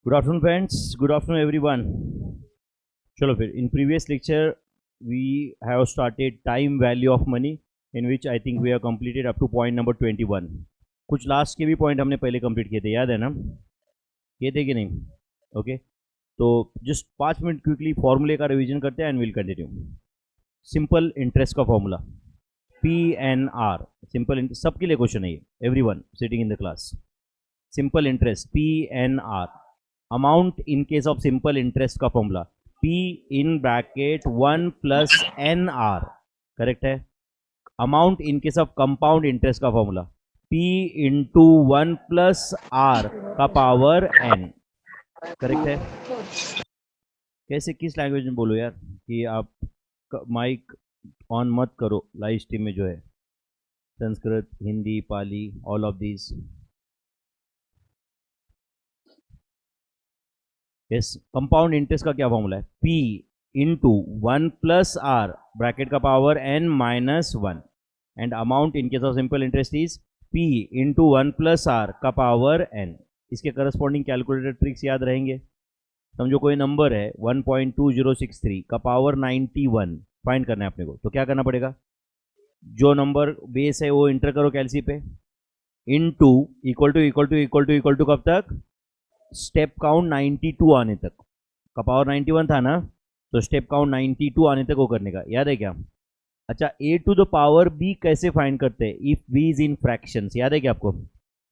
Good afternoon, friends. Good afternoon, everyone. चलो फिर in previous lecture we have started time value of money in which I think we have completed up to point number 21. कुछ last के भी point हमने पहले complete किए थे, याद है ना? किए थे कि नहीं? ओके तो जस्ट 5 मिनट क्विकली फॉर्मूले का रिवीजन करते हैं and will continue. Simple interest का फॉर्मूला PNR. सिंपल सबके लिए क्वेश्चन है ये, everyone sitting in the class. Simple interest PNR. Amount in case of simple interest का formula P in bracket 1 plus NR. Correct है. Amount in case of compound interest का formula P into 1 plus R का power N. Correct है. कैसे किस language में बोलो यार कि आप माइक ऑन मत करो लाइव स्ट्रीम में जो है. Sanskrit, Hindi, Pali, all of these. Yes. Compound interest का क्या फॉर्मूला है? P into 1 plus R bracket का power N minus 1 and amount in case of simple interest is P into 1 plus R का पावर N. इसके corresponding calculator tricks याद रहेंगे. समझो कोई नंबर है 1.2063 का पावर 91 फाइंड करना है अपने को, तो क्या करना पड़ेगा? जो नंबर बेस है वो इंटर करो कैलसी पे, into equal to equal to equal to equal to कब तक? स्टेप काउंट 92 आने तक. का पावर 91 था ना, तो स्टेप काउंट 92 आने तक वो करने का. याद है क्या? अच्छा, a to the power b कैसे फाइंड करते हैं? If b is in fractions. याद है क्या आपको?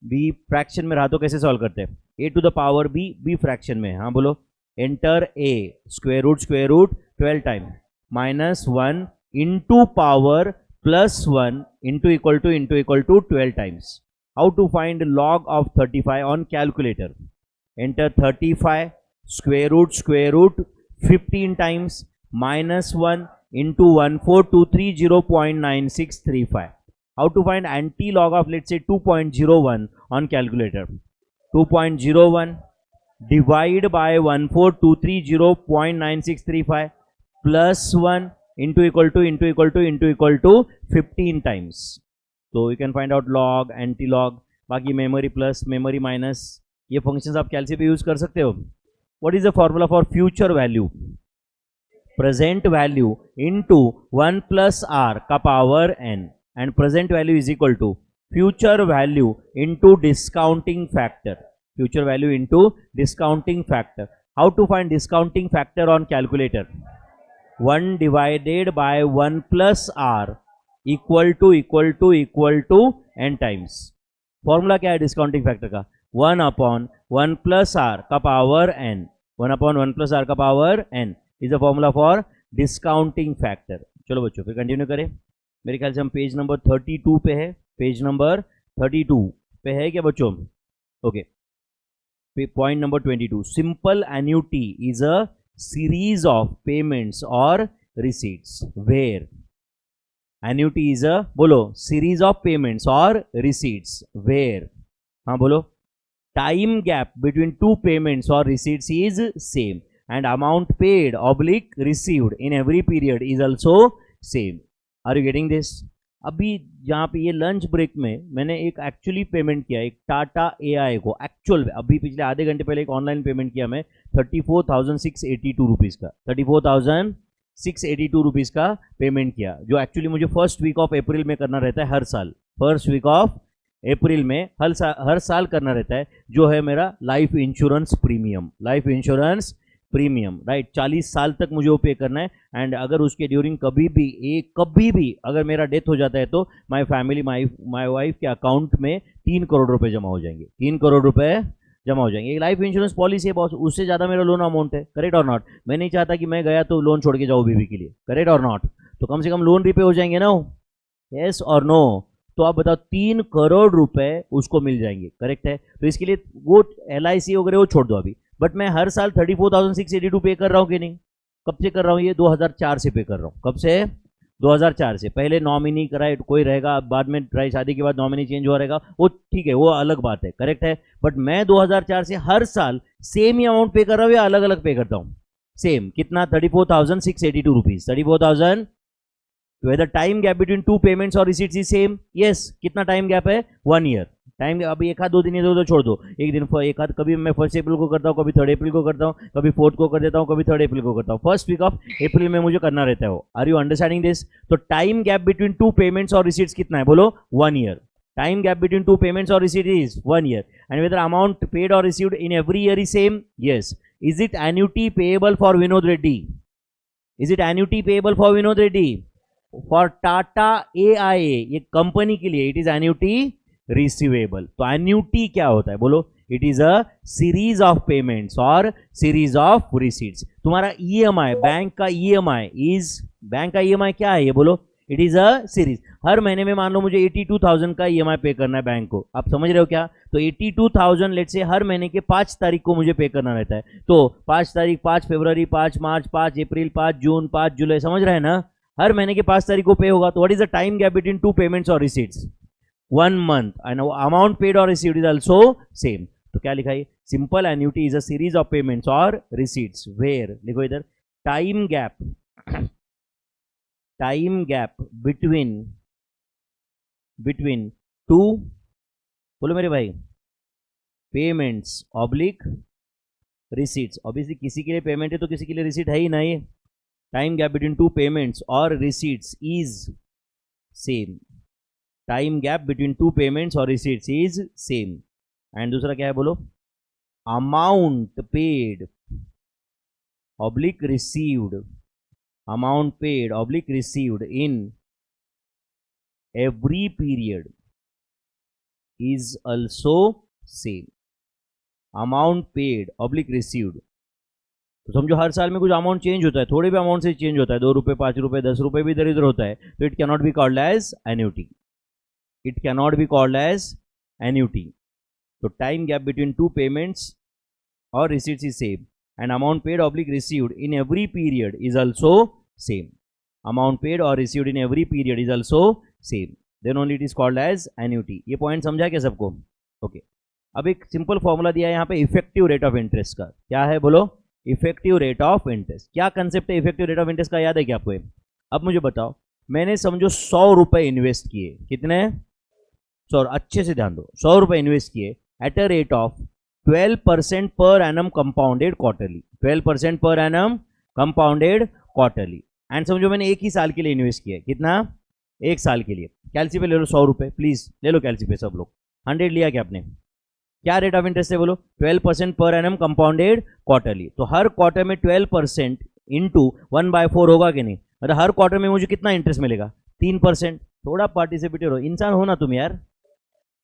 b फ्रैक्शन में रहा तो कैसे सॉल्व करते हैं? a to the power b fraction में. हाँ बोलो. Enter a square root 12 time minus 1 into power plus 1 into equal to 12 times. How to find log of 35 on calculator? Enter 35 square root 15 times minus 1 into 14230.9635. How to find anti-log of let's say 2.01 on calculator? 2.01 divide by 14230.9635 plus 1 into equal to 15 times. So you can find out log, anti-log, बाकी memory plus, memory minus. ये functions आप calci पे use कर सकते हो. What is the formula for future value? Present value into 1 plus R का power N and present value is equal to future value into discounting factor. Future value into discounting factor. How to find discounting factor on calculator? 1 divided by 1 plus R equal to N times. Formula क्या है discounting factor का? 1 upon 1 plus R का power N. 1 upon 1 plus R का power N is the formula for discounting factor. चलो बच्चों फिर continue करें. मेरे ख्याल से हम पेज नंबर 32 पे है. पेज नंबर 32 पे है क्या बच्चों? Okay. Point number 22. Simple annuity is a series of payments or receipts where. Annuity is a बोलो series of payments or receipts where. हाँ बोलो. Time gap between two payments or receipts is same and amount paid oblique received in every period is also same. Are you getting this? अभी जहाँ पे ये lunch break में मैंने एक actually payment किया, एक टाटा AI को एक्चुअल अभी पिछले आधे घंटे पहले एक ऑनलाइन पेमेंट किया मैं 34,682 रुपीज़ का. 34,682 रुपीज़ का पेमेंट किया, जो एक्चुअली मुझे फर्स्ट वीक ऑफ अप्रैल में करना रहता है हर साल. फर्स्ट वीक ऑफ अप्रैल में हर साल करना रहता है, जो है मेरा life insurance premium. Life insurance premium right. 40 साल तक मुझे वो पे करना है. एंड अगर उसके ड्यूरिंग कभी भी अगर मेरा डेथ हो जाता है तो माय फैमिली माय वाइफ के अकाउंट में 3 करोड़ रुपए जमा हो जाएंगे. 3 करोड़ रुपए जमा हो जाएंगे. एक लाइफ इंश्योरेंस पॉलिसी है बॉस, उससे ज़्यादा मेरा लोन अमाउंट है. करेक्ट और नॉट? मैं नहीं चाहता कि मैं गया तो लोन छोड़ के जाऊँ बीवी के लिए. करेक्ट और नॉट? तो कम से कम लोन रिपे हो जाएंगे ना. यस और नो? तो आप बताओ 3 करोड़ रुपए उसको मिल जाएंगे. करेक्ट है? तो इसके लिए वो LIC वगैरह वो छोड़ दो अभी. बट मैं हर साल 34,682 पे कर रहा हूँ कि नहीं? कब से कर रहा हूँ? ये 2004 से पे कर रहा हूँ. कब से? 2004 से. पहले नॉमिनी कराए कोई रहेगा, बाद में ट्राई शादी के बाद नॉमिनी चेंज हुआ रहेगा, वो ठीक है, वो अलग बात है. करेक्ट है? बट मैं 2004 से हर साल सेम ही अमाउंट पे कर रहा हूँ या अलग अलग पे करता हूँ? सेम. कितना? 34,682 rupees. 34,000. whether time gap between two payments or receipts is same? Yes. कितना time gap है? 1 year. टाइम अभी एक आध 2 दिन ये तो छोड़ दो, एक दिन एक आध, कभी मैं 1 अप्रैल को करता हूँ, कभी 3 अप्रैल को करता हूँ, कभी 4 को कर देता हूँ, कभी 3 अप्रैल को करता हूँ, फर्स्ट वीक ऑफ अप्रैल में मुझे करना रहता है वो। Are you understanding this? तो time gap between 2 payments or receipts कितना है बोलो? 1 year. Time gap between 2 payments or receipt is 1 year. And whether amount paid or received in every year is same? Yes. Is it annuity payable for Vinod Reddy? Is it annuity payable for Vinod Reddy? For Tata AIA, ये company के लिए, it is annuity receivable. तो annuity क्या होता है बोलो? It is a series of payments or series of receipts. तुम्हारा EMI, bank का EMI क्या है ये बोलो? It is a series. हर महीने में मान लो मुझे 82,000 का EMI पे करना है बैंक को, आप समझ रहे हो क्या? तो 82,000 लेट से हर महीने के 5 तारीख को मुझे पे करना रहता है। तो 5 तारीख, 5 फरवरी, 5 मार्च, 5 अप्रैल, 5 जून, 5 जुलाई, समझ रहे हैं ना? हर महीने के 5 तारीख को पे होगा। तो what is the time gap between 2 payments or receipts? 1 month। And amount paid or received is also same. तो क्या लिखा है? Simple annuity is a series of payments or receipts where, लिखो इधर, टाइम गैप बिटवीन 2, बोलो मेरे भाई, payments oblique receipts. Obviously किसी के लिए पेमेंट है तो किसी के लिए रिसीट है ही नहीं। Time gap between 2 payments or receipts is same. Time gap between 2 payments or receipts is same. And दूसरा क्या है बोलो? Amount paid oblique received, amount paid oblique received in every period is also same. Amount paid oblique received, तो समझो हर साल में कुछ amount change होता है, थोड़े भी अमाउंट से चेंज होता है, 2 रुपये, 5 रुपये, 10 रुपये भी इधर उधर होता है, तो it cannot be called as annuity. It cannot be called as annuity. So time gap between 2 payments or receipts is same, and amount paid oblique received in every period is also same. Amount paid or received in every period is also same. Then only it is called as annuity. ये point समझा क्या सबको? Okay. अब एक simple formula दिया है यहाँ पे इफेक्टिव रेट ऑफ इंटरेस्ट का। क्या है बोलो? Effective rate of interest. क्या कंसेप्ट है इफेक्टिव रेट ऑफ इंटरेस्ट का, याद है क्या आपको? अब मुझे बताओ, मैंने समझो 100 रुपये इन्वेस्ट किए, कितने? 100, अच्छे से ध्यान दो, 100 रुपये इन्वेस्ट किए eight a rate of 12% per annum compounded quarterly, 12% per annum compounded quarterly. And समझो मैंने एक ही साल के लिए इन्वेस्ट किया, कितना? 1 साल के लिए। कैलसी पे ले लो 100 रुपये, प्लीज ले लो कैलसी पे सब लोग। 100 लिया क्या आपने? क्या रेट ऑफ इंटरेस्ट है बोलो? 12% पर एनम कंपाउंडेड क्वार्टरली। तो हर क्वार्टर में 12% इंटू 1/4 होगा कि नहीं? मतलब हर क्वार्टर में मुझे कितना इंटरेस्ट मिलेगा? 3%। थोड़ा पार्टिसिपेटिव हो, इंसान हो ना तुम यार।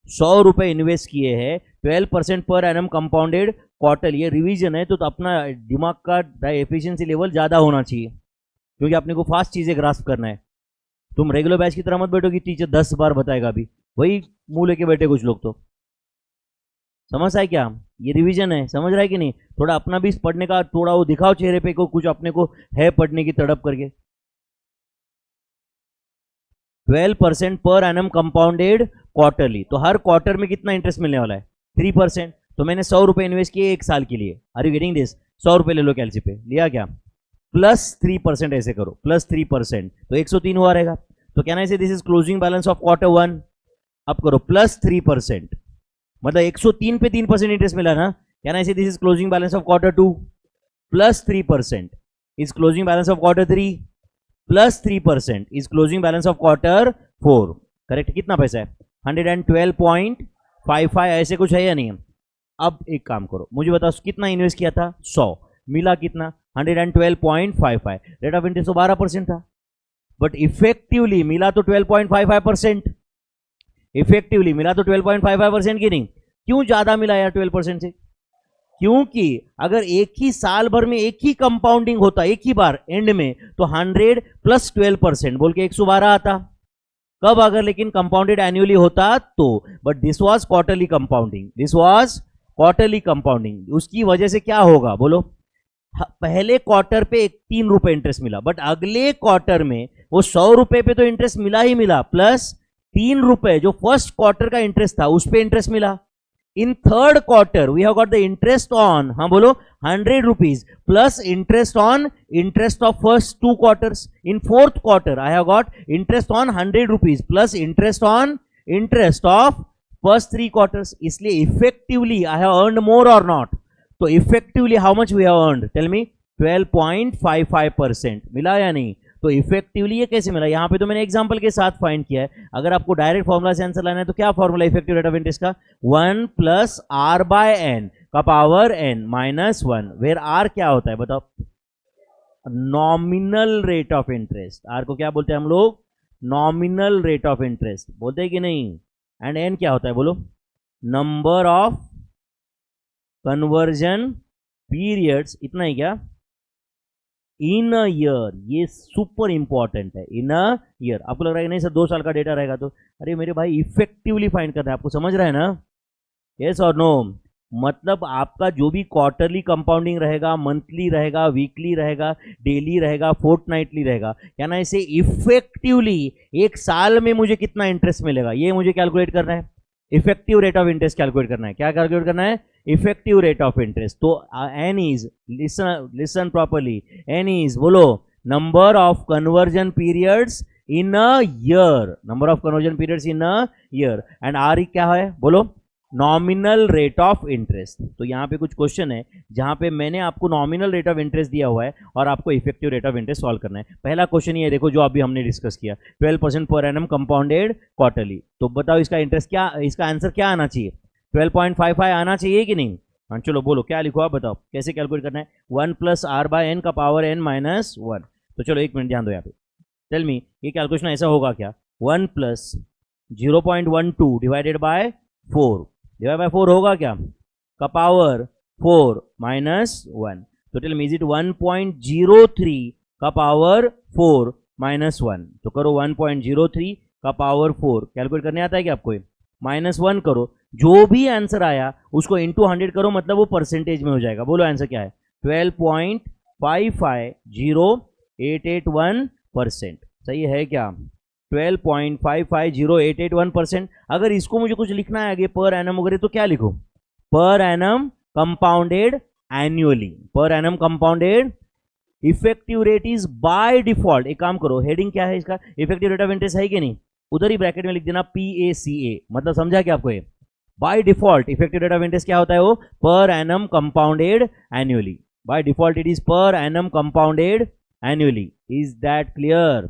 100 रुपये इन्वेस्ट किए हैं, 12% पर एनम कंपाउंडेड क्वार्टर, ये रिवीजन है, तो अपना दिमाग का एफिशिएंसी लेवल ज़्यादा होना चाहिए, क्योंकि अपने को फास्ट चीज़ें ग्रास्प करना है। तुम रेगुलर बैच की तरह मत बैठो कि टीचर 10 बार बताएगा अभी, वही मुंह लेके बैठे कुछ लोग। तो समझ आए क्या? ये रिवीजन है, समझ रहा है कि नहीं? थोड़ा अपना भी पढ़ने का थोड़ा वो दिखाओ चेहरे पे को, कुछ अपने को है पढ़ने की तड़प करके। 12% पर एनम कंपाउंडेड क्वार्टरली, तो हर क्वार्टर में कितना इंटरेस्ट मिलने वाला है? 3%। तो मैंने 100 रुपये इन्वेस्ट किए 1 साल के लिए। Are you getting this? 100 रुपये ले लो कैलसी पे, लिया क्या? प्लस 3% ऐसे करो, प्लस 3%, तो 103 हुआ रहेगा। तो कहना है this is closing balance of quarter 1। अब करो प्लस 3%, मतलब 103 पे 3% इंटरेस्ट मिला ना। कहना है this is closing balance of quarter 2, plus 3% is closing balance of quarter 3, plus 3% is closing balance of quarter 4। Correct? कितना पैसा है? 112.55 ऐसे कुछ है या नहीं? अब एक काम करो, मुझे बताओ कितना इन्वेस्ट किया था? 100, मिला कितना? 112.55। रेट ऑफ इंटरेस्ट तो 12% था, बट इफेक्टिवली मिला तो 12.55%। इफेक्टिवली मिला तो 12.55% की नहीं? क्यों ज्यादा मिला यार 12% से? क्योंकि अगर एक ही साल भर में एक ही कंपाउंडिंग होता एक ही बार एंड में, तो 100 प्लस 12% बोल के 112 आता। कब? अगर लेकिन कंपाउंडेड एनुअली होता तो। But this was quarterly compounding, this was quarterly compounding. उसकी वजह से क्या होगा बोलो? पहले क्वार्टर पे 3 रुपए इंटरेस्ट मिला, बट अगले क्वार्टर में वो 100 रुपए पे तो इंटरेस्ट मिला ही मिला, प्लस 3 रुपए जो फर्स्ट क्वार्टर का इंटरेस्ट था उस पे इंटरेस्ट मिला। In third quarter, we have got the interest on, हाँ बोलो, 100 rupees plus interest on interest of first 2 quarters. In fourth quarter, I have got interest on 100 rupees plus interest on interest of first 3 quarters, इसलिए effectively I have earned more और not. तो effectively how much we have earned, tell me. 12.55% मिला या नहीं. तो effectively ये कैसे मिला, यहां पे तो मैंने एग्जांपल के साथ फाइंड किया है. अगर आपको डायरेक्ट फॉर्मूला से आंसर लाना है तो क्या formula effective rate of interest का, 1 प्लस आर बाय एन का power N minus 1, where R क्या होता है बताओ, nominal rate of interest. R को क्या बोलते हैं हम लोग, नॉमिनल रेट ऑफ इंटरेस्ट बोलते हैं कि नहीं. एंड एन क्या होता है बोलो, नंबर ऑफ कन्वर्जन पीरियड्स. इतना ही क्या, इन अ ईयर. ये सुपर इंपॉर्टेंट है, इन अ ईयर. आपको लग रहा है कि नहीं सर 2 साल का डेटा रहेगा तो, अरे मेरे भाई इफेक्टिवली फाइंड करना है, आपको समझ रहा है ना, यस और नो. मतलब आपका जो भी क्वार्टरली कंपाउंडिंग रहेगा, मंथली रहेगा, वीकली रहेगा, डेली रहेगा, फोर्टनाइटली रहेगा, क्या ना इसे इफेक्टिवली एक साल में मुझे कितना इंटरेस्ट मिलेगा ये मुझे कैलकुलेट करना है. Effective rate of interest calculate करना है. क्या कैलकुलेट करना है, इफेक्टिव रेट ऑफ इंटरेस्ट. तो N is, listen properly, N is बोलो, number of conversion periods in a year, number of conversion periods in a year. And R क्या है बोलो, नॉमिनल रेट ऑफ इंटरेस्ट. तो यहाँ पे कुछ क्वेश्चन है जहाँ पे मैंने आपको नॉमिनल रेट ऑफ इंटरेस्ट दिया हुआ है और आपको effective rate of interest solve करना है. पहला क्वेश्चन ये देखो जो अभी हमने डिस्कस किया, 12% पर एनम कंपाउंडेड क्वार्टरली. तो बताओ इसका इंटरेस्ट क्या, इसका आंसर क्या आना चाहिए, 12.55 आना चाहिए कि नहीं. हाँ चलो बोलो क्या लिखो आप बताओ, कैसे कैलकुलेट करना है. 1 प्लस आर बाय एन का पावर एन माइनस 1. तो चलो 1 मिनट ध्यान दो यहाँ पे. टेल मी ये कैलकुलेशन ऐसा होगा क्या, 1 plus 0.12 divided by 4, divide by 4 होगा क्या, का पावर 4 माइनस 1. तो टेल मी इज इट 1.03 का पावर 4 माइनस 1. तो करो 1.03 का पावर 4 कैलकुलेट करने आता है क्या आपको, माइनस 1 करो, जो भी आंसर आया उसको इंटू 100 करो, मतलब वो परसेंटेज में हो जाएगा. बोलो आंसर क्या है, 12.550881%. सही है क्या, 12.550881%. अगर इसको मुझे कुछ लिखना है आगे पर एनम वगैरह तो क्या लिखो, पर एनम कंपाउंडेड एनुअली, पर annum compounded. Effective rate is by default. एक काम करो, हेडिंग क्या है इसका, इफेक्टिव रेट ऑफ इंटरेस्ट है कि नहीं, उधर ही ब्रैकेट में लिख देना PACA. मतलब समझा क्या आपको, ये by default effective rate of interest क्या होता है, वो पर annum compounded annually. By default it is पर annum compounded annually. Is that clear,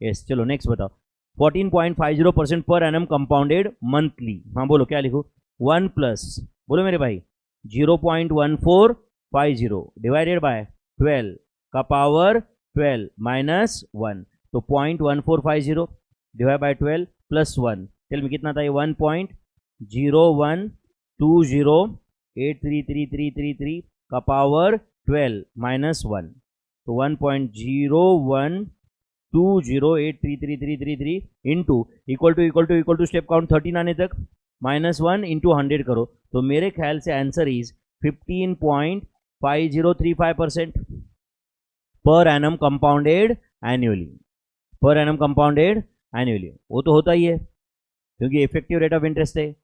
yes. चलो नेक्स्ट बताओ, 14.50% पर एनम कंपाउंडेड मंथली. हाँ बोलो क्या लिखो, 1 प्लस बोलो मेरे भाई 0.1450 डिवाइडेड बाय 12 का पावर 12 माइनस 1. तो 0.1450 divide by 12 plus 1, tell me कितना था ये, 1.012083333 का पावर 12 माइनस 1. तो 1.012083333 into equal to step count 13 आने तक माइनस 1 इंटू 100 करो. तो मेरे ख्याल से आंसर इज 15.5035% पर एनम कंपाउंडेड एनुअली, पर एनम कंपाउंडेड एनुअली. वो तो होता ही है क्योंकि इफेक्टिव रेट ऑफ इंटरेस्ट है.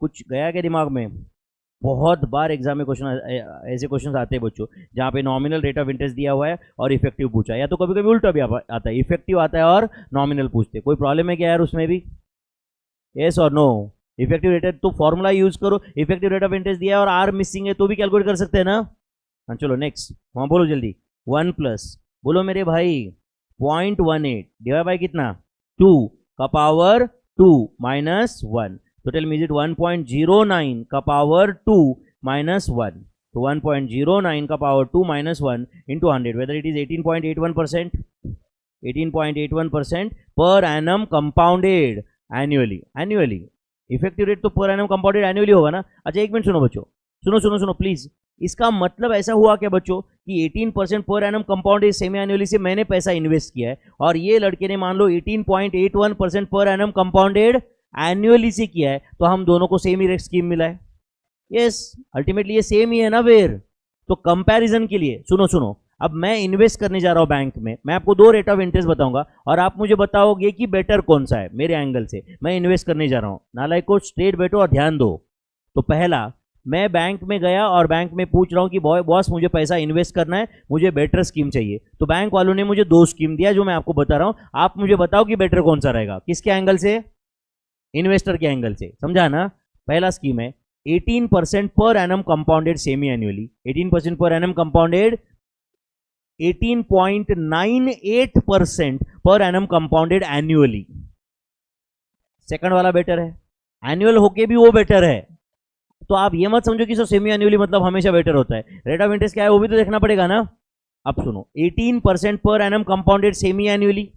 कुछ गया क्या दिमाग में, बहुत बार एग्जाम में क्वेश्चन, ऐसे क्वेश्चन आते हैं बच्चों जहाँ पे नॉमिनल रेट ऑफ इंटरेस्ट दिया हुआ है और इफेक्टिव पूछा है, या तो कभी कभी उल्टा भी आता है, इफेक्टिव आता है और नॉमिनल पूछते. कोई प्रॉब्लम है क्या यार उसमें भी, यस और नो. इफेक्टिव रेट तो फॉर्मूला यूज करो, इफेक्टिव रेट ऑफ इंटरेस्ट दिया है और आर मिसिंग है तो भी कैलकुलेट कर सकते हैं ना. हाँ चलो नेक्स्ट, हाँ बोलो जल्दी. 1 प्लस बोलो मेरे भाई 0.18 डिवाइड बाय कितना 2 का पावर 2 माइनस 1. तो टेल मी इज इट 1.09 का पावर 2 माइनस 1. तो 1.09 का power 2 minus 1 into 100, whether it is 18.81%, 18.81% पर annum compounded annually. Annually effective rate तो पर एनम कंपाउंडेड एनुअली होगा ना. अच्छा एक मिनट सुनो बच्चों, सुनो प्लीज. इसका मतलब ऐसा हुआ क्या बच्चों कि 18% per annum compounded semi annually से मैंने पैसा इन्वेस्ट किया है और ये लड़के ने मान लो 18.81% पर एनम कंपाउंडेड एनुअली से किया है, तो हम दोनों को सेम ही रेट स्कीम मिला है. यस अल्टीमेटली ये सेम ही है ना फिर. तो कंपैरिजन के लिए सुनो, अब मैं इन्वेस्ट करने जा रहा हूं बैंक में, मैं आपको 2 रेट ऑफ इंटरेस्ट बताऊंगा और आप मुझे बताओगे कि बेटर कौन सा है मेरे एंगल से. मैं इन्वेस्ट करने जा रहा हूं, नालायक को स्ट्रेट बैठो और ध्यान दो. तो पहला, मैं बैंक में गया और बैंक में पूछ रहा हूं कि बॉस मुझे पैसा इन्वेस्ट करना है, मुझे बेटर स्कीम चाहिए. तो बैंक वालों ने मुझे 2 स्कीम दिया जो मैं आपको बता रहा हूं, आप मुझे बताओ कि बेटर कौन सा रहेगा, किसके एंगल से, इन्वेस्टर के एंगल से, समझा ना। पहला स्कीम है 18% per annum compounded semi annually, 18% per annum compounded, 18.98% पर एनम कंपाउंडेड एनुअली। सेकंड वाला बेटर है, एनुअल होके भी वो बेटर है। तो आप ये मत समझो कि सर सेमी एनुअली मतलब हमेशा बेटर होता है, रेट ऑफ इंटरेस्ट क्या है वो भी तो देखना पड़ेगा ना। अब सुनो, 18% per annum compounded semi annually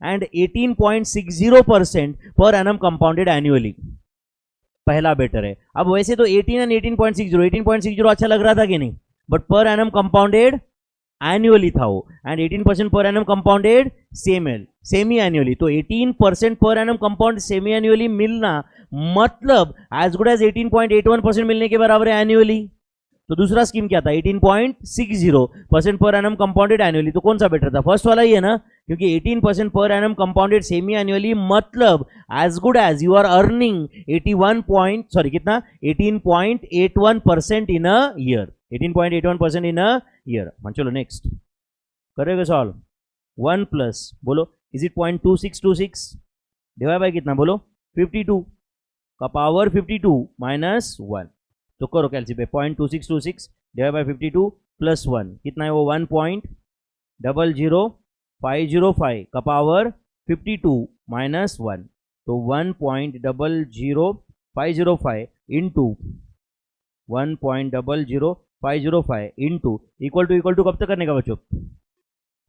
and 18.60% पर एनम कंपाउंडेड एनुअली, पहला बेटर है। अब वैसे तो 18 एंड 18.60 अच्छा लग रहा था कि नहीं, बट पर एनम कंपाउंडेड एनुअली था वो, and 18% per annum compounded semi annually. तो 18% per annum compound semi annually मिलना मतलब एज गुड एज 18.81% मिलने के बराबर है एनुअली। तो दूसरा स्कीम क्या था, 18.60% पर एनम कंपाउंडेड एनुअली। तो कौन सा बेटर था, फर्स्ट वाला ही है ना, क्योंकि 18% per annum compounded semi annually मतलब as good as you are earning 18.81% in a year, 18.81% in a year. हाँ चलो नेक्स्ट करेगा सॉल्व। 1 प्लस बोलो इज इट 0.2626 डिवाइड बाय कितना बोलो 52 का पावर 52 माइनस 1। तो करो कैलसी पे 0.2626 डिवाइड बाय 52 प्लस 1 कितना है वो 1.00505 का पावर 52 माइनस 1। तो 1.00505 इंटू 1.00505 इंटू इक्वल टू कब तक करने का बच्चों,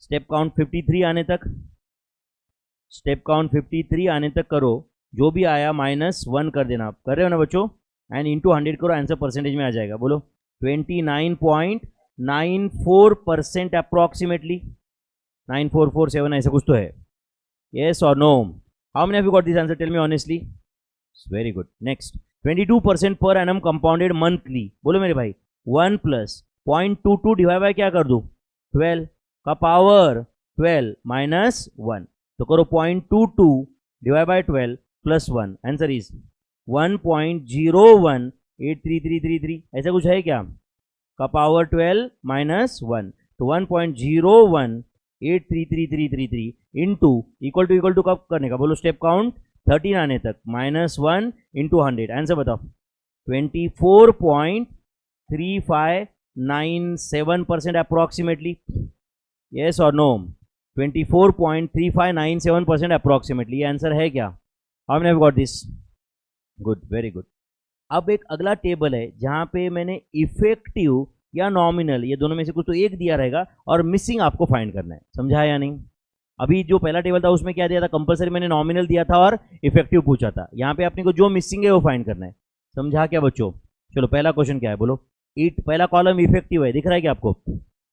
स्टेप काउंट 53 आने तक, स्टेप काउंट 53 आने तक करो, जो भी आया -1 कर देना। कर रहे हो ना बच्चों, एंड इंटू 100 करो, आंसर परसेंटेज में आ जाएगा। बोलो 29.94% अप्रॉक्सीमेटली, 9447 ऐसा कुछ तो है। येस और no, how many of you got this answer, tell me honestly. Very good. Next 22% per annum compounded monthly, बोलो मेरे भाई 1 प्लस 0.22 डिवाइड बाय क्या कर दूं 12 का पावर 12 माइनस 1। तो करो 0.22 divide by 12 plus 1, answer is 1.01833333 ऐसा कुछ है क्या, का पावर 12 माइनस 1। तो 1.01833333 इंटू इक्वल टू कब करने का बोलो, स्टेप काउंट 13 आने तक, -1 इंटू 100, आंसर बताओ 24.3597% अप्रॉक्सीमेटली, यस और नो, 24.3597% अप्रॉक्सीमेटली, ये आंसर है क्या, how many have got this, good, very good. अब एक अगला टेबल है जहां पे मैंने इफेक्टिव या नॉमिनल ये दोनों में से कुछ तो एक दिया रहेगा और मिसिंग आपको फाइंड करना है, समझा या नहीं। अभी जो पहला टेबल था उसमें क्या दिया था, कंपलसरी मैंने नॉमिनल दिया था और इफेक्टिव पूछा था। यहाँ पे अपने को जो मिसिंग है वो फाइंड करना है, समझा क्या बच्चों। चलो पहला क्वेश्चन क्या है बोलो, पहला कॉलम इफेक्टिव है, दिख रहा है क्या आपको,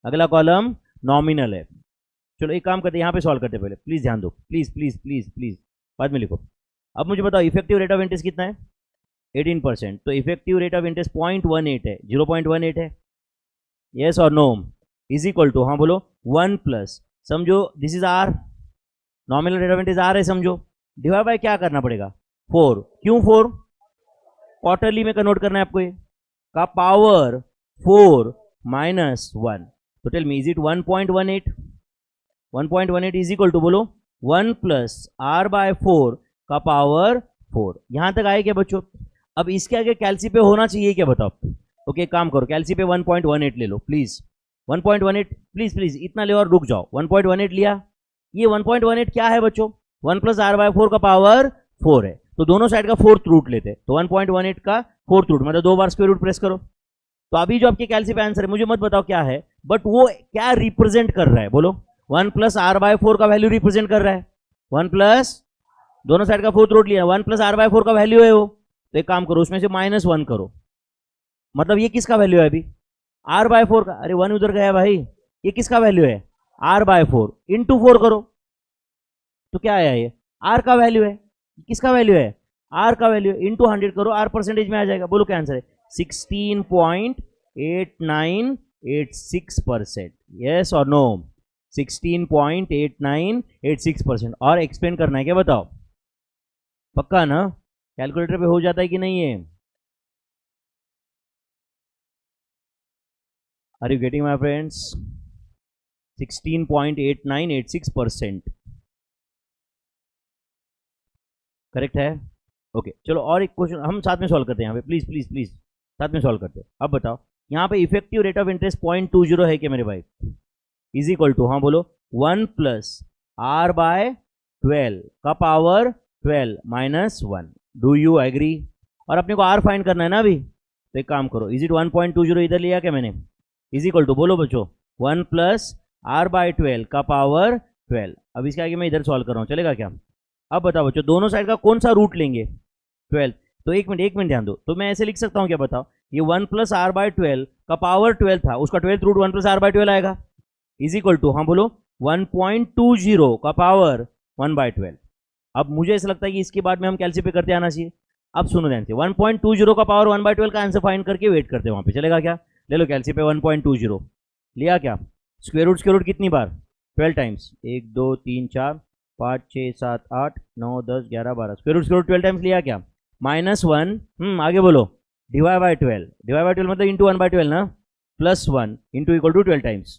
अगला कॉलम नॉमिनल है। चलो एक काम करते हैं, यहाँ पे सॉल्व करते पहले, प्लीज ध्यान दो, प्लीज प्लीज प्लीज प्लीज, बाद में लिखो। अब मुझे बताओ इफेक्टिव रेट ऑफ इंटरेस्ट कितना है 18%, तो इफेक्टिव रेट ऑफ इंटरेस्ट 0.18 है, 0.18 है, यस और नो, इज इक्वल टू, हाँ बोलो 1 प्लस, समझो this is R, nominal rate of interest R है समझो, डिवाइड बाय क्या करना पड़ेगा 4, क्यों 4, क्वार्टरली में कन्वर्ट करना है आपको ये, का पावर 4 माइनस 1। तो tell me is it 1.18, 1.18 is equal to बोलो 1 प्लस आर बाय 4 का पावर 4। यहां तक आए क्या बच्चों। अब इसके आगे कैलसी पे होना चाहिए क्या बताओ। ओके काम करो, कैलसी पे 1.18 ले लो प्लीज, 1.18 प्लीज प्लीज, इतना ले और रुक जाओ, 1.18 लिया। ये 1.18 क्या है बच्चों, 1 प्लस आर बाय 4 का पावर 4 है, तो दोनों साइड का फोर्थ रूट लेते, तो 1.18 का फोर्थ रूट मतलब 2 बार स्क्वायर रूट प्रेस करो। तो अभी जो आपके कैलसी पे आंसर है मुझे मत बताओ क्या है, बट वो क्या रिप्रेजेंट कर रहा है बोलो, 1 प्लस आर बाय 4 का वैल्यू रिप्रेजेंट कर रहा है, 1 प्लस दोनों साइड का फोर्थ रूट लिया, 1 प्लस आर बाय 4 का वैल्यू है वो। तो एक काम करो उसमें से -1 करो, मतलब ये किसका वैल्यू है अभी, आर बाय 4 का, अरे 1 उधर गया भाई, ये किसका वैल्यू है आर बाय 4 इंटू 4 करो, तो क्या आया ये आर का वैल्यू है, किसका वैल्यू है आर का वैल्यू है, इंटू 100 करो, आर परसेंटेज में आ जाएगा। बोलो क्या आंसर है 16.8986%, यस और नो, 16.8986%। और एक्सपेंड करना है क्या बताओ, पक्का ना, कैलकुलेटर पे हो जाता है कि नहीं है, are you getting my friends, 16.8986% correct है। ओके चलो और एक क्वेश्चन हम साथ में सॉल्व करते हैं यहाँ पे, प्लीज प्लीज प्लीज साथ में सॉल्व करते हैं। अब बताओ यहाँ पे इफेक्टिव रेट ऑफ इंटरेस्ट 0.20 है क्या मेरे भाई, इज इक्वल टू, हाँ बोलो, 1 प्लस आर बाय 12 का power 12 minus 1। Do you agree? और अपने को आर फाइंड करना है ना अभी, तो एक काम करो, इज इट 1.20 इधर लिया क्या मैंने, इज इक्वल टू, बोलो बच्चों, 1 प्लस आर बाय 12 का पावर 12। अब इसके आगे मैं इधर सॉल्व कर रहा हूँ, चलेगा क्या? अब बताओ बच्चों दोनों साइड का कौन सा रूट लेंगे, 12। तो एक मिनट ध्यान दो, तो मैं ऐसे लिख सकता हूँ क्या, बताओ, ये 1 प्लस आर बाय 12 का पावर 12 था, उसका 12th root 1 plus R by 12 आएगा, इज इक्वल टू, हाँ बोलो, 1.20 का पावर 1 बाय 12। अब मुझे ऐसा लगता है कि इसके बाद में हम कैलसी पे करते आना चाहिए। अब सुनो ध्यान से, 1.20 का पावर 1 बाय 12 का आंसर फाइंड करके वेट करते हैं वहां पे, चलेगा क्या? ले लो कैलसी पे 1.20 लिया क्या? स्क्वायर रूट कितनी बार, 12 टाइम्स, 1 2 3 4 5 6 7 8 9 10 11 12, स्क्वायर रूट 12 टाइम्स लिया क्या? -1, आगे बोलो, डिवाइड बाय 12 मतलब इंटू 1 बाय 12 ना, plus 1 into equal to 12 times.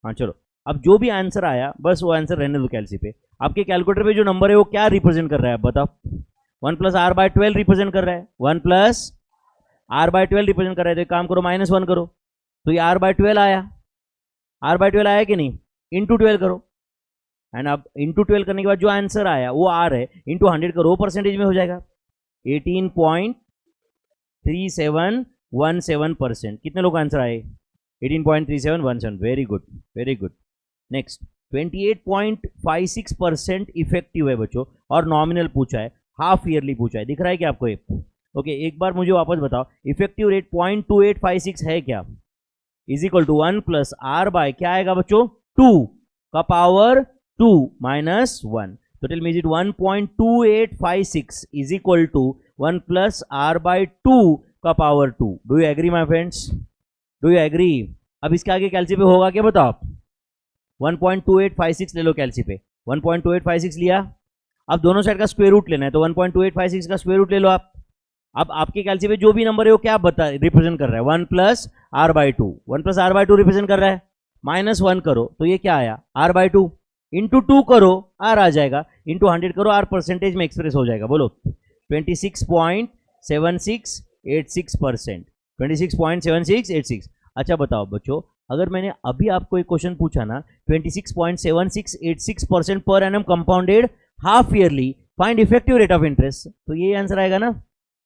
हाँ चलो, अब जो भी आंसर आया बस वो आंसर रहने दो कैलसी पे। आपके कैलकुलेटर पे जो नंबर है वो क्या रिप्रेजेंट कर रहा है बताओ? 1 प्लस आर बाय 12 रिप्रेजेंट कर रहा है, 1 प्लस आर बाय 12 रिप्रेजेंट कर रहा है, तो एक काम करो -1 करो, तो ये आर बाय 12 आया, आर बाय 12 आया कि नहीं, इंटू 12 करो, एंड अब इंटू 12 करने के बाद जो आंसर आया वो आर है, इंटू 100 करो, परसेंटेज में हो जाएगा 18.3717%। कितने लोग आंसर आए? 18.3717। Very good very good. Next 28.56% effective है बच्चों, और नॉमिनल पूछा है, हाफ ईयरली पूछा है, दिख रहा है क्या आपको ये? ओके एक बार मुझे वापस बताओ, इफेक्टिव रेट 0.2856 है क्या, is equal to 1 plus R by क्या आएगा बच्चों, 2 का पावर 2 माइनस 1। तो tell me is it 1.2856 is equal to 1 plus R by 2 का power 2। Do you agree my friends, do you agree? अब इसके आगे कैलसी पे होगा क्या बताओ आप? 1.2856 ले लो कैलसी पे, 1.2856 लिया, अब दोनों साइड का स्क्वायर रूट लेना है, तो 1.2856 का स्क्वायर रूट ले लो आप। अब आपके कैलसी पे जो भी नंबर है वो क्या बता रिप्रेजेंट कर रहा है, 1 plus R by 2, 1 plus R by 2 represent कर रहा है, -1 करो तो ये क्या आया, आर बाय 2, इंटू 2 करो आर आ जाएगा, इंटू 100 करो आर परसेंटेज में एक्सप्रेस हो जाएगा, बोलो 26.7686%, 26.7686। अच्छा बताओ बच्चों, अगर मैंने अभी आपको एक क्वेश्चन पूछा ना, 26.7686% पर annum compounded half yearly, find effective rate of interest, तो ये आंसर आएगा ना,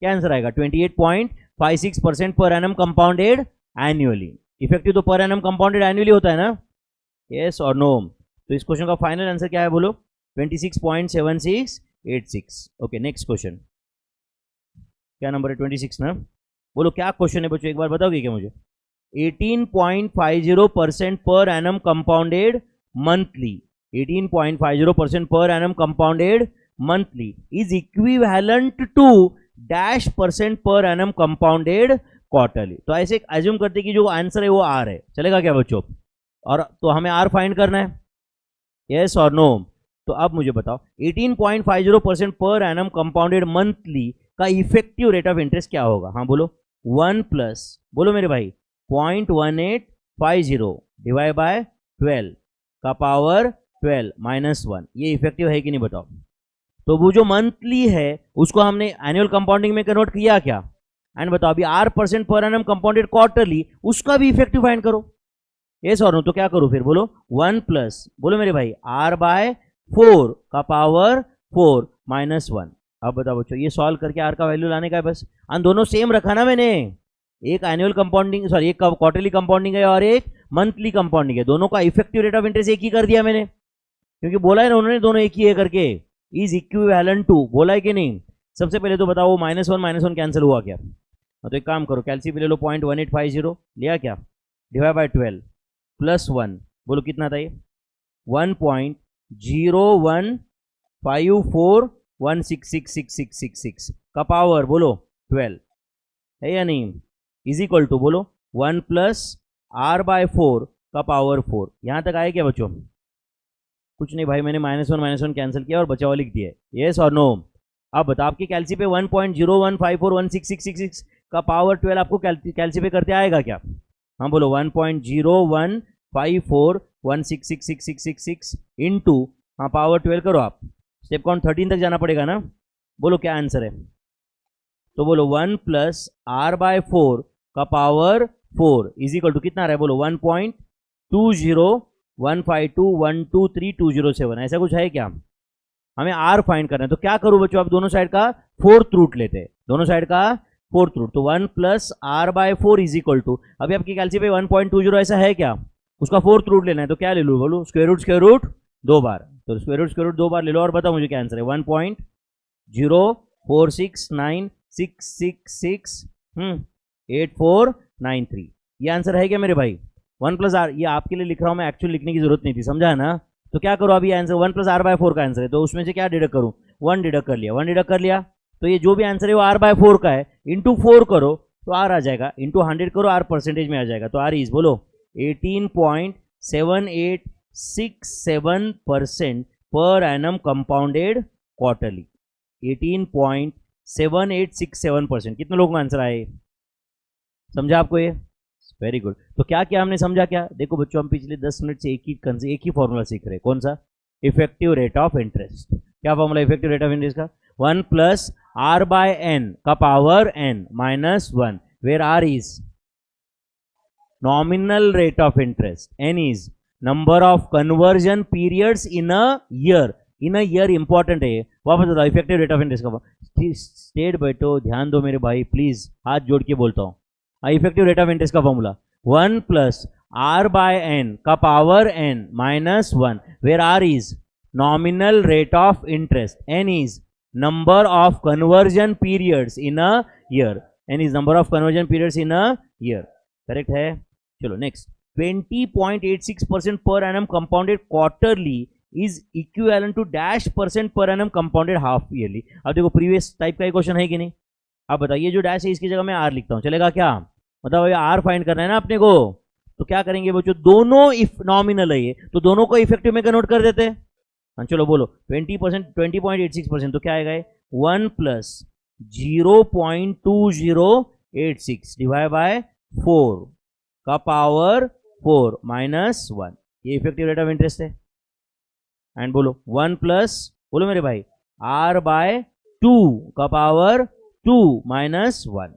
क्या आंसर आएगा? 28.56% पर एनम कंपाउंडेड एनुअली। इफेक्टिव तो पर एनम कंपाउंडेड एनुअली होता है ना, यस और नो? तो इस क्वेश्चन का फाइनल आंसर क्या है बोलो, 26.7686। ओके नेक्स्ट क्वेश्चन, क्या नंबर है, 26 ना, बोलो क्या क्वेश्चन है बच्चों, एक बार बताओगे क्या मुझे? 18.50% per annum compounded monthly, 18.50% per annum compounded monthly is equivalent to dash % per annum compounded quarterly. तो ऐसे एज्यूम करते कि जो आंसर है वो आर है, चलेगा क्या बच्चों? और तो हमें आर फाइंड करना है, यस और नो? तो अब मुझे बताओ 18.50% पर एनम कंपाउंडेड मंथली का इफेक्टिव रेट ऑफ इंटरेस्ट क्या होगा? हाँ बोलो, 1 प्लस, बोलो मेरे भाई, 0.1850 डिवाइड बाय 12 का पावर 12 माइनस 1। ये इफेक्टिव है कि नहीं बताओ? तो वो जो मंथली है उसको हमने एनुअल कंपाउंडिंग में कन्वर्ट किया क्या? एंड बताओ अभी R % per annum compounded quarterly, उसका भी इफेक्टिव फाइंड करो, यस और नो? तो क्या करो फिर, बोलो 1 प्लस, बोलो मेरे भाई, R बाय 4 का पावर 4 माइनस 1। अब बताओ बच्चों, ये सॉल्व करके R का वैल्यू लाने का है बस, और दोनों सेम रखा ना मैंने, एक एनुअल कंपाउंडिंग, सॉरी एक क्वार्टरली कंपाउंडिंग है और एक मंथली कंपाउंडिंग है, दोनों का इफेक्टिव रेट ऑफ इंटरेस्ट एक ही कर दिया मैंने, क्योंकि बोला है ना उन्होंने दोनों एक ही है करके, इज इक्विवेलेंट टू, बोला है कि नहीं? सबसे पहले तो बताओ -1 कैंसिल हुआ क्या? तो एक काम करो, कैलसी पे ले लो 0.1850 लिया क्या, डिवाइड बाय 12 प्लस 1, बोलो कितना था ये? 1.01541666666 का पावर बोलो 12 है या नहीं? इज इक्वल टू बोलो 1 प्लस आर बाय 4 का पावर 4। यहां तक आए क्या बच्चों? कुछ नहीं भाई, मैंने -1 कैंसिल किया और बचा हुआ लिख दिया है, यस और नो? अब बता, आपकी कैलसी पे 1.015416666 का पावर 12 आपको कैलसी पे करते आएगा क्या? हाँ बोलो, 1.01541666666 इंटू हाँ पावर 12 करो आप, स्टेप काउंट 13 तक जाना पड़ेगा ना। बोलो क्या आंसर है, तो बोलो 1 प्लस आर बाय 4 का पावर 4 इज इक्वल टू कितना आ रहा है, बोलो 1.20152123207, ऐसा कुछ है क्या। हमें आर फाइंड करना है, तो क्या करूं बच्चों, आप दोनों साइड का फोर्थ रूट लेते हैं, दोनों साइड का फोर्थ रूट, तो 1 plus R by 4 is equal to, अभी आपकी कैलसी पे 1.20 ऐसा है क्या, उसका फोर्थ रूट लेना है, तो क्या ले लो, बोलो स्क्वायर रूट 2 बार, तो स्क्वायर रूट 2 बार ले लो और बताओ मुझे क्या आंसर है, 1.04696668493, ये आंसर है क्या मेरे भाई। 1 प्लस आर, ये आपके लिए लिख रहा हूं मैं, एक्चुअली लिखने की जरूरत नहीं थी, समझा है ना। तो क्या करो अभी आंसर 1 प्लस आर बाय 4 का आंसर है, तो उसमें से क्या डिडक्ट करूं, 1 डिडक्ट कर लिया, 1 डिडक्ट कर लिया, तो ये जो भी आंसर है वो आर बाय 4 का है, इंटू 4 करो तो आर आ जाएगा, इंटू 100 करो आर परसेंटेज में आ जाएगा, तो आर इज बोलो 18.7867% पर एनम कंपाउंडेड क्वार्टरली, 18.7867%, कितने लोगों का आंसर आए, समझा आपको ये, वेरी गुड। तो क्या क्या हमने समझा, क्या देखो बच्चों, हम पिछले 10 मिनट से एक ही फॉर्मूला सीख रहे हैं, कौन सा, इफेक्टिव रेट ऑफ इंटरेस्ट। क्या formula effective rate of interest का, 1 प्लस आर बाय एन का power N minus 1, where R is nominal rate of interest, N is number of conversion periods in a year, important है, वापस बताओ effective rate of interest का, straight बैठो, ध्यान दो मेरे भाई प्लीज, हाथ जोड़ के बोलता हूं, इफेक्टिव रेट ऑफ इंटरेस्ट का formula 1 plus R by N का power N minus 1, where R is nominal rate of interest, N is number of conversion periods in a year, N is number of conversion periods in a year, correct है। चलो next, 20.86% per annum compounded quarterly is equivalent to dash percent per annum compounded half yearly. अब देखो previous type का एक question है कि नहीं, अब बताइए जो डैश है इसकी जगह मैं आर लिखता हूं, चलेगा क्या, मतलब आर फाइंड करना है ना अपने को, तो क्या करेंगे बच्चों, दोनों इफ नॉमिनल है ये, तो दोनों को इफेक्टिव में कन्वर्ट कर देते हैं। हाँ चलो बोलो 20%, 20.86%, तो क्या आएगा 1 प्लस 0.2086 डिवाइड बाय 4 का पावर 4 माइनस 1, ये इफेक्टिव रेट ऑफ इंटरेस्ट है। एंड बोलो 1 प्लस, बोलो मेरे भाई, आर बाय 2 का power 2 minus 1,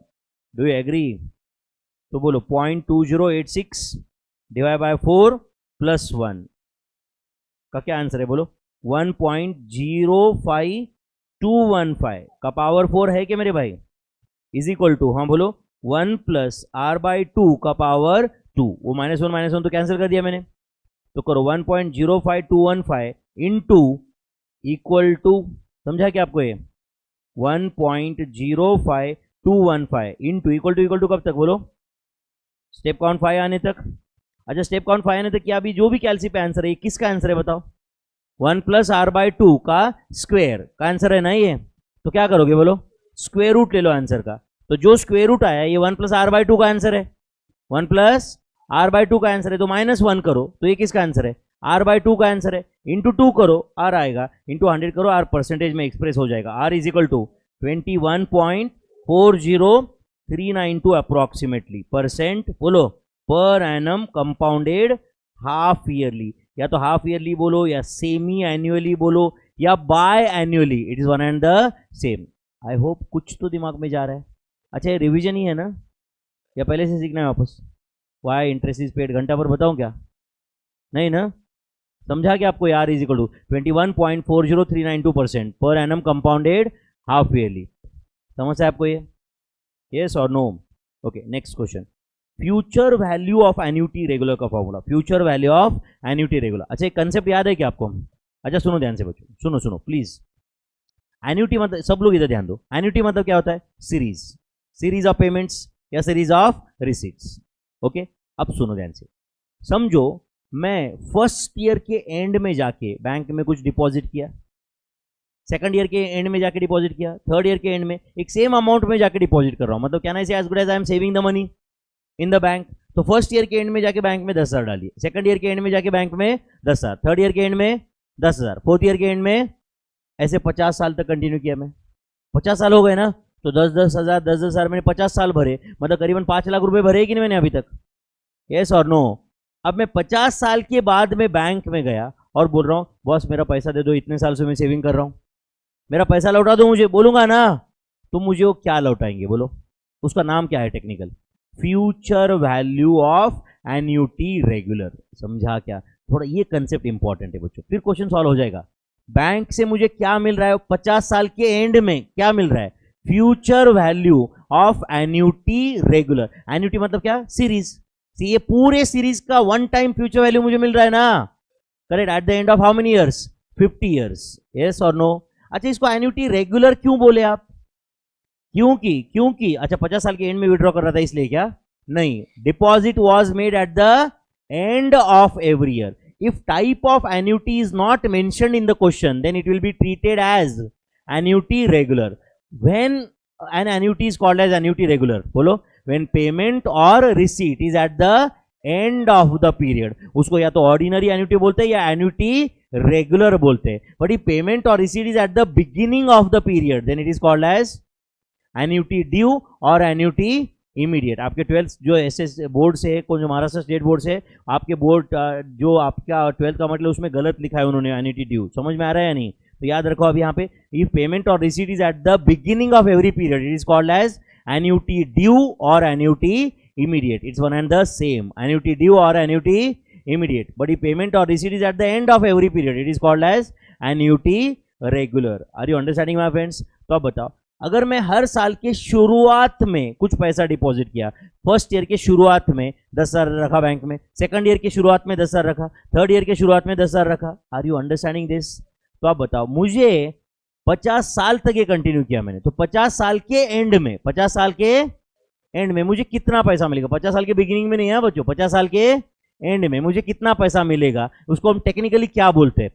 do you agree, तो बोलो 0.2086 डिवाइड बाय 4 प्लस 1 का क्या आंसर है, बोलो 1.05215 का पावर 4 है क्या मेरे भाई, इज इक्वल टू, हाँ बोलो 1 प्लस आर बाय 2 का पावर 2, वो माइनस 1 तो कैंसिल कर दिया मैंने, तो करो 1.05215 इंटू इक्वल टू, समझा क्या आपको ये 1.05215 इंटू इक्वल टू कब तक, बोलो स्टेप काउंट 5 आने तक। अच्छा स्टेप काउंट 5 आने तक क्या, अभी जो भी कैलसी पे आंसर है किसका आंसर है बताओ, 1 प्लस आर बाय 2 का स्क्वायर का आंसर है ना ये, तो क्या करोगे बोलो, स्क्वायर रूट ले लो आंसर का, तो जो स्क्वायर रूट आया ये 1 प्लस आर बाय 2 का आंसर है, 1 प्लस आर बाय 2 का आंसर है, तो माइनस 1 करो, तो ये किसका आंसर है, आर बाय 2 का आंसर है, इंटू 2 करो आर आएगा, इंटू 100 करो आर परसेंटेज में एक्सप्रेस हो जाएगा, R is equal to 21.40392 approximately percent, बोलो per annum compounded half yearly, या तो हाफ ईयरली बोलो या सेमी एनुअली बोलो या biannually, it is one and the same. I hope कुछ तो दिमाग में जा रहा है। अच्छा ये रिवीजन ही है ना, या पहले से सीखना है वापस, वाई इंटरेस्ट इज पेड, घंटा पर बताऊं क्या, नहीं ना, समझा कि आपको यार इज इक्वल टू 21.40392% पर एनम कंपाउंडेड हाफ ईयरली, समझ है आपको ये, यस और no. Okay next question, future value of annuity regular का formula, future value of annuity regular. अच्छा एक कंसेप्ट याद है क्या आपको, अच्छा सुनो ध्यान से बच्चों, सुनो सुनो प्लीज, एन्युटी मतलब, सब लोग इधर ध्यान दो, एन्युटी मतलब क्या होता है, सीरीज ऑफ पेमेंट्स या सीरीज ऑफ रिसीट्स। ओके अब सुनो ध्यान से, समझो मैं फर्स्ट ईयर के एंड में जाके बैंक में कुछ डिपॉजिट किया, सेकंड ईयर के एंड में जाके डिपॉजिट किया, थर्ड ईयर के एंड में एक सेम अमाउंट में जाके डिपॉजिट कर रहा हूं, मतलब क्या ना, as good as I am saving the money in the bank. तो फर्स्ट ईयर के एंड में जाके बैंक में 10,000 डालिए, सेकंड ईयर के एंड में जाके बैंक में 10,000, थर्ड ईयर के एंड में 10,000, फोर्थ ईयर के एंड में, ऐसे 50 साल तक कंटिन्यू किया मैं, 50 साल हो गए ना, तो 10,000 10,000 मैंने 50 साल भरे, मतलब करीबन 5 लाख रुपए भरे कि नहीं मैंने अभी तक, यस और नो। अब मैं 50 साल के बाद में बैंक में गया और बोल रहा हूँ बॉस मेरा पैसा दे दो, इतने साल से मैं सेविंग कर रहा हूँ, मेरा पैसा लौटा दो मुझे, बोलूंगा ना, तो मुझे वो क्या लौटाएंगे बोलो, उसका नाम क्या है technical, future value of annuity regular. समझा क्या? थोड़ा ये कंसेप्ट इंपॉर्टेंट है बच्चों, फिर क्वेश्चन सॉल्व हो जाएगा। बैंक से मुझे क्या मिल रहा है 50 साल के एंड में, क्या मिल रहा है, future value of annuity regular. Annuity मतलब क्या, सीरीज, ये पूरे सीरीज का वन टाइम फ्यूचर वैल्यू मुझे मिल रहा है ना, correct, eight the end of how many years, 50 years, yes और नो। अच्छा इसको एन्युटी रेगुलर क्यों बोले आप, क्योंकि अच्छा 50 साल के एंड में विड्रॉ कर रहा था इसलिए क्या, नहीं, deposit was made at the end of every year. If type of annuity is not mentioned in the question then it will be treated as annuity regular. When an annuity is called as annuity regular, बोलो, when payment और receipt is at the end of the period, उसको या तो ordinary annuity बोलते हैं या annuity regular बोलते हैं। बट इफ पेमेंट और receipt is at the beginning of the period then it is called as annuity due और एन्युटी इमीडिएट। आपके 12th जो एसएस बोर्ड से है, जो महाराष्ट्र स्टेट बोर्ड से, आपके बोर्ड जो आपका 12th का मतलब उसमें गलत लिखा है उन्होंने एन्युटी ड्यू, समझ में आ रहा है या नहीं, तो याद रखो अब यहाँ पे, इफ पेमेंट और receipt is at the beginning of every period it is called as annuity due और annuity immediate, it's one and the same, annuity due or annuity immediate. But if payment or receipt is at the end of every period it is called as annuity regular. Are you understanding my friends? तो अब बताओ, अगर मैं हर साल के शुरुआत में कुछ पैसा डिपॉजिट किया, फर्स्ट ईयर के शुरुआत में 10,000 रखा बैंक में, सेकंड ईयर के शुरुआत में 10,000 रखा, थर्ड ईयर के शुरुआत में 10,000 रखा, आर यू अंडरस्टैंडिंग दिस? तो आप बताओ, मुझे 50 साल तक ये कंटिन्यू किया मैंने, तो 50 साल के एंड में, 50 साल के एंड में मुझे कितना पैसा मिलेगा, 50 साल के बिगिनिंग में नहीं है बच्चों, 50 साल के एंड में मुझे कितना पैसा मिलेगा, उसको हम टेक्निकली क्या बोलते हैं,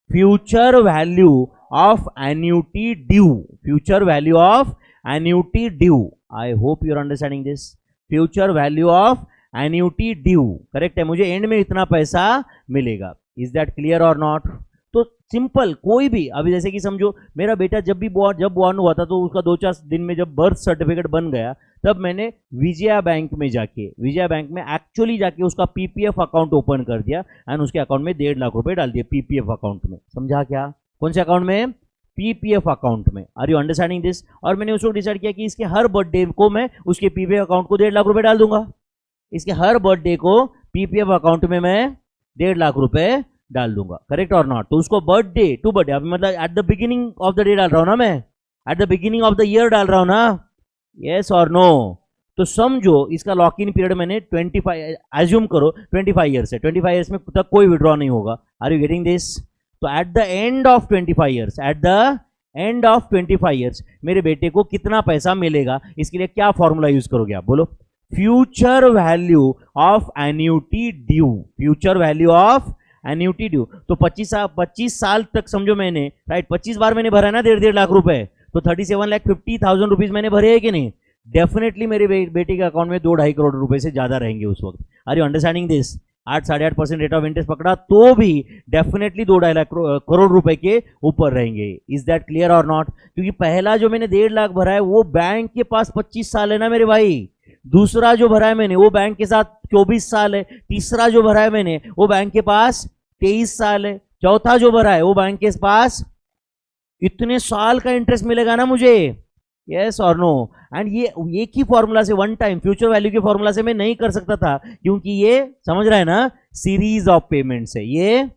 future value of annuity due, future value of annuity due. I hope you are understanding this, future value of annuity due, correct है, मुझे एंड में इतना पैसा मिलेगा। इज दैट क्लियर और नॉट? तो सिंपल, कोई भी, अभी जैसे कि समझो मेरा बेटा जब बॉर्न हुआ था तो उसका 2-4 दिन में जब बर्थ सर्टिफिकेट बन गया, तब मैंने विजया बैंक में जाके, विजया बैंक में एक्चुअली जाके उसका पीपीएफ अकाउंट ओपन कर दिया एंड उसके अकाउंट में 1.5 लाख रुपए डाल दिए पीपीएफ अकाउंट में। समझा क्या? कौन से अकाउंट में? पीपीएफ अकाउंट में। Are you understanding this? और मैंने उसको डिसाइड किया कि इसके हर बर्थडे को मैं उसके पीपीएफ अकाउंट को 1.5 लाख रुपए डाल दूंगा, इसके हर बर्थडे को पीपीएफ अकाउंट में मैं 1.5 लाख रुपए डाल दूंगा, करेक्ट और नॉट? तो उसको बर्थडे टू बर्थडे, मतलब eight the beginning of the day डाल रहा हूं ना मैं, eight the beginning of the year डाल रहा हूं ना, यस और नो? तो समझो इसका लॉक इन पीरियड मैंने 25, एज्यूम करो 25 ईयर्स है, 25 ईयर्स में तक कोई विड्रॉ नहीं होगा। Are you getting this? तो at the end of 25 years, at the end of 25 years मेरे बेटे को कितना पैसा मिलेगा, इसके लिए क्या फॉर्मूला यूज करोगे आप, बोलो? Future value of annuity due, future value of annuity due. तो 25 साल तक समझो मैंने, राइट, 25 बार मैंने भरा है ना 1.5 लाख रुपए, तो 37,50,000 रुपीज मैंने भरे है कि नहीं? डेफिनेटली मेरे बेटे के अकाउंट में 2-2.5 करोड़ रुपए से ज्यादा रहेंगे उस वक्त। Are you understanding this? 8-8.5% rate of interest पकड़ा तो भी डेफिनेटली 2-2.5 लाख करोड़ रुपए के ऊपर रहेंगे। इज दैट क्लियर और नॉट? क्योंकि पहला जो मैंने 1.5 लाख भरा है वो बैंक के पास 25 साल है ना मेरे भाई, दूसरा जो भरा है मैंने वो बैंक के साथ 24 साल है, तीसरा जो भरा है मैंने वो बैंक के पास 23 साल है, चौथा जो भरा है वो बैंक के पास इतने साल का इंटरेस्ट मिलेगा ना मुझे, यस और नो? एंड ये एक ही फॉर्मूला से, वन टाइम फ्यूचर वैल्यू के फॉर्मूला से मैं नहीं कर सकता था, क्योंकि ये समझ रहा है ना, सीरीज ऑफ पेमेंट्स है ये।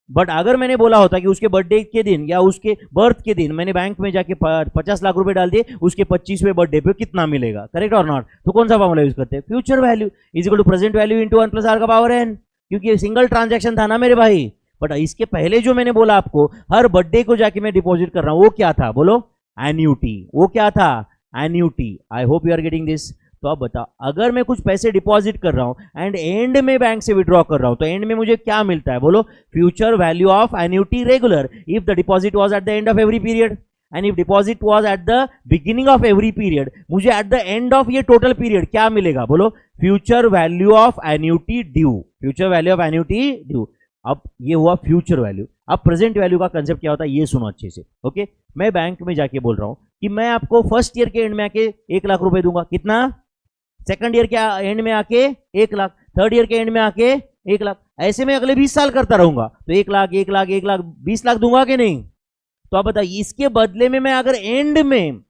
बट अगर मैंने बोला होता कि उसके बर्थडे के दिन या उसके बर्थ के दिन मैंने बैंक में जाके 50 लाख रुपए डाल दिए, उसके 25वें बर्थडे पे कितना मिलेगा, करेक्ट और नॉट? तो कौन सा फॉर्मूला यूज करते हैं? Future value is equal to present value into 1 + r का पावर n, क्योंकि सिंगल ट्रांजैक्शन था ना मेरे भाई। बट इसके पहले जो मैंने बोला आपको, हर बर्थडे को जाके मैं डिपॉजिट कर रहा हूं, वो क्या था, बोलो? एन्युटी। वो क्या था? Annuity. I hope you are getting this. तो अब बताओ, अगर मैं कुछ पैसे डिपॉजिट कर रहा हूं एंड एंड में बैंक से विड्रॉ कर रहा हूं, तो एंड में मुझे क्या मिलता है, बोलो? Future value of annuity regular if the deposit was at the end of every period, and if deposit was at the beginning of every period, मुझे एट द एंड ऑफ ये टोटल पीरियड क्या मिलेगा, बोलो? Future value of annuity due, future value of annuity due. अब ये हुआ future value. अब present value का कंसेप्ट क्या होता है ये सुनो अच्छे से, ओके? मैं बैंक में जाके बोल रहा हूं कि मैं आपको फर्स्ट ईयर के एंड में आके 1 लाख रुपए दूंगा, कितना? सेकंड ईयर के एंड में आके 1 लाख, थर्ड ईयर के एंड में आके 1 लाख। ऐसे में अगले 20 साल करता रहूंगा तो 1 लाख 1 लाख 1 लाख 20 लाख दूंगा कि नहीं? तो आप बताइए, इसके बदले में मैं अगर एंड में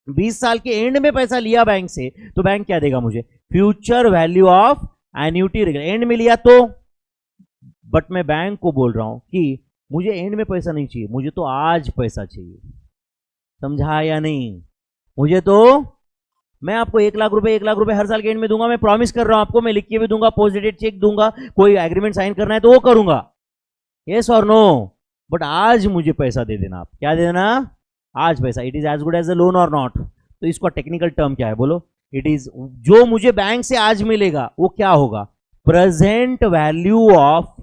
20 साल के एंड में पैसा लिया बैंक से तो बैंक क्या देगा मुझे? Future value of annuity and में लिया तो। बट मैं बैंक को बोल रहा हूं कि मुझे एंड में पैसा नहीं चाहिए, मुझे तो आज पैसा चाहिए। समझा या नहीं? मुझे तो, मैं आपको 1 लाख रुपए हर साल के एंड में दूंगा, मैं प्रॉमिस कर रहा हूं आपको, मैं लिख के भी दूंगा, पोस्ट चेक दूंगा, कोई एग्रीमेंट साइन करना है तो वो करूंगा, यस और नो। बट आज मुझे पैसा दे देना। आप क्या दे देना? आज पैसा। It is as good as a loan और नॉट। तो इसका टेक्निकल टर्म क्या है बोलो? इट इज, जो मुझे बैंक से आज मिलेगा वो क्या होगा? Present value of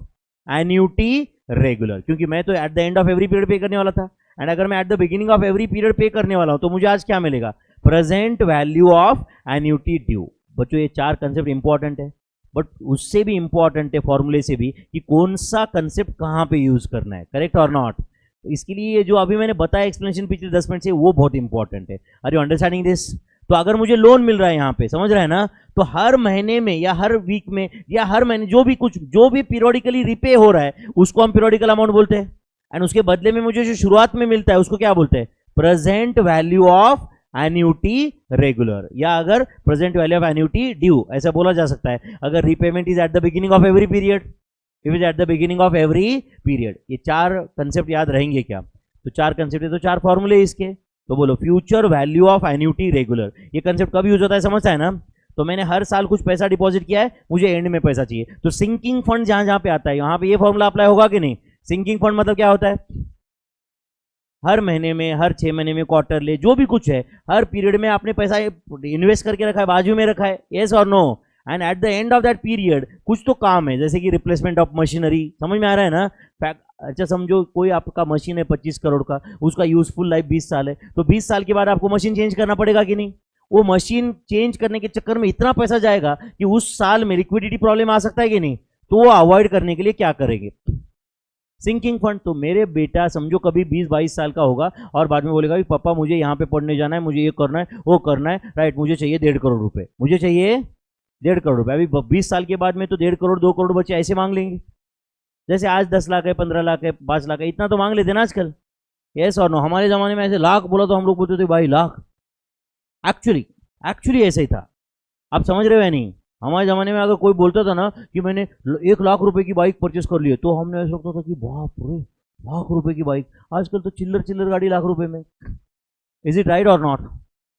annuity regular. क्योंकि मैं तो at the end of every period पे करने वाला था, एंड अगर मैं eight the beginning of every period पे करने वाला हूं तो मुझे आज क्या मिलेगा? Present value of annuity due. बच्चों ये 4 कंसेप्ट इंपॉर्टेंट है, बट उससे भी इंपॉर्टेंट है फॉर्मूले से भी कि कौन सा कंसेप्ट कहां पे यूज करना है, करेक्ट और नॉट। तो इसके लिए ये जो अभी मैंने बताया एक्सप्लेनेशन पिछले 10 मिनट से, वो बहुत इंपॉर्टेंट है। Are you understanding this? तो अगर मुझे लोन मिल रहा है यहाँ पे, समझ रहे हैं ना, तो हर महीने में या हर वीक में या हर महीने जो भी पीरियोडिकली रिपे हो रहा है उसको हम पीरियोडिकल अमाउंट बोलते हैं। एंड उसके बदले में मुझे जो शुरुआत में मिलता है उसको क्या बोलते हैं? Present value of annuity regular, या अगर present value of annuity due, ऐसा बोला जा सकता है। अगर repayment is at the beginning of every period, if is at the beginning of every period. ये 4 कंसेप्ट याद रहेंगे क्या? तो 4 कंसेप्ट है, तो 4 फॉर्मूले इसके। तो बोलो future value of annuity regular. ये कंसेप्ट कब यूज होता है समझता है ना? तो मैंने हर साल कुछ पैसा डिपॉजिट किया है, मुझे एंड में पैसा चाहिए, तो सिंकिंग फंड जहां जहां पे आता है यहां पे ये फॉर्मूला अप्लाई होगा कि नहीं? सिंकिंग फंड मतलब क्या होता है? हर महीने में, हर 6 महीने में, क्वार्टरली, जो भी कुछ है, हर पीरियड में आपने पैसा इन्वेस्ट करके रखा है, बाजू में रखा है, यस और no. And at the end of that period कुछ तो काम है, जैसे कि रिप्लेसमेंट ऑफ मशीनरी, समझ में आ रहा है ना? अच्छा समझो कोई आपका मशीन है 25 करोड़ का, उसका यूजफुल लाइफ 20 साल है, तो 20 साल के बाद आपको मशीन चेंज करना पड़ेगा कि नहीं? वो मशीन चेंज करने के चक्कर में इतना पैसा जाएगा कि उस साल में लिक्विडिटी प्रॉब्लम आ सकता है कि नहीं? तो वो अवॉइड करने के लिए क्या करेंगे? Sinking fund. तो मेरे बेटा समझो कभी 20-22 साल का होगा और बाद में बोलेगा कि पापा मुझे यहाँ पे पढ़ने जाना है, मुझे ये करना है, वो करना है, राइट, मुझे चाहिए 1.5 करोड़ रुपए, मुझे चाहिए 1.5 करोड़ रुपए। अभी 20 साल के बाद में तो 1.5 करोड़ 2 करोड़ बच्चे ऐसे मांग लेंगे, जैसे आज 10 लाख है, 15 लाख है, 5 लाख है, इतना तो मांग लेते ना आजकल, यस और नो। हमारे जमाने में ऐसे लाख बोला तो हम लोग बोलते थे भाई लाख, एक्चुअली ऐसा ही था। आप समझ रहे हो या नहीं? हमारे ज़माने में अगर कोई बोलता था ना कि मैंने 1 लाख रुपए की बाइक परचेस कर ली है, तो हमने ऐसा लगता था कि बाप रे, लाख रुपए की बाइक। आजकल तो चिल्लर गाड़ी लाख रुपए में। Is it right or not?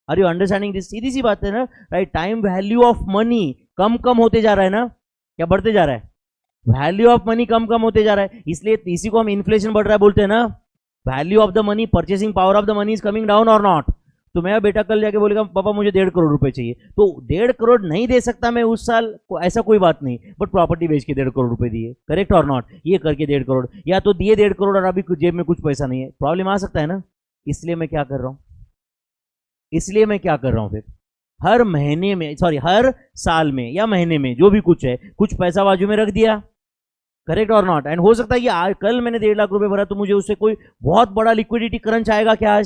Are you understanding this? सीधी सी बात है ना, right. Time value of money कम होते जा रहा है ना, क्या बढ़ते जा रहा है? वैल्यू ऑफ मनी कम होते जा रहा है, इसलिए इसी को हम इन्फ्लेशन बढ़ रहा है बोलते हैं ना। Value of the money, purchasing power of the money is coming down और नॉट? तो मेरा बेटा कल जाके बोलेगा पापा मुझे 1.5 करोड़ रुपए चाहिए, तो 1.5 करोड़ नहीं दे सकता मैं उस साल को, ऐसा कोई बात नहीं, बट प्रॉपर्टी बेच के 1.5 करोड़ रुपए दिए, करेक्ट और नॉट? ये करके 1.5 करोड़, या तो दिए 1.5 करोड़ और अभी जेब में कुछ पैसा नहीं है, प्रॉब्लम आ सकता है ना। इसलिए मैं क्या कर रहा हूं फिर हर महीने में, सॉरी हर साल में या महीने में जो भी कुछ है, कुछ पैसा बाजू में रख दिया, करेक्ट और नॉट? एंड हो सकता है कि कल मैंने 1.5 लाख रुपए भरा तो मुझे उससे कोई बहुत बड़ा लिक्विडिटी क्रंच आएगा क्या?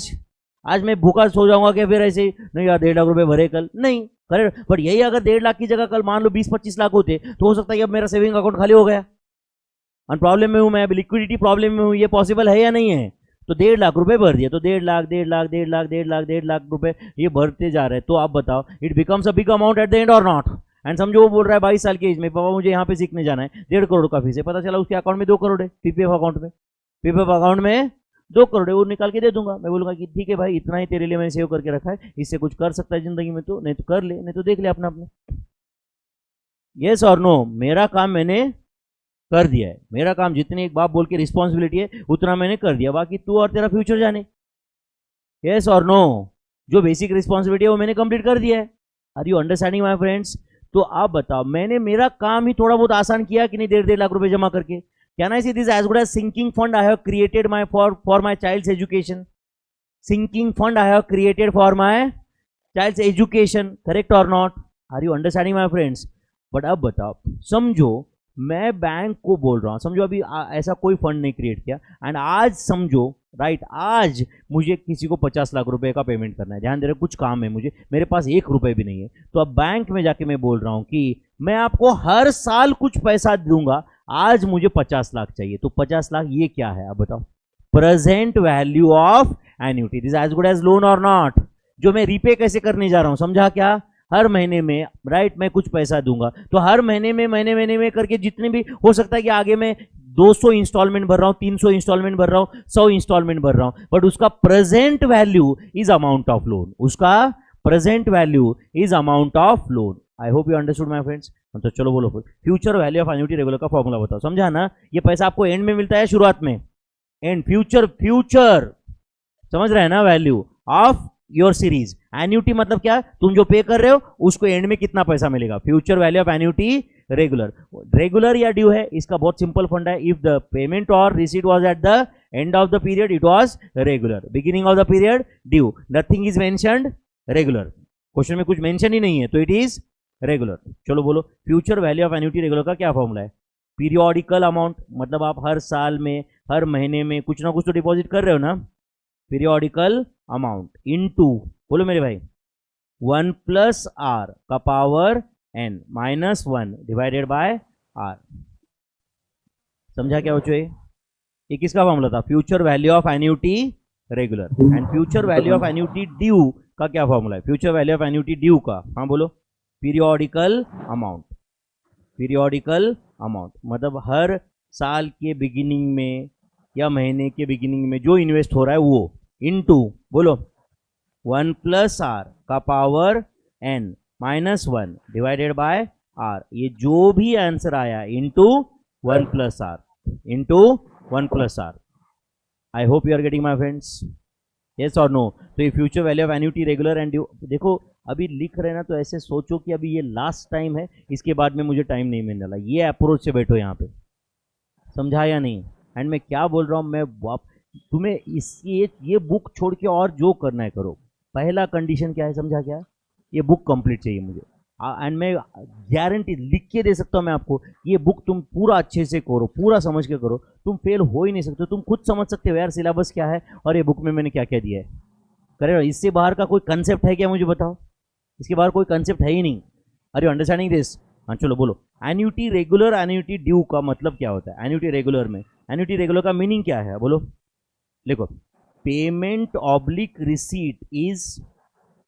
आज मैं भूखा सो जाऊंगा क्या फिर ऐसे? नहीं यार 1.5 लाख रुपए भरे कल, नहीं, करेक्ट। बट यही अगर 1.5 लाख की जगह कल मान लो 20-25 लाख होते तो हो सकता है कि अब मेरा सेविंग अकाउंट खाली हो गया, और प्रॉब्लम में हूं मैं, लिक्विडिटी प्रॉब्लम में हूं। ये पॉसिबल है या नहीं है? तो 1.5 लाख रुपए भर दिया, तो 1.5 लाख रुपए ये भरते जा रहे हैं। तो आप बताओ, it becomes a big amount at the and और नॉट? एंड समझो वो बोल रहा है 22 साल की एज में, पापा मुझे यहाँ पे सीखने जाना है, 1.5 करोड़ का फीस है, पता चला उसके अकाउंट में 2 करोड़ है, पीपीएफ अकाउंट में 2 करोड़ है, वो निकाल के दे दूंगा। मैं बोलूंगा कि ठीक है भाई, इतना ही तेरे लिए मैंने सेव करके रखा है, इससे कुछ कर सकता है जिंदगी में तो, नहीं तो कर ले, नहीं तो देख ले अपना अपने। यस और नो? मेरा काम मैंने कर दिया है, मेरा काम जितनी एक बाप बोल के रिस्पॉन्सिबिलिटी है उतना मैंने कर दिया, बाकी तू और तेरा फ्यूचर जाने। यस और नो? जो बेसिक रिस्पॉन्सिबिलिटी है वो मैंने कंप्लीट कर दिया है। Are you understanding my friends? तो आप बताओ, मैंने मेरा काम ही थोड़ा बहुत आसान किया कि नहीं 1.5 लाख रुपए जमा करके? Can I say this as good as sinking fund I have created for my child's education? Sinking fund I have created for my child's education, correct or not? Are you understanding my friends? But अब बताओ, समझो मैं bank को बोल रहा हूँ, समझो अभी ऐसा कोई फंड नहीं क्रिएट किया, एंड आज समझो, राइट, आज मुझे किसी को 50 लाख रुपए का पेमेंट करना है, ध्यान दे रहे, कुछ काम है मुझे, मेरे पास 1 रुपए भी नहीं है, तो अब बैंक में जाके मैं बोल रहा हूँ कि मैं आपको हर साल कुछ पैसा दूंगा, आज मुझे 50 लाख चाहिए, तो 50 लाख ये क्या है अब बताओ, present value of annuity, this as good as loan और नॉट, जो मैं रीपे कैसे करने जा रहा हूं, समझा क्या, हर महीने में राइट मैं कुछ पैसा दूंगा, तो हर महीने में करके जितने भी हो सकता है कि आगे मैं 200 इंस्टॉलमेंट भर रहा हूं, 300 इंस्टॉलमेंट भर रहा हूं, 100 इंस्टॉलमेंट भर रहा हूं, बट उसका present value is amount of loan, उसका present value is amount of loan. I hope you understood my friends. तो चलो बोलो, future value of annuity regular का फॉर्मूला बताओ, समझा ना, ये पैसा आपको एंड में मिलता है शुरुआत में, एंड फ्यूचर समझ रहे हैं ना, value of your series, annuity मतलब क्या, तुम जो पे कर रहे हो उसको एंड में कितना पैसा मिलेगा, future value of annuity regular या ड्यू है, इसका बहुत सिंपल फंडा है, इफ द पेमेंट और receipt was at the end of the period it was regular, beginning of the period due, nothing is mentioned regular, question में कुछ mention ही नहीं है तो इट इज रेगुलर। चलो बोलो, future value of annuity regular का क्या फॉर्मूला है, पीरियोडिकल अमाउंट, मतलब आप हर साल में हर महीने में कुछ ना कुछ तो डिपॉजिट कर रहे हो ना, पीरियोडिकल अमाउंट इनटू, बोलो मेरे भाई, 1 प्लस आर का power n minus 1 divided by R, समझा क्या बच्चों, ये किसका फॉर्मूला था, future value of annuity regular, and future value of annuity due का क्या फॉर्मूला है, future value of annuity due का, हाँ बोलो, पीरियोडिकल अमाउंट मतलब हर साल के बिगिनिंग में या महीने के बिगिनिंग में जो इन्वेस्ट हो रहा है वो, इनटू बोलो 1 प्लस आर का power n minus 1 divided by R, ये जो भी आंसर आया into 1 plus R. I hope you are getting my friends, yes और नो। तो ये future value of annuity regular and due, देखो अभी लिख रहे ना तो ऐसे सोचो कि अभी ये लास्ट टाइम है, इसके बाद में मुझे टाइम नहीं मिलने वाला, ये अप्रोच से बैठो यहाँ पे, समझा या नहीं, एंड मैं क्या बोल रहा हूँ, मैं तुम्हें ये बुक छोड़ के और जो करना है करो, पहला कंडीशन क्या है समझा क्या, ये बुक कंप्लीट चाहिए मुझे, एंड मैं गारंटी लिख के दे सकता हूँ मैं आपको, ये बुक तुम पूरा अच्छे से करो, पूरा समझ के करो, तुम फेल हो ही नहीं सकते, तुम खुद समझ सकते हो यार सिलेबस क्या है और ये बुक में मैंने क्या क्या दिया है, करेगा, इससे बाहर का कोई कंसेप्ट है क्या मुझे बताओ, इसके बाहर कोई कंसेप्ट है ही नहीं, आर यू अंडरस्टैंडिंग दिस। हाँ चलो बोलो, एन्युटी रेगुलर एन्युटी ड्यू का मतलब क्या होता है, एन्युटी रेगुलर में, एन्युटी रेगुलर का मीनिंग क्या है बोलो, देखो, पेमेंट ऑब्लिक रिसीट इज,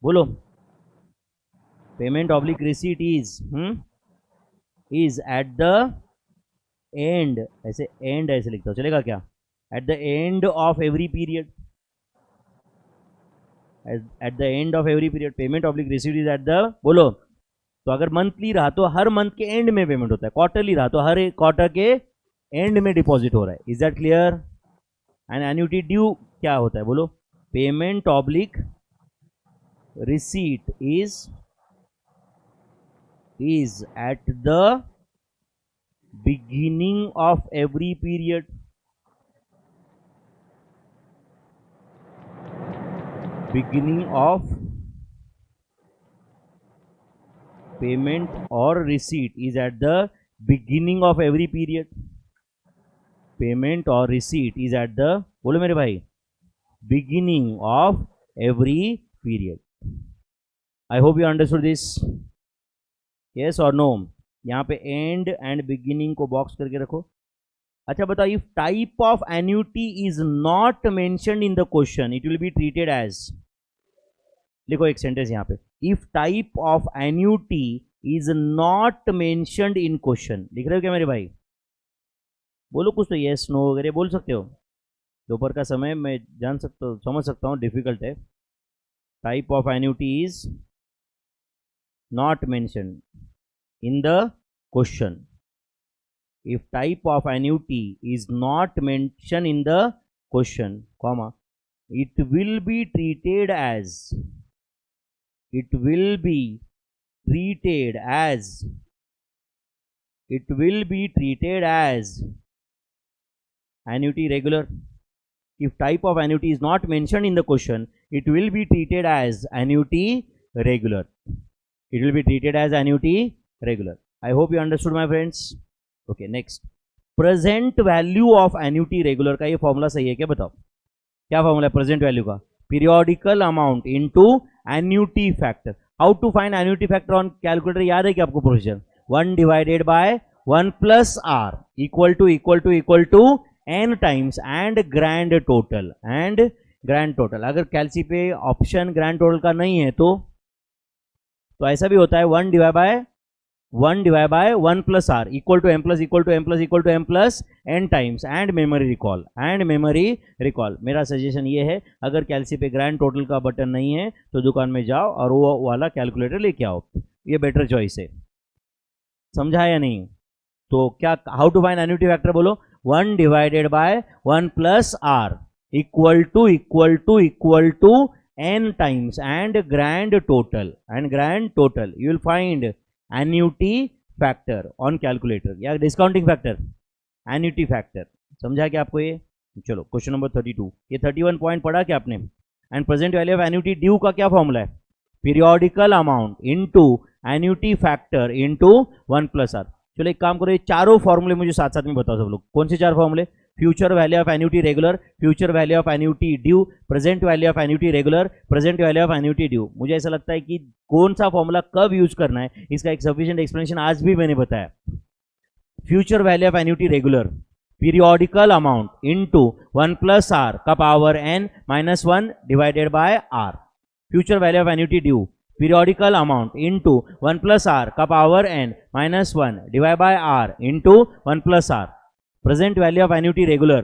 बोलो, payment oblique receipt is at the and, ऐसे लिखता हूं चलेगा क्या, eight the end of every period, eight the end of every period, payment oblique receipt is at the, बोलो, तो अगर मंथली रहा तो हर मंथ के एंड में पेमेंट होता है, क्वार्टरली रहा तो हर एक क्वार्टर के एंड में डिपॉजिट हो रहा है, is that clear. And annuity due क्या होता है बोलो, payment oblique receipt is at the beginning of every period, payment or receipt is at the beginning of every period, payment और रिसीट इज एट द, बोलो मेरे भाई, beginning of every period. I hope you understood this, yes और no. यहाँ पे end and beginning को box करके रखो। अच्छा बताओ, if type of annuity is not mentioned in the question it will be treated as, लिखो एक सेंटेंस यहाँ पे, if type of annuity is not mentioned in question, लिख रहे हो क्या मेरे भाई? बोलो कुछ तो, यस नो वगैरह बोल सकते हो। दोपहर का समय मैं जान सकता हूँ, समझ सकता हूँ डिफिकल्ट है। Type of annuity is not mentioned in the question. If type of annuity is not mentioned in the question, comma, it will be treated as, it will be treated as, it will be treated as annuity regular. If type of annuity is not mentioned in the question, it will be treated as annuity regular. It will be treated as annuity regular. I hope you understood my friends. Okay, next, present value of annuity regular का ये formula सही है क्या? बताओ क्या formula है present value का? Periodical amount into annuity factor. How to find annuity factor on calculator? याद है क्या आपको procedure? 1 divided by 1 plus r equal to n times and grand total अगर कैलसी पे ऑप्शन ग्रैंड टोटल का नहीं है तो ऐसा भी होता है 1 divide by 1 plus R equal to m plus n times and memory recall. मेरा सजेशन ये है, अगर कैलसी पे ग्रैंड टोटल का बटन नहीं है तो दुकान में जाओ और वो वाला कैलकुलेटर लेके आओ, ये बेटर चॉइस है। समझा या नहीं? तो क्या, how to find annuity factor बोलो? 1 divided by 1 plus R equal to n times and grand total you will find annuity factor on calculator या discounting factor, annuity factor। समझा क्या आपको ये? चलो क्वेश्चन नंबर 32, ये 31 पॉइंट पढ़ा क्या आपने? And present value of annuity due का क्या फॉर्मूला है? Periodical amount into annuity factor into 1 plus R. चलो एक काम करो, ये चारों फॉर्मूले मुझे साथ साथ में बताओ सब लोग। कौन से चार फॉर्मूले? Future value of annuity regular, future value of annuity due, present value of annuity regular, present value of annuity due. मुझे ऐसा लगता है कि कौन सा फॉर्मूला कब यूज करना है इसका एक सफिशिएंट एक्सप्लेनेशन आज भी मैंने बताया। Future value of annuity regular, periodical amount into 1 plus R का power n minus 1 divided by r। Future value of annuity due, periodical amount into 1 plus r का power n minus 1 divided by r into 1 plus r। present value of annuity regular,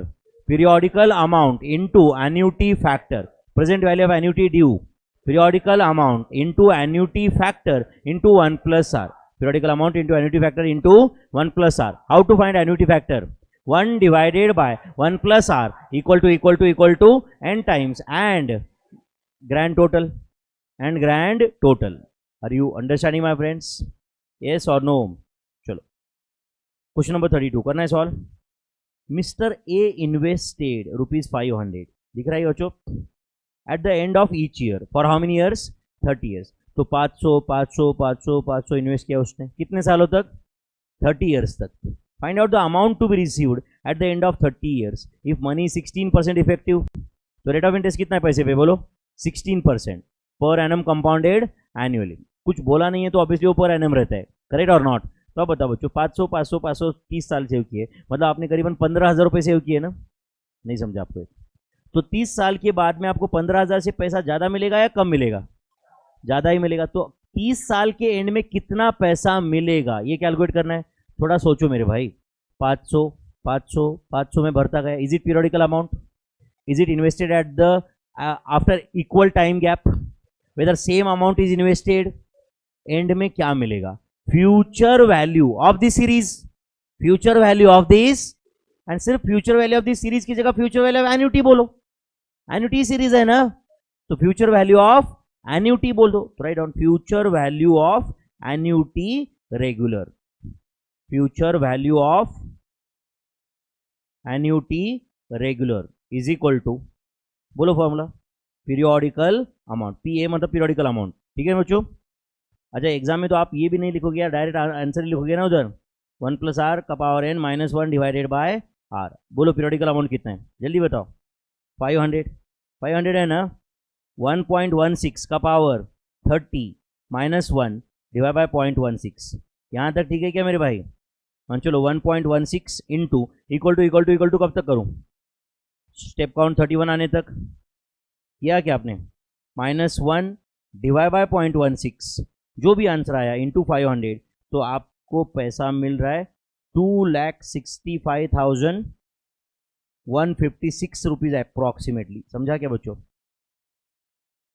periodical amount into annuity factor, present value of annuity due, periodical amount into annuity factor into 1 plus r, periodical amount into annuity factor into 1 plus r। how to find annuity factor? 1 divided by 1 plus r equal to n times and grand total Are you understanding my friends? Yes or no? चलो question number 32 करना है solve. Mister A invested ₹500, दिख रहा है बच्चों, eight the end of each year for how many years? 30 years. तो 500 invest किया उसने कितने सालों तक? 30 ईयर्स तक। Find out the amount to be received at the end of 30 years if money 16% effective. तो रेट ऑफ इंटरेस्ट कितना है पैसे पे बोलो? 16% पर एनम कंपाउंडेड एनुअली। कुछ बोला नहीं है तो ऑब्वियसली वो पर एनम रहता है, करेक्ट और नॉट? तो बताओ बच्चों, 500 30 साल सेव किए, मतलब आपने करीबन 15,000 रुपये सेव किए ना? नहीं समझा आपको? तो 30 साल के बाद में आपको 15,000 से पैसा ज़्यादा मिलेगा या कम मिलेगा? ज़्यादा ही मिलेगा। तो 30 साल के एंड में कितना पैसा मिलेगा ये कैलकुलेट करना है। थोड़ा सोचो मेरे भाई। 500 में भरता गया। Is it periodical amount? Is it invested at the after equal time gap? Whether same amount is invested, and में क्या मिलेगा? Future value of this series, future value of this, and सिर्फ future value of this series की जगह future value of annuity बोलो। Annuity series है ना, तो फ्यूचर वैल्यू ऑफ एन्युटी बोल दो। तो write down future value of annuity regular, future value of annuity regular is equal to, बोलो formula, periodical amount. P A मतलब पीरियोडिकल अमाउंट, ठीक है बच्चों? अच्छा एग्जाम में तो आप ये भी नहीं लिखोगे यार, डायरेक्ट आंसर ही लिखोगे ना उधर। 1 प्लस आर का power n minus 1 divided by R. बोलो पीरियोडिकल अमाउंट कितना है, जल्दी बताओ। 500 है ना? 1.16 का पावर 30 माइनस 1 डिवाइड बाय 0.16। यहाँ तक ठीक है क्या मेरे भाई? हाँ चलो 1.16 इंटू इक्वल टू कब तक करूँ? स्टेप काउंट 31 आने तक। किया क्या आपने? -1 डिवाइड बाय 0.16, जो भी आंसर आया इंटू 500, तो आपको पैसा मिल रहा है 2,65,156 रुपीज़ अप्रॉक्सीमेटली। समझा क्या बच्चों?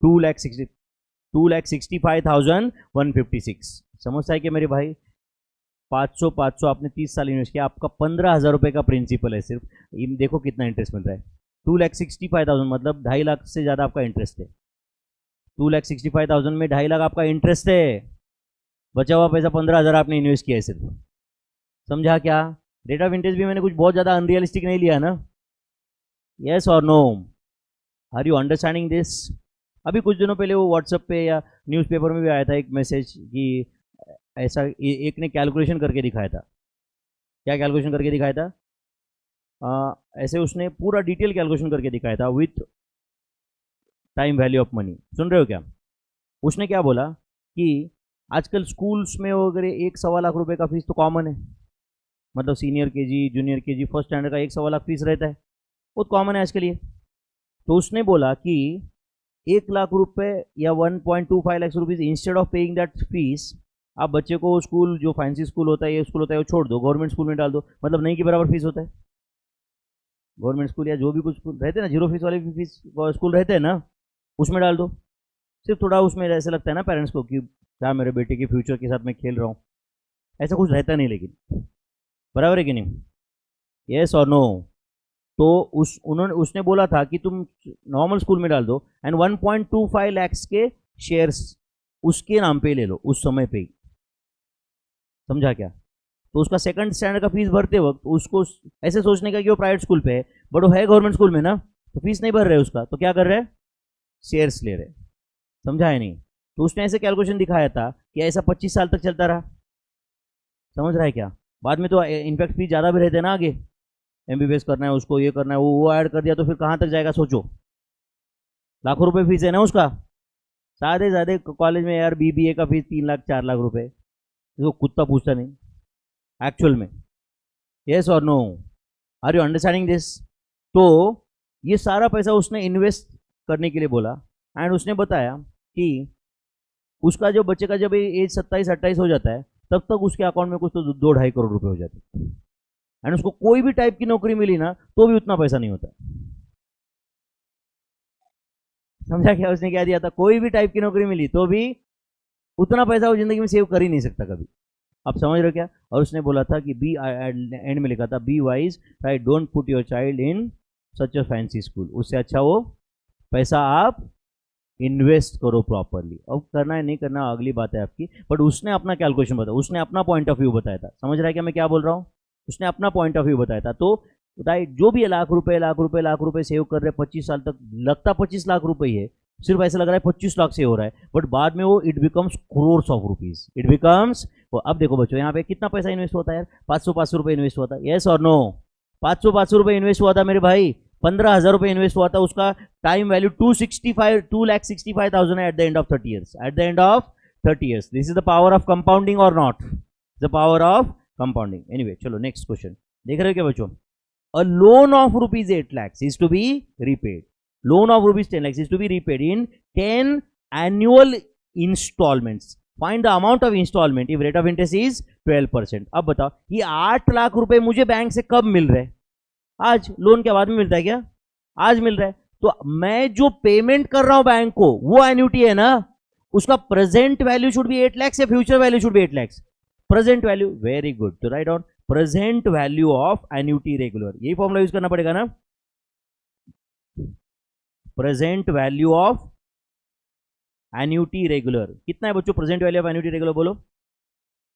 2,65,156। समझता है कि मेरे भाई? 500 आपने 30 साल इन्वेस्ट किया, आपका 15,000 रुपये का प्रिंसिपल है सिर्फ। देखो कितना इंटरेस्ट मिल रहा है। 2,65,000 मतलब 2.5 लाख से ज़्यादा आपका इंटरेस्ट है। 2,65,000 में 2.5 लाख आपका इंटरेस्ट है। बचा हुआ पैसा 15,000 आपने इन्वेस्ट किया है सिर्फ। समझा क्या? रेट ऑफ इंटरेस्ट भी मैंने कुछ बहुत ज़्यादा अनरियलिस्टिक नहीं लिया ना? येस और no? Are you understanding this? अभी कुछ दिनों पहले वो व्हाट्सएप पे या न्यूज़पेपर में भी आया था एक मैसेज कि ऐसा एक ने कैलकुलेशन करके दिखाया था। क्या कैलकुलेशन करके दिखाया था? ऐसे उसने पूरा डिटेल कैलकुलेशन करके दिखाया था with time value of money. सुन रहे हो क्या? उसने क्या बोला कि आजकल स्कूल्स में वगैरह 1-1.25 लाख रुपए का फीस तो कॉमन है, मतलब senior KG, junior KG, first standard का 1.25 लाख फीस रहता है, बहुत कॉमन है आज के लिए। तो उसने बोला कि 1 लाख रुपए या 1.25 lakh rupees instead of paying that fees, आप बच्चे को स्कूल, जो फैंसी स्कूल होता है, ये स्कूल होता है, वो छोड़ दो, गवर्नमेंट स्कूल में डाल दो, मतलब नहीं के बराबर फीस होता है। गवर्नमेंट स्कूल या जो भी कुछ स्कूल रहते हैं ना, जीरो फीस वाले फीस स्कूल रहते हैं ना, उसमें डाल दो। सिर्फ थोड़ा उसमें ऐसे लगता है ना पेरेंट्स को कि क्या मेरे बेटे के फ्यूचर के साथ मैं खेल रहा हूँ, ऐसा कुछ रहता नहीं, लेकिन बराबर है कि नहीं, यस और नो। तो उसने बोला था कि तुम नॉर्मल स्कूल में डाल दो एंड 1.25 लाख के शेयर्स उसके नाम पे ले लो उस समय पे ही, समझा क्या। तो उसका सेकंड स्टैंडर्ड का फीस भरते वक्त उसको ऐसे सोचने का कि वो प्राइवेट स्कूल पे है, बट वो है गवर्नमेंट स्कूल में ना, तो फीस नहीं भर रहे उसका, तो क्या कर रहे हैं, शेयर्स ले रहे, समझा है नहीं। तो उसने ऐसे कैलकुलेशन दिखाया था कि ऐसा 25 साल तक चलता रहा, समझ रहा है क्या। बाद में तो इनफैक्ट फीस ज़्यादा भी रहते हैं ना, आगे MBBS करना है उसको, ये करना है, वो ऐड कर दिया तो फिर कहाँ तक जाएगा सोचो, लाखों रुपए फीस है ना उसका। सादे सादे कॉलेज में यार BBA का फीस 3 लाख 4 लाख रुपए, इसको कुत्ता पूछता नहीं एक्चुअल में, यस और no, are you understanding this. तो ये सारा पैसा उसने इन्वेस्ट करने के लिए बोला, एंड उसने बताया कि उसका जो बच्चे का जब एज 27-28 हो जाता है, तब तक उसके अकाउंट में कुछ तो 2-2.5 करोड़ रुपए हो जाते हैं, एंड उसको कोई भी टाइप की नौकरी मिली ना तो भी उतना पैसा नहीं होता, समझा क्या। उसने क्या दिया था, कोई भी टाइप की नौकरी मिली तो भी उतना पैसा वो जिंदगी में सेव कर ही नहीं सकता कभी, आप समझ रहे हो क्या। और उसने बोला था कि बी, एंड में लिखा था be wise, right, don't put your child in such a fancy school, उससे अच्छा वो पैसा आप इन्वेस्ट करो प्रॉपरली। अब करना है नहीं करना अगली बात है आपकी, बट उसने अपना कैलकुलेशन बताया, उसने अपना पॉइंट ऑफ व्यू बताया था, समझ रहा है क्या मैं क्या बोल रहा हूँ, उसने अपना पॉइंट ऑफ व्यू बताया था। तो राइट, जो भी है लाख रुपए सेव कर रहे 25 साल तक, लगता 25 लाख रुपए ही है, सिर्फ ऐसा लग रहा है 25 लाख से हो रहा है, बट बाद में वो it becomes crores of rupees, it becomes. अब देखो बच्चों, यहाँ पे कितना पैसा इन्वेस्ट होता है यार, 500 रुपए इन्वेस्ट हुआ था, यस और नो, 500 रुपए इन्वेस्ट हुआ था मेरे भाई, 15,000 रुपए इन्वेस्ट हुआ था, उसका time value 2,65,000 at the end of 30 years, at the end of 30 years. This is the power of compounding or not, the power of compounding. Anyway, चलो नेक्स्ट क्वेश्चन देख रहे हो क्या बच्चों। A loan of rupees 8 lakhs is to be repaid. Loan of rupees 10 lakhs is to be repaid in 10 annual installments. Find the amount of installment if rate of interest is 12%. अब बताओ, ये 8 लाख रुपए मुझे बैंक से कब मिल रहे हैं, आज। लोन के बाद में मिलता है क्या, आज मिल रहा है। तो मैं जो पेमेंट कर रहा हूं बैंक को, वो एन्युटी है ना, उसका present value should be 8 lakhs या future value should be 8 lakhs, present value. Very good, तो write down present value of annuity regular, यही फॉर्मूला यूज करना पड़ेगा ना, present value of annuity regular. कितना है बच्चों present value of annuity regular, बोलो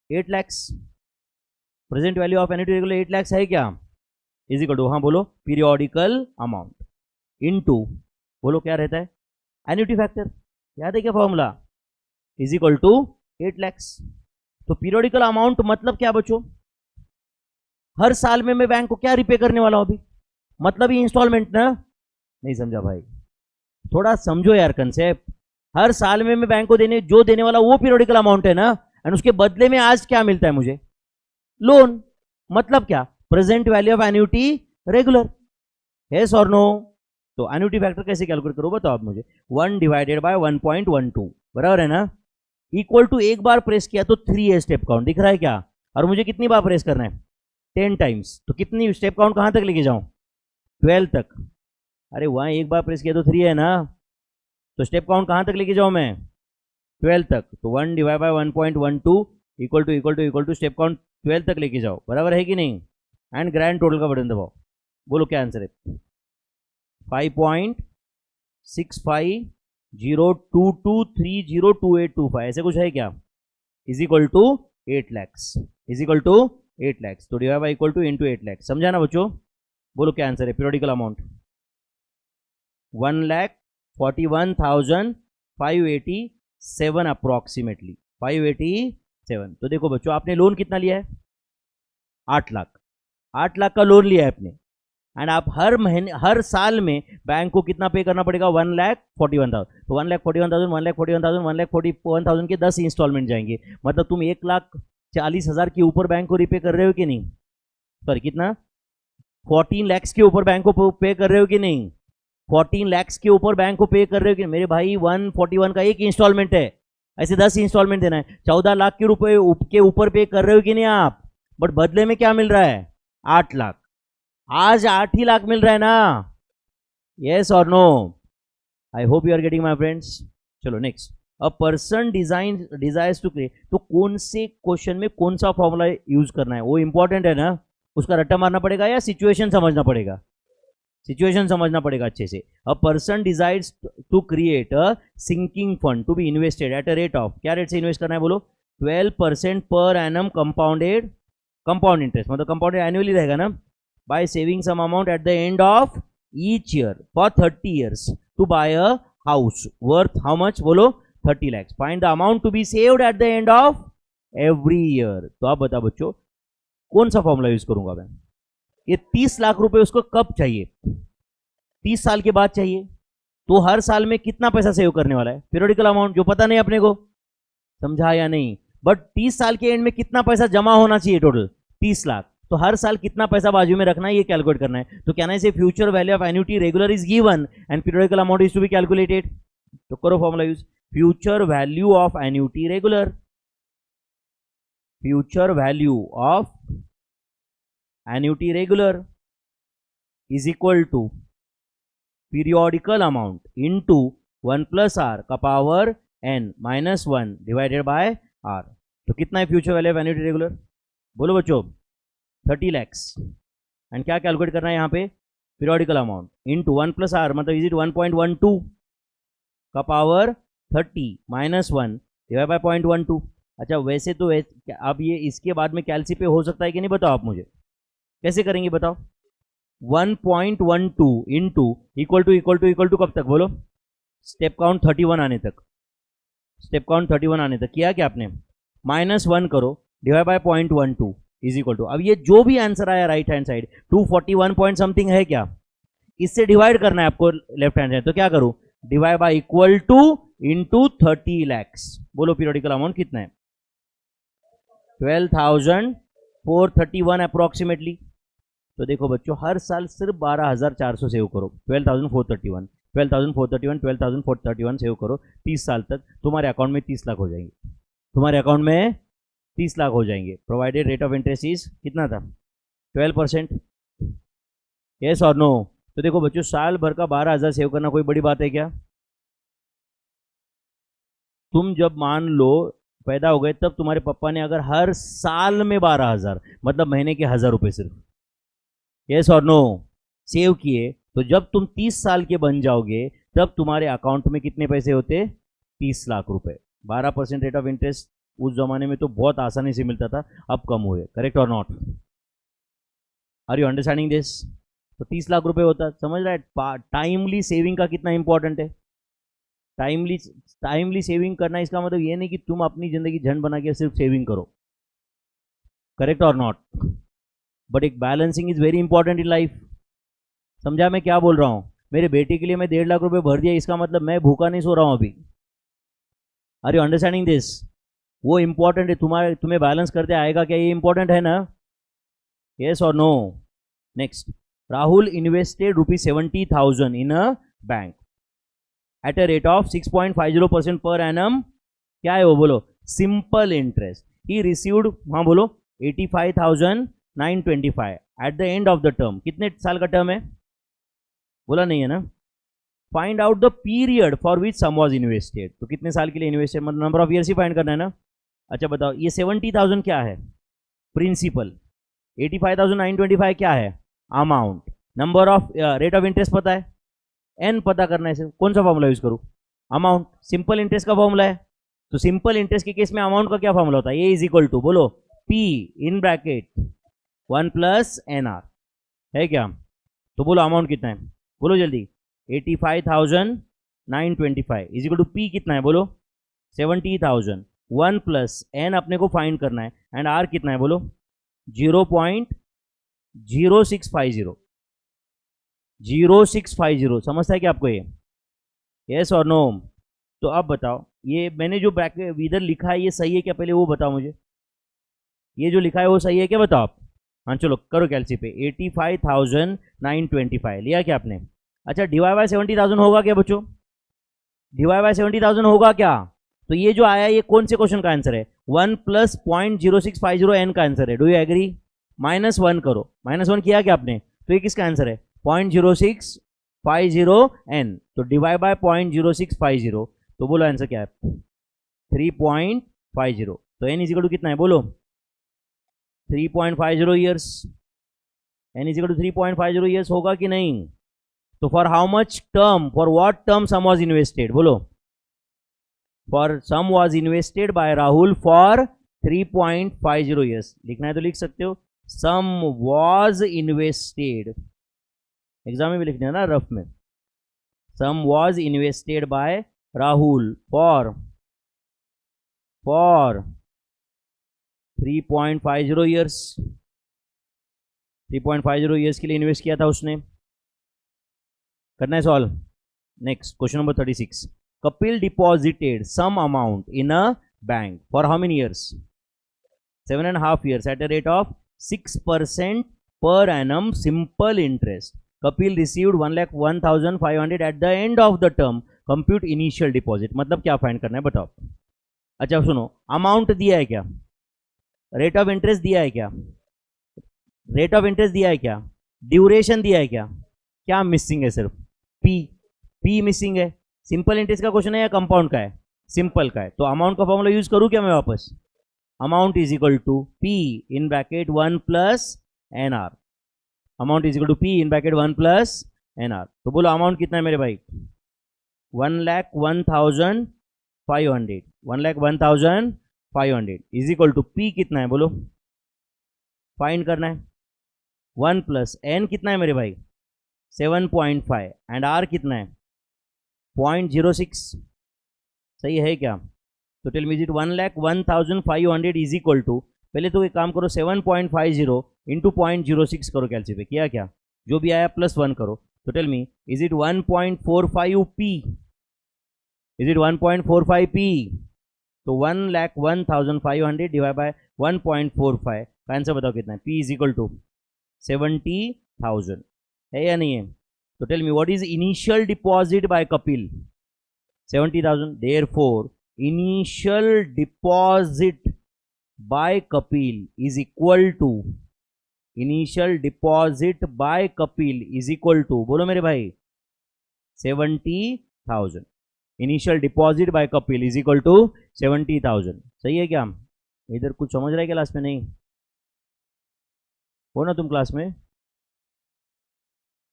8 lakhs। Present value of annuity regular 8 lakhs है क्या, इज इक्वल टू, हाँ बोलो, पीरियोडिकल अमाउंट इनटू, बोलो क्या रहता है, एन्युटी फैक्टर, याद है क्या formula, is equal to 8 lakhs। तो पीरियोडिकल अमाउंट मतलब क्या बच्चों, हर साल में मैं बैंक को क्या रिपे करने वाला हूं अभी, मतलब ही इंस्टॉलमेंट ना, नहीं समझा भाई, थोड़ा समझो यार कंसेप्ट। हर साल में मैं बैंक को देने वाला वो पीरियोडिकल अमाउंट है ना, एंड उसके बदले में आज क्या मिलता है मुझे, लोन। मतलब क्या, present value of annuity regular, yes और नो। तो एन्युटी फैक्टर कैसे कैलकुलेट करो बताओ आप मुझे, 1 डिवाइडेड बाय 1.12 बराबर है ना, इक्वल टू, एक बार प्रेस किया तो 3 है स्टेप काउंट, दिख रहा है क्या, और मुझे कितनी बार प्रेस करना है, 10 टाइम्स, तो कितनी स्टेप काउंट कहां तक लेके जाऊं, 12 तक। अरे वहां एक बार प्रेस किया तो 3 है ना, तो स्टेप काउंट कहां तक लेके जाऊं मैं, 12 तक। तो 1 divide by 1.12 equal to step count 12 तक लेके जाओ, बराबर है कि नहीं, एंड ग्रैंड टोटल का बटन दबाओ, बोलो क्या आंसर है, 5.650223022825 ऐसे कुछ है क्या, is equal to 8 lakhs, is equal to 8 lakhs। तो divide by equal to into 8 lakhs, समझा ना बच्चों। बोलो क्या आंसर है, पीरियोडिकल अमाउंट 1,41,587 अप्रोक्सीमेटली, 587। तो देखो बच्चों, आपने लोन कितना लिया है, 8 लाख, 8 लाख का लोन लिया है आपने, एंड आप हर महीने, हर साल में बैंक को कितना पे करना पड़ेगा, 1,41,000। तो 1,41,000, 1,41,000, 1,41,000 के 10 इंस्टॉलमेंट जाएंगे, मतलब तुम 1,40,000 के ऊपर बैंक को रिपे कर रहे हो कि नहीं, सॉरी कितना 14 lakhs के ऊपर बैंक को पे कर रहे हो कि नहीं? 14 lakhs के ऊपर बैंक को पे कर रहे हो कि मेरे भाई 141 का एक इंस्टॉलमेंट है, ऐसे 10 इंस्टॉलमेंट देना है। 14 लाख के रुपए के ऊपर पे कर रहे हो कि नहीं आप? बट बदले में क्या मिल रहा है? 8 लाख। आज 8 ही लाख मिल रहा है ना? यस और no? I hope you are getting my friends. चलो next, a person desires to create, तो कौन से क्वेश्चन में कौन सा फॉर्मूला यूज करना है वो इंपॉर्टेंट है ना? उसका रट्टा मारना पड़ेगा या सिचुएशन समझना पड़ेगा? सिचुएशन समझना पड़ेगा अच्छे से। A person desires to create a sinking fund to be invested at a rate of, क्या रेट से इन्वेस्ट करना है बोलो? 12% पर एनम कंपाउंड इंटरेस्ट, मतलब कंपाउंडेड एनुअली रहेगा ना, by saving some amount at the end of each year for 30 years to buy a house worth how much बोलो? 30 lakhs। Find the amount to be saved at the end of every year. तो आप बताओ बच्चों कौन सा formula use करूंगा मैं? ये 30 लाख रुपए उसको कब चाहिए? 30 साल के बाद चाहिए। तो हर साल में कितना पैसा सेव करने वाला है? पीरियोडिकल अमाउंट जो पता नहीं अपने को, समझा या नहीं? बट 30 साल के एंड में कितना पैसा जमा होना चाहिए? टोटल 30 लाख। तो हर साल कितना पैसा बाजू में रखना है ये कैलकुलेट करना है। तो कहना है future value of annuity regular is given and periodical amount is to be calculated. तो करो formula use, future value of annuity regular, future value of annuity regular is equal to periodical amount into 1 plus r का power n minus 1 divided by r। तो कितना है future value of annuity regular? बोलो बच्चों 30 lakhs। And क्या calculate करना है यहाँ पे? Periodical amount into 1 plus R, मतलब इज इट 1.12 का पावर 30 माइनस 1 डिवाइड बाय 0.12। अच्छा वैसे तो अब ये इसके बाद में कैलसी पे हो सकता है कि नहीं बताओ आप मुझे, कैसे करेंगे बताओ? 1.12 इंटू इक्वल टू कब तक बोलो? स्टेप काउंट 31 आने तक, स्टेप काउंट 31 आने तक किया क्या आपने? -1 करो divide by 0.12 is equal to, अब ये जो भी आंसर आया right hand side 241 point something है क्या, इससे डिवाइड करना है आपको लेफ्ट हैंड साइड। तो क्या करूं? Divide by equal to into 30 lakhs। बोलो पीरियोडिकल अमाउंट कितना है? 12,431 अप्रोक्सीमेटली। तो देखो बच्चों हर साल सिर्फ 12,400 सेव करो, 12,431 सेव करो 30 साल तक, तुम्हारे अकाउंट में 30 लाख हो जाएंगे, तुम्हारे अकाउंट में 30 लाख हो जाएंगे। Provided rate of interest is कितना था? 12%। यस और नो? तो देखो बच्चों साल भर का 12,000 सेव करना कोई बड़ी बात है क्या? तुम जब मान लो पैदा हो गए तब तुम्हारे पापा ने अगर हर साल में 12,000 मतलब महीने के 1,000 रुपए सिर्फ, यस और नो, सेव किए, तो जब तुम 30 साल के बन जाओगे तब तुम्हारे अकाउंट में कितने पैसे होते? 30 लाख रुपए। 12% रेट ऑफ इंटरेस्ट उस जमाने में तो बहुत आसानी से मिलता था, अब कम हुए। करेक्ट और not? Are you understanding this? तो 30 लाख रुपए होता, समझ रहा है? टाइमली सेविंग का कितना इंपॉर्टेंट है। टाइमली सेविंग करना, इसका मतलब ये नहीं कि तुम अपनी जिंदगी झंड बना के सिर्फ सेविंग करो। करेक्ट और नॉट? बट एक balancing is very important in life. समझा मैं क्या बोल रहा हूं? मेरे बेटे के लिए मैं 1.5 लाख रुपए भर दिया, इसका मतलब मैं भूखा नहीं सो रहा हूं अभी। Are you understanding this? वो इंपॉर्टेंट है, तुम्हें बैलेंस करते आएगा क्या, ये इंपॉर्टेंट है ना? यस और no? Next, Rahul invested ₹70,000 in a bank at a rate of 6.50% per annum. क्या है वो बोलो? Simple interest. ही रिसीव्ड, हाँ बोलो, 85,925 at the end of the term. कितने साल का टर्म है? बोला नहीं है ना? Find out the period for which sum was invested. तो कितने साल के लिए इन्वेस्टेड, मतलब नंबर ऑफ ईयर्स ही फाइंड करना है ना? अच्छा बताओ, ये 70,000 क्या है? प्रिंसिपल। 85,925 क्या है? Amount. Number of rate of interest पता है, एन पता करना है। कौन सा फॉर्मूला यूज करूं? अमाउंट। सिंपल इंटरेस्ट का फॉर्मूला है, तो सिंपल इंटरेस्ट के केस में अमाउंट का क्या फॉर्मूला होता है? ए इज इक्वल टू, बोलो, P in bracket 1 plus n R, है क्या? तो बोलो अमाउंट कितना है, बोलो जल्दी। 85,925 इज इक्वल टू पी कितना है, बोलो 70,000। 1 प्लस एन अपने को फाइंड करना है, एंड आर कितना है बोलो? 0.0650। 0650 समझता है क्या आपको ये? यस और नो? तो अब बताओ, ये मैंने जो इधर लिखा है ये सही है क्या, पहले वो बताओ मुझे। ये जो लिखा है वो सही है क्या, बताओ आप। हाँ चलो करो कैलसी पे 85,925 लिया क्या आपने। अच्छा डिवाइड बाय 70,000 होगा क्या बच्चों, डिवाइड बाय 70,000 होगा क्या। तो ये जो आया ये कौन से क्वेश्चन का आंसर है, 1 प्लस 0.0650 एन का आंसर है। डू यू एग्री, -1 करो, -1 किया क्या आपने, तो ये किसका आंसर है 0.0650 एन। तो डिवाइड बाय 0.0650, तो बोलो आंसर क्या है 3.50। तो एन इजिकल टू कितना है बोलो 3.50 years, N is equal to 3.50 years होगा कि नहीं। तो for how much term, for what term sum was invested बोलो, for sum was invested by Rahul for 3.50 years. लिखना है तो लिख सकते हो, सम वाज इन्वेस्टेड, एग्जाम में भी लिखना है ना रफ में, sum was invested by Rahul for 3.50 years, 3.50 years के लिए इन्वेस्ट किया था उसने। करना है solve. Next question number 36, Kapil deposited some amount in a bank for how many years, 7.5 years at a rate of 6% per annum simple interest. Kapil received 1,01,500 at the end of the term. Compute initial deposit. मतलब क्या find करना है बताओ। अच्छा सुनो, amount दिया है क्या, रेट ऑफ इंटरेस्ट दिया है क्या, रेट ऑफ इंटरेस्ट दिया है क्या, ड्यूरेशन दिया है क्या, क्या मिसिंग है सिर्फ पी मिसिंग है। सिंपल इंटरेस्ट का क्वेश्चन है या कंपाउंड का है, सिंपल का है। तो अमाउंट का फॉर्मूला यूज करूं क्या मैं वापस, amount is equal to P in bracket 1 plus n R, amount is equal to P in bracket 1 plus n R. तो बोलो अमाउंट कितना है मेरे भाई 1,01,500, 1,01,500 इज इक्वल टू पी कितना है बोलो, फाइंड करना है 1 प्लस एन कितना है मेरे भाई 7.5 एंड आर कितना है 0.06, सही है क्या। तो tell me is it 1,01,500 is equal to, पहले तो एक काम करो 7.50 इंटू 0.06 करो कैलसी पे, किया क्या, जो भी आया +1 करो। तो tell me is it 1.45 P, is it 1.45 P. तो 1,01,500 डिवाइड बाय 1.45 का आंसर बताओ कितना है, पी इज इक्वल टू 70,000 है या नहीं है। तो tell me what is initial deposit by Kapil 70,000, therefore initial deposit by Kapil is equal to, initial deposit by Kapil is equal to, बोलो मेरे भाई 70,000, initial deposit by Kapil is equal to 70,000। सही है क्या, इधर कुछ समझ रहा है क्लास में, नहीं हो ना तुम क्लास में,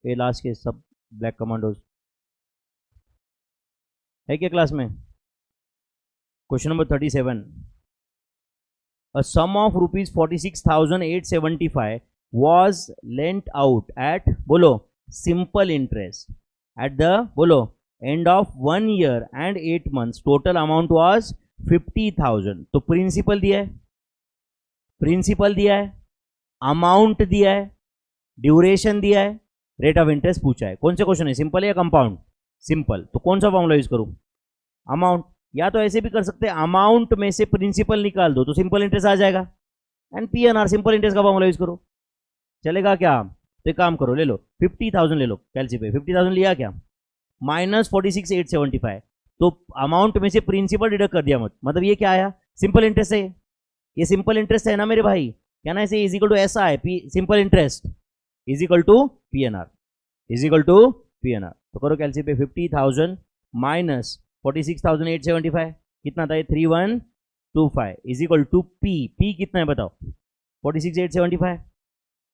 ये लास्ट के सब ब्लैक कमांडोज है क्या क्लास में। Question number 37, a sum of rupees 46,875 was lent out at बोलो simple interest at the बोलो end of 1 year and 8 months, total amount was 50,000। तो प्रिंसिपल दिया है, प्रिंसिपल दिया है, अमाउंट दिया है, ड्यूरेशन दिया है, रेट ऑफ इंटरेस्ट पूछा है। कौन से क्वेश्चन है, सिंपल या कंपाउंड, सिंपल। तो कौन सा फॉर्मूला यूज करूं, अमाउंट, या तो ऐसे भी कर सकते हैं अमाउंट में से प्रिंसिपल निकाल दो तो सिंपल इंटरेस्ट आ जाएगा, एंड पीएनआर सिंपल इंटरेस्ट का फॉर्मूला यूज करो, चलेगा क्या। तो एक काम करो, ले लो 50,000 ले लो कैलसी पे, 50,000 लिया क्या, -46,875, तो अमाउंट में से प्रिंसिपल डिडक्ट कर दिया, मतलब ये क्या आया, सिंपल इंटरेस्ट है, ये सिंपल इंटरेस्ट है ना मेरे भाई, क्या ना, इसे इज इक्वल टू ऐसा है P simple interest is equal to PNR, is equal to PNR. तो करो कैलसी पे 50,000 माइनस 46,875 कितना था, 3125 इज इक्वल टू पी कितना है बताओ 46,875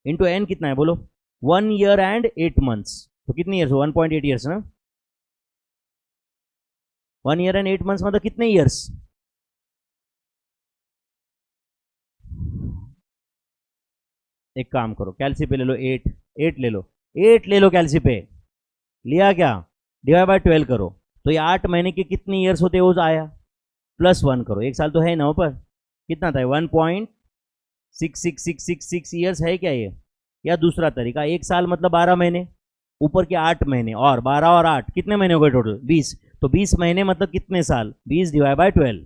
इंटू एन कितना है बोलो 1 year and 8 months, तो कितने ईयर्स, 1.8 ईयर्स ना, 1 year and 8 months मतलब कितने ईयर्स, एक काम करो कैलसी पे ले लो 8 ले लो, 8 ले लो कैलसी पे, लिया क्या, डिवाइड बाय 12 करो, तो ये 8 महीने के कितने ईयर्स होते हैं वो आया, +1 करो, एक साल तो है ना ऊपर, कितना था 1.66666 ईयर्स है क्या ये, या दूसरा तरीका, एक साल मतलब 12 महीने, ऊपर के 8 महीने, और 12 और 8 कितने महीने हो गए टोटल 20, तो 20 महीने मतलब कितने साल, 20 डिवाइड बाय 12,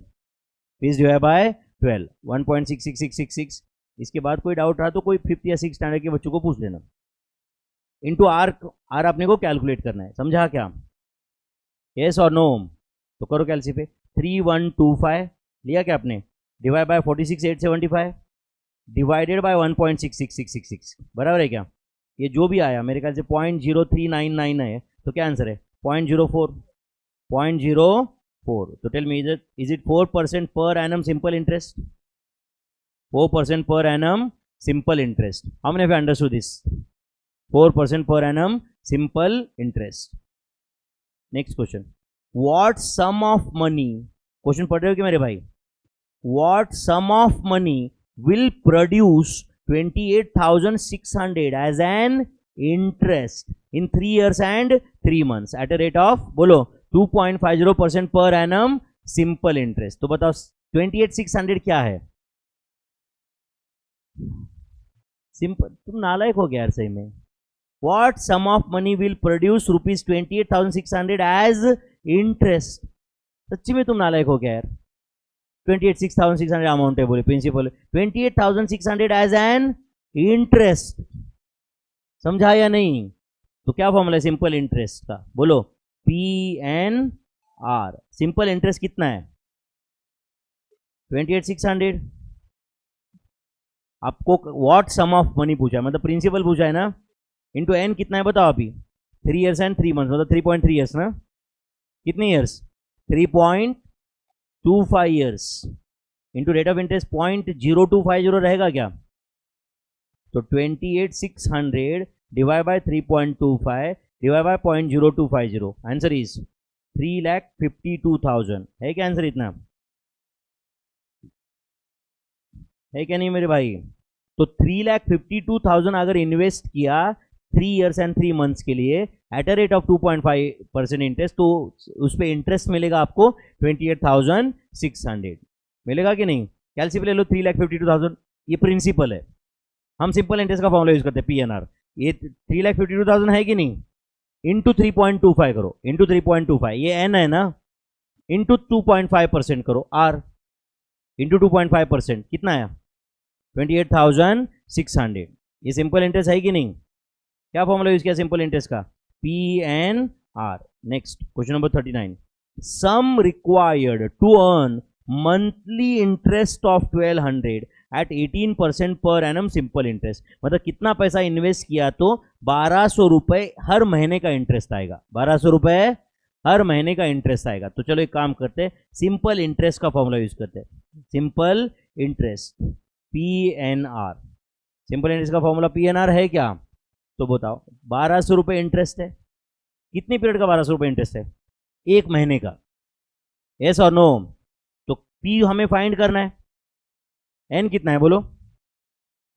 20 डिवाइड बाय 12, 1.66666 इसके बाद कोई डाउट रहा तो कोई 5th या 6th स्टैंडर्ड के बच्चों को पूछ लेना। इंटू आर, आर अपने को कैलकुलेट करना है, समझा क्या? यस और नो? तो करो कैलसी पे। 3125 लिया क्या आपने, डिवाइड बाय 46875 डिवाइडेड बाय 1.66666, बराबर है क्या? ये जो भी आया मेरे ख्याल से 0.0399 है, तो क्या आंसर है? 0.04। तो tell me, is it 4% per annum simple interest? 4% per annum simple interest. How many of you understood this? 4% per annum simple interest. Next question. What sum of money? Question पढ़ रहे हो क्या मेरे भाई? What sum of money will produce 28,600 as an interest in 3 years and 3 months at a rate of, बोलो, 2.50% per annum simple interest. तो बताओ 28,600 क्या है? सिंपल, तुम नालायक हो गया यार सही में। What sum of money will produce rupees 28,600 as interest? सच्ची में तुम नालायक हो गया यार। 28,600 अमाउंट है, बोले प्रिंसिपल, 28,600 एज एन इंटरेस्ट, समझा या नहीं? तो क्या फॉर्मूला है सिंपल इंटरेस्ट का, बोलो? PNR। सिंपल इंटरेस्ट कितना है? 28,600। आपको व्हाट सम ऑफ मनी पूछा है, मतलब प्रिंसिपल पूछा है ना, इंटू एन कितना है बताओ अभी? 3 years and 3 months, मतलब 3.3 years ना? कितने years? 3.25 years into rate of interest 0.0250 रहेगा क्या? तो 28,600 divide by 3.25 divide by 0.0250, answer is 3,52,000। है क्या आंसर इतना? है क्या नहीं मेरे भाई? तो 3,52,000 अगर इन्वेस्ट किया 3 years and 3 months के लिए eight a rate of 2.5% interest, तो उस पर इंटरेस्ट मिलेगा आपको 28,600। मिलेगा कि नहीं? कैलसी पे ले लो 3,52,000, ये प्रिंसिपल है। हम सिंपल इंटरेस्ट का फॉर्मूला यूज करते हैं PNR। ये 3,52,000 है कि नहीं? इंटू 3.25 करो, इंटू 3.25, ये एन है ना, इंटू 2.5% करो आर, इंटू 2.5%, कितना आया? 28,600। ये सिंपल इंटरेस्ट है कि नहीं? क्या फॉर्मूला यूज किया सिंपल इंटरेस्ट का? PNR। Next question number 39। Sum required to earn monthly interest of 1,200 at 18% per annum simple interest, मतलब कितना पैसा इन्वेस्ट किया तो 1,200 रुपए हर महीने का इंटरेस्ट आएगा। 1,200 रुपए हर महीने का इंटरेस्ट आएगा। तो चलो एक काम करते हैं, सिंपल इंटरेस्ट का फॉर्मूला यूज करते हैं। Simple interest PNR। Simple interest का फॉर्मूला PNR है क्या? तो बताओ, 1,200 रुपए इंटरेस्ट है। कितने पीरियड का 1,200 रुपए इंटरेस्ट है? 1 महीने का। यस और नो? तो P हमें फाइंड करना है। N कितना है बोलो?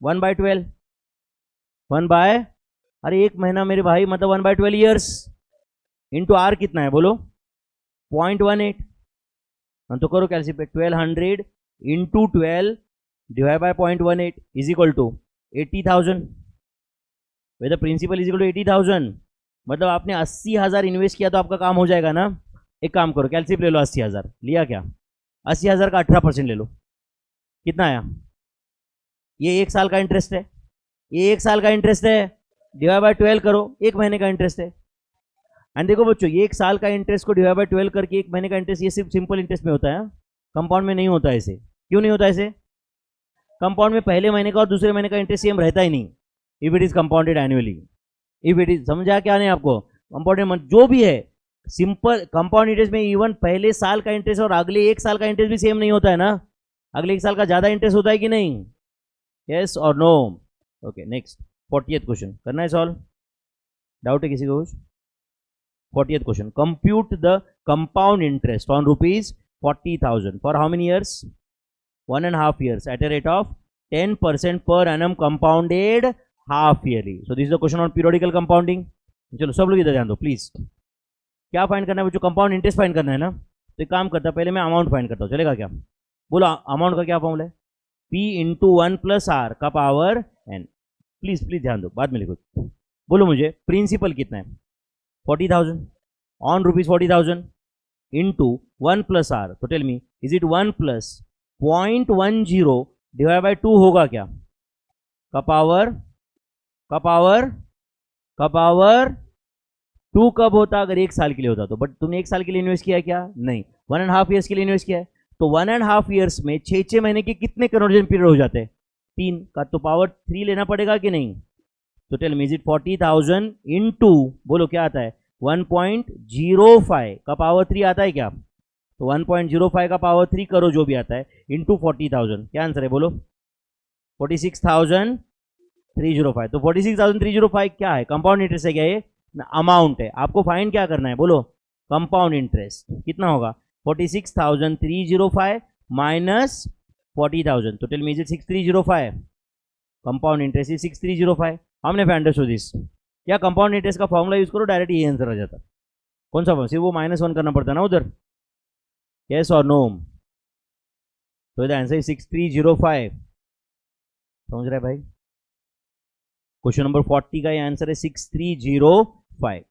1/12। 1 बाय, अरे 1 महीना मेरे भाई, मतलब 1/12 ईयर्स, इंटू R कितना है बोलो? 0.18। तो करो कैलसी पे, 1,200 into 12 divide by 0.18 is equal to 80,000। Whether principal is equal to 80,000, मतलब आपने 80,000 इन्वेस्ट किया तो आपका काम हो जाएगा ना। एक काम करो, कैलसी पे ले लो 80,000। लिया क्या? 80,000 का 18% ले लो, कितना आया? ये 1 साल का इंटरेस्ट है, ये 1 साल का इंटरेस्ट है, डिवाइड बाय 12 करो, 1 महीने का इंटरेस्ट है। एंड देखो बच्चों, ये 1 साल का इंटरेस्ट को डिवाइड बाय 12 करके 1 महीने का इंटरेस्ट, ये सिर्फ सिंपल इंटरेस्ट में होता है, कंपाउंड में नहीं होता है। ऐसे क्यों नहीं होता? ऐसे कंपाउंड में पहले महीने का और दूसरे महीने का इंटरेस्ट सेम रहता ही नहीं, if it is compounded annually. If it is, समझा क्या नहीं आपको? कंपाउंडेड जो भी है, सिंपल कंपाउंड इंटरेस्ट में इवन पहले साल का इंटरेस्ट और अगले 1 साल का इंटरेस्ट भी सेम नहीं होता है ना। अगले 1 साल का ज्यादा इंटरेस्ट होता है कि नहीं? यस और no? Okay next 40th question करना है सॉल्व। डाउट है किसी को? 40th question, compute the compound interest on rupees 40,000 for how many years? 1.5 years at a rate of 10% per annum compounded half yearly. So this is the question on periodical compounding. चलो सब लोग इधर ध्यान दो please. क्या find करना है बच्चों? कंपाउंड इंटरेस्ट फाइंड करना है ना। तो एक काम करता है, पहले मैं अमाउंट फाइंड करता हूँ, चलेगा क्या? बोलो अमाउंट का क्या फॉर्मूला है? P इंटू 1 प्लस R का पावर N। प्लीज प्लीज ध्यान दो, बाद में लिखो। बोलो मुझे प्रिंसिपल कितना है? 40,000 on rupees 40,000 into 1 plus R। तो tell me, is it 1 plus 0.10 divide by 2 होगा क्या? का पावर 2 कब होता? अगर 1 साल के लिए होता तो। बट तुमने 1 साल के लिए इन्वेस्ट किया है क्या? नहीं, 1.5 ईयर्स के लिए इन्वेस्ट किया है। तो 1.5 ईयर्स में 6 महीने के कितने कन्वर्जन पीरियड हो जाते हैं? 3 का, तो पावर 3 लेना पड़ेगा कि नहीं? तो tell me, is it 40,000 into, बोलो क्या आता है, 1.05 का पावर 3 आता है क्या? तो 1.05 का पावर 3 करो जो भी आता है, इंटू 40,000, क्या आंसर है बोलो? 46,305। तो 46,305 क्या है? कंपाउंड इंटरेस्ट है क्या? ये अमाउंट है। आपको फाइंड क्या करना है बोलो? कंपाउंड इंटरेस्ट कितना होगा? 46,305 माइनस 40,000, तो tell me, is it 6305? Compound interest is 6305। हमने अंडरस्टूड दिस। क्या कंपाउंड इंटरेस्ट का फॉर्मूला यूज करो, डायरेक्ट ये आंसर आ जाता। कौन सा? सिर्फ वो -1 करना पड़ता ना उधर, यस और नो? तो द आंसर इज 6305। समझ रहे भाई? क्वेश्चन नंबर 40 का ये आंसर है 6305।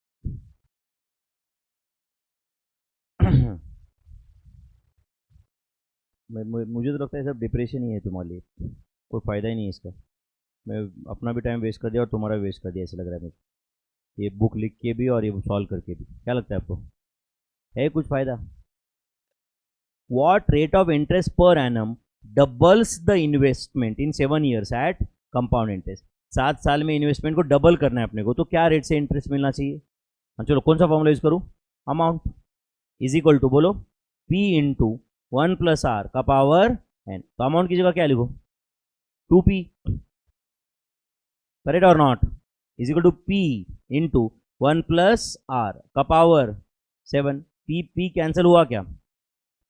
मुझे तो लगता है सब डिप्रेशन ही है तुम्हारे लिए, कोई फायदा ही नहीं है इसका। मैं अपना भी टाइम वेस्ट कर दिया और तुम्हारा भी वेस्ट कर दिया, ऐसा लग रहा है मुझे, ये बुक लिख के भी और ये सॉल्व करके भी। क्या लगता है आपको, है कुछ फायदा? What rate of interest per annum doubles the investment in 7 years at compound interest? 7 साल में इन्वेस्टमेंट को डबल करना है अपने को, तो क्या रेट से इंटरेस्ट मिलना चाहिए? हाँ चलो, कौन सा फॉर्मूला यूज करूँ? अमाउंट इज इक्वल टू, बोलो, P इंटू 1 प्लस आर का पावर n। तो अमाउंट की जगह क्या लिखो? 2P, करेक्ट और not? Is equal to P into 1 plus R का पावर 7। P कैंसिल हुआ क्या?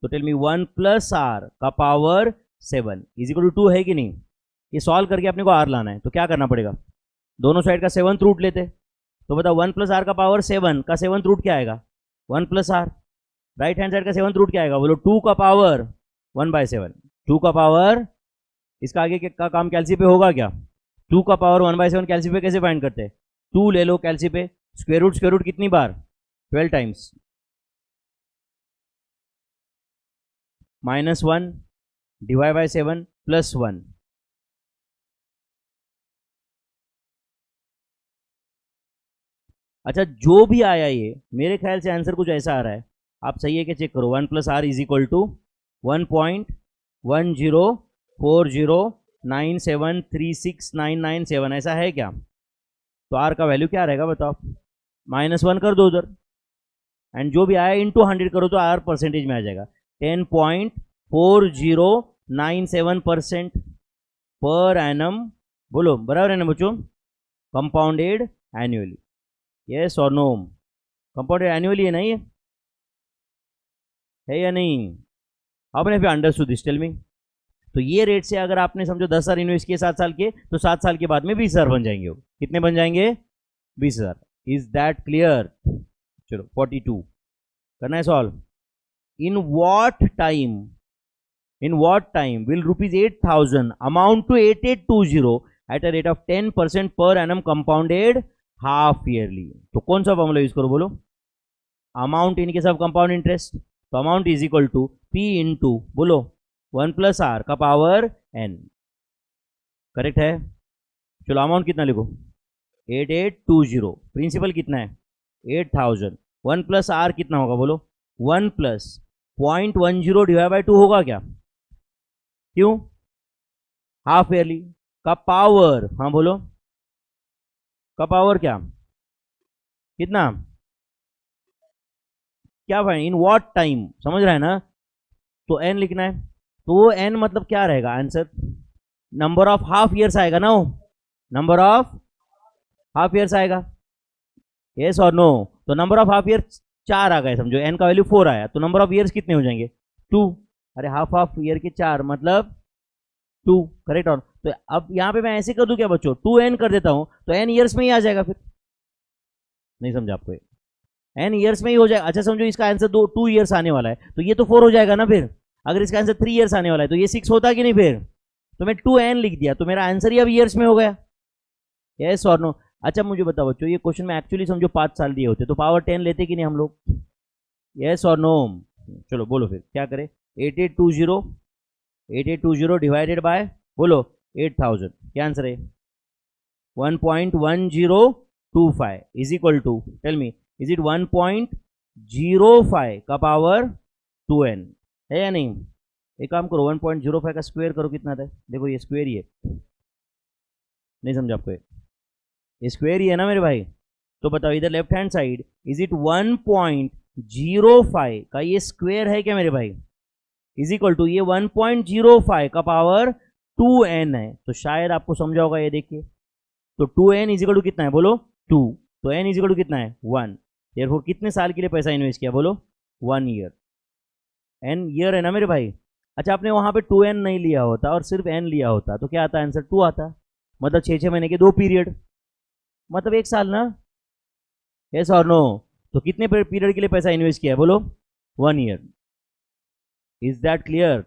तो टेल मी, 1 प्लस आर का पावर 7 इज इक्वल टू 2 है कि नहीं? ये सॉल्व करके अपने को आर लाना है, तो क्या करना पड़ेगा? दोनों साइड का 7th रूट लेते। तो बताओ 1 प्लस आर का पावर 7 का 7th रूट क्या आएगा? 1 plus R. Right hand side का 7th रूट क्या आएगा बोलो? 2 का पावर 1/7। 2 का पावर, इसका आगे का काम कैल्सी पे होगा क्या? 2 का पावर 1/7 कैल्सी पे कैसे फाइंड करते हैं? 2 ले लो कैल्सी पे, स्क्वायर रूट कितनी बार? 12 टाइम्स। -1 divide bye 7 plus 1। अच्छा, जो भी आया ये मेरे ख्याल से आंसर कुछ ऐसा आ रहा है, आप सही है कि चेक करो। 1 plus R is equal to 1.10409736997, ऐसा है क्या? तो आर का वैल्यू क्या रहेगा बताओ? -1 कर दो उधर, एंड जो भी आया इंटू 100 करो तो आर परसेंटेज में आ जाएगा। 10.4097% पर एनम, बोलो बराबर है ना बच्चों? कंपाउंडेड एनुअली, यस और नो? कंपाउंडेड एनुअली है ना ये, है या नहीं? आपने फिर अंडरस्टूड दिस, टेल मी। तो ये रेट से अगर आपने समझो 10,000 इन्वेस्ट किए 7 साल के, तो 7 साल के बाद में 20,000 बन जाएंगे। वो कितने बन जाएंगे? 20,000। Is that clear? चलो 42 करना है solve. In what time will rupees 8,000 amount to 8820 at a rate of 10% per annum compounded half yearly? तो कौन सा फॉर्मूला यूज करो बोलो? Amount in case of compound interest, तो amount is equal to P into, बोलो, 1 plus R का power n। Correct है? चलो अमाउंट कितना लिखो? 8820। प्रिंसिपल कितना है? 8,000। 1 प्लस आर कितना होगा बोलो? 1 प्लस 0.10 डिवाइड बाई 2 होगा क्या? क्यों? हाफ ईयरली का पावर, हाँ बोलो, का पावर क्या कितना? क्या भाई, इन व्हाट टाइम, समझ रहा है ना? तो एन लिखना है, तो वो एन मतलब क्या रहेगा answer? Number of half years आएगा ना, वो नंबर ऑफ हाफ ईयर्स आएगा, यस और नो? तो नंबर ऑफ हाफ ईयर्स 4 आ गए, समझो एन का वैल्यू 4 आया, तो नंबर ऑफ ईयर्स कितने हो जाएंगे? 2। अरे हाफ ईयर के 4 मतलब 2, करेक्ट। और तो अब यहां पे मैं ऐसे कर दूं क्या बच्चों? 2n कर देता हूं, तो n ईयर्स में ही आ जाएगा। फिर नहीं समझा आपको? n ईयर्स में ही हो जाएगा। अच्छा समझो इसका आंसर 2 ईयर्स आने वाला है, तो ये तो 4 हो जाएगा ना। फिर अगर इसका आंसर 3 ईयर्स आने वाला है, तो ये 6 होता कि नहीं? फिर तो मैं 2n लिख दिया, तो मेरा आंसर ही अब ईयर्स में हो गया, यस और नो? अच्छा मुझे बताओ बच्चों, ये क्वेश्चन में एक्चुअली समझो 5 साल दिए होते तो पावर 10 लेते कि नहीं हम लोग? यस और नो? चलो बोलो फिर क्या करें? 8820 डिवाइडेड बाय, बोलो, 8,000, क्या आंसर है? 1.1025 is equal to, tell me, is it 1.05 का पावर 2n है या नहीं? एक काम करो, 1.05 का स्क्वायर करो, कितना था? देखो ये स्क्वायर ही है, नहीं समझा आपको? ये स्क्वायर ही है ना मेरे भाई। तो बताओ इधर left hand side, is it 1.05 का ये स्क्वायर है क्या मेरे भाई? इज इक्वल टू ये 1.05 का पावर 2n है। तो शायद आपको समझा होगा, ये देखिए, तो 2n इज इक्वल टू कितना है बोलो? 2। तो n इज इक्वल टू कितना है? 1। देयरफॉर कितने साल के लिए पैसा इन्वेस्ट किया बोलो? 1 ईयर। n ईयर है ना मेरे भाई। अच्छा, आपने वहां पे 2n नहीं लिया होता और सिर्फ n लिया होता तो क्या आता? आंसर 2 आता। मतलब 6 महीने के 2 पीरियड, मतलब 1 साल ना? यस और नो? तो कितने पीरियड के लिए पैसा इन्वेस्ट किया है बोलो? 1 ईयर। Is that clear?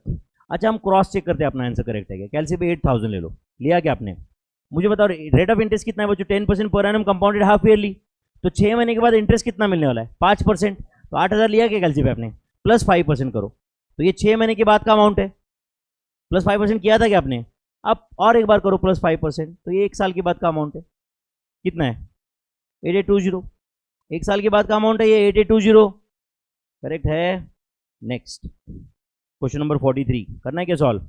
अच्छा, हम क्रॉस चेक करते हैं अपना आंसर करेक्ट है क्या। कैलसी पे 8000 ले लो, लिया क्या आपने? मुझे बताओ रेट ऑफ इंटरेस्ट कितना है बच्चों? 10% per annum compounded half yearly. तो 6 महीने के बाद इंटरेस्ट कितना मिलने वाला है? 5%। तो 8000 लिया क्या कैलसी पे आपने? प्लस 5% करो, तो ये 6 महीने के बाद का अमाउंट है। प्लस 5% किया था क्या आपने? अब और एक बार करो प्लस 5%, तो ये 1 साल के बाद का अमाउंट है। कितना है? 8820। 1 साल के बाद का अमाउंट है ये 8820। करेक्ट है। नेक्स्ट क्वेश्चन नंबर 43 करना है क्या solve?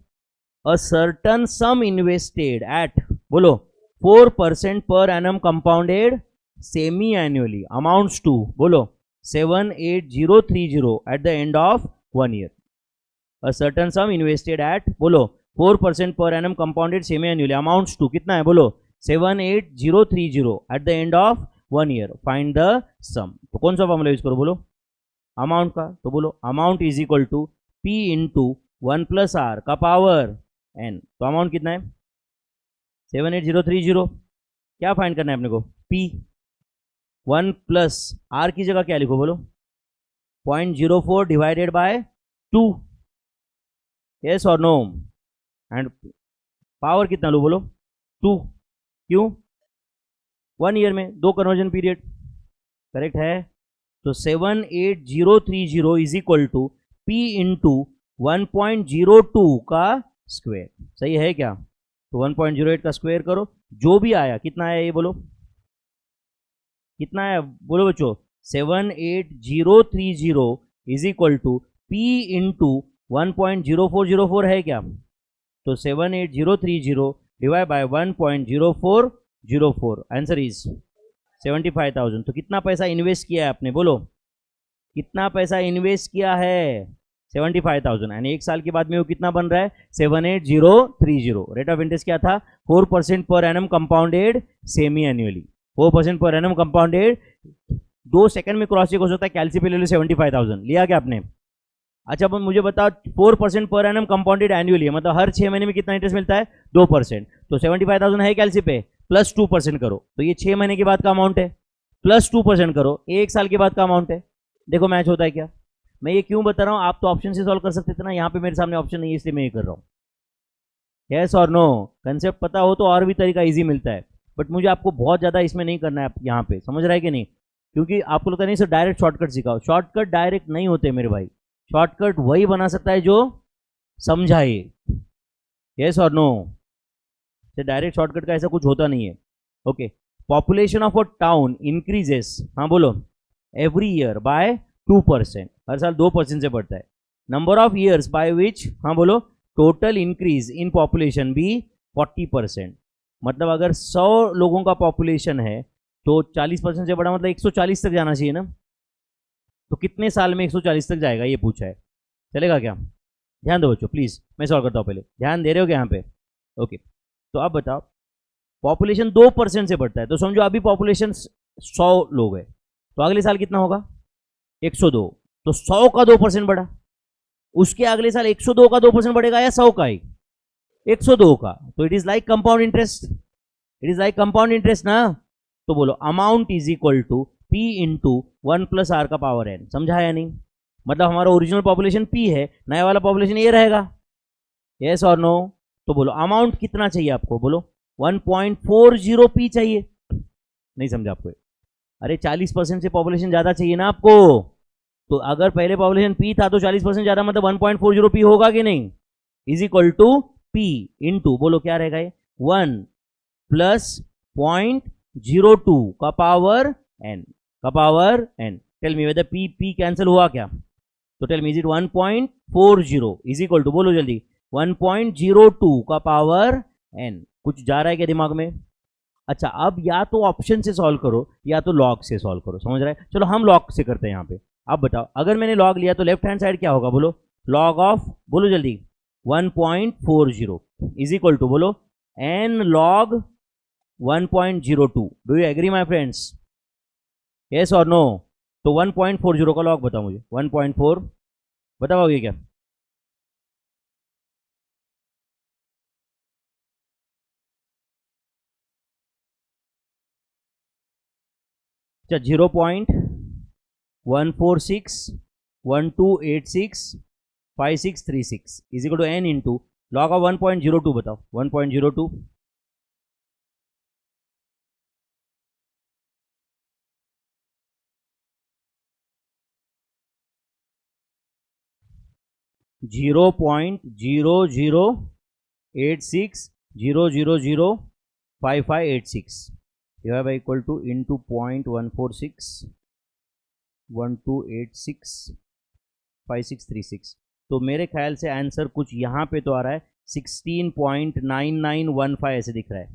A certain sum invested at बोलो 4% per annum compounded semi annually amounts to बोलो 78030 at the end of 1 year. A certain sum invested at बोलो 4% per annum compounded semi annually amounts to कितना है बोलो? 78030 at the end of 1 year. Find the sum. तो कौन सा formula use करो बोलो? अमाउंट का। तो बोलो amount is equal to P into 1 plus R का पावर n। तो अमाउंट कितना है? 78030। क्या फाइंड करना है अपने को? P। 1 प्लस आर की जगह क्या लिखो बोलो? 0.04 डिवाइडेड बाय 2। यस और नो? एंड पावर कितना लो बोलो? 2। क्यों? 1 ईयर में 2 कन्वर्जन पीरियड। करेक्ट है। तो 78030 is equal to P into 1.02 का स्क्वायर। सही है क्या? तो 1.08 का स्क्वायर करो, जो भी आया कितना आया ये बोलो? कितना आया बोलो बच्चों? 78030 is equal to P into 1.0404 है क्या? तो 78030 डिवाइड बाय 1.0404 आंसर इज 75,000। तो कितना पैसा इन्वेस्ट किया है आपने बोलो? कितना पैसा इन्वेस्ट किया है? 75,000। यानी 1 साल के बाद में वो कितना बन रहा है? 78030। रेट ऑफ इंटरेस्ट क्या था? 4% per annum compounded semi annually. 4% per annum compounded. 2 second में क्रॉस चेक हो सकता है। कैलसी पे ले लो 75,000। लिया क्या आपने? अच्छा, अब मुझे बताओ 4% पर एनम कंपाउंडेड एनुअली है, मतलब हर 6 महीने में कितना इंटरेस्ट मिलता है? 2%। तो 75,000 है कैलसी पे, प्लस 2% करो, तो ये 6 महीने के बाद का अमाउंट है। प्लस 2% करो, 1 साल के बाद का अमाउंट है। देखो मैच होता है क्या? मैं ये क्यों बता रहा हूँ? आप तो ऑप्शन से सॉल्व कर सकते थे ना, यहाँ पे मेरे सामने ऑप्शन नहीं है, इसलिए मैं ये कर रहा हूँ। यस और नो? कंसेप्ट पता हो तो और भी तरीका इजी मिलता है, बट मुझे आपको बहुत ज़्यादा इसमें नहीं करना है यहाँ पे, समझ रहा है कि नहीं? क्योंकि आपको लगता नहीं सर डायरेक्ट शॉर्टकट सिखाओ। शॉर्टकट डायरेक्ट नहीं होते मेरे भाई। शॉर्टकट वही बना सकता है जो समझाए। यस और नो? डायरेक्ट शॉर्टकट का ऐसा कुछ होता नहीं है। Okay. Population of a town increases, हाँ बोलो, एवरी ईयर बाय 2%। हर साल 2% से बढ़ता है। Number of years by which, हाँ बोलो, टोटल इंक्रीज इन पॉपुलेशन भी 40%। मतलब अगर 100 लोगों का पॉपुलेशन है तो 40% से बड़ा मतलब 140 तक जाना चाहिए ना। तो कितने साल में 140 तक जाएगा ये पूछा है। चलेगा क्या? ध्यान दो बच्चों प्लीज, मैं सॉल्व करता हूँ। पहले ध्यान दे रहे हो क्या यहाँ पे? ओके। तो अब बताओ, पॉपुलेशन 2% से बढ़ता है, तो समझो अभी पॉपुलेशन 100 लोग है, तो अगले साल कितना होगा? 102। तो 100 का 2% बढ़ा, उसके अगले साल 102 का 2% बढ़ेगा या 100 का ही? 102 का। तो it is like compound interest. It is like compound interest ना। तो बोलो amount is equal to P into 1 plus R का पावर n। समझा या नहीं? मतलब हमारा ओरिजिनल पॉपुलेशन P है, नया वाला पॉपुलेशन ये रहेगा। यस और नो? तो बोलो अमाउंट कितना चाहिए आपको बोलो? 1.40 P चाहिए। नहीं समझा आपको? अरे 40% से पॉपुलेशन ज्यादा चाहिए ना आपको। तो अगर पहले पॉपुलेशन P था तो 40% ज्यादा मतलब 1.40 P होगा कि नहीं? Is equal to P into बोलो क्या रहेगा ये? 1 प्लस 0.02 का power n. Tell me whether p cancel हुआ क्या? तो tell me is it 1.40 is equal to, बोलो जल्दी, 1.02 का पावर n. कुछ जा रहा है क्या दिमाग में? अच्छा, अब या तो ऑप्शन से सॉल्व करो या तो लॉग से सॉल्व करो, समझ रहा है? चलो हम लॉग से करते हैं यहाँ पे. अब बताओ, अगर मैंने लॉग लिया तो लेफ्ट हैंड साइड क्या होगा? बोलो लॉग ऑफ, बोलो जल्दी, 1.40 इज इक्वल टू, बोलो, n log 1.02. Do you agree my friends? Yes और नो? तो 1.40 का लॉग बताओ मुझे. 1.4 बता पाओगे क्या? अच्छा, 0.14612865636 is equal to n into log of 1.02. बताओ 1.02. 0.008600005586 divided by equal to into 0.14612865636. तो मेरे ख्याल से आंसर कुछ यहाँ पे तो आ रहा है 16.9915 ऐसे दिख रहा है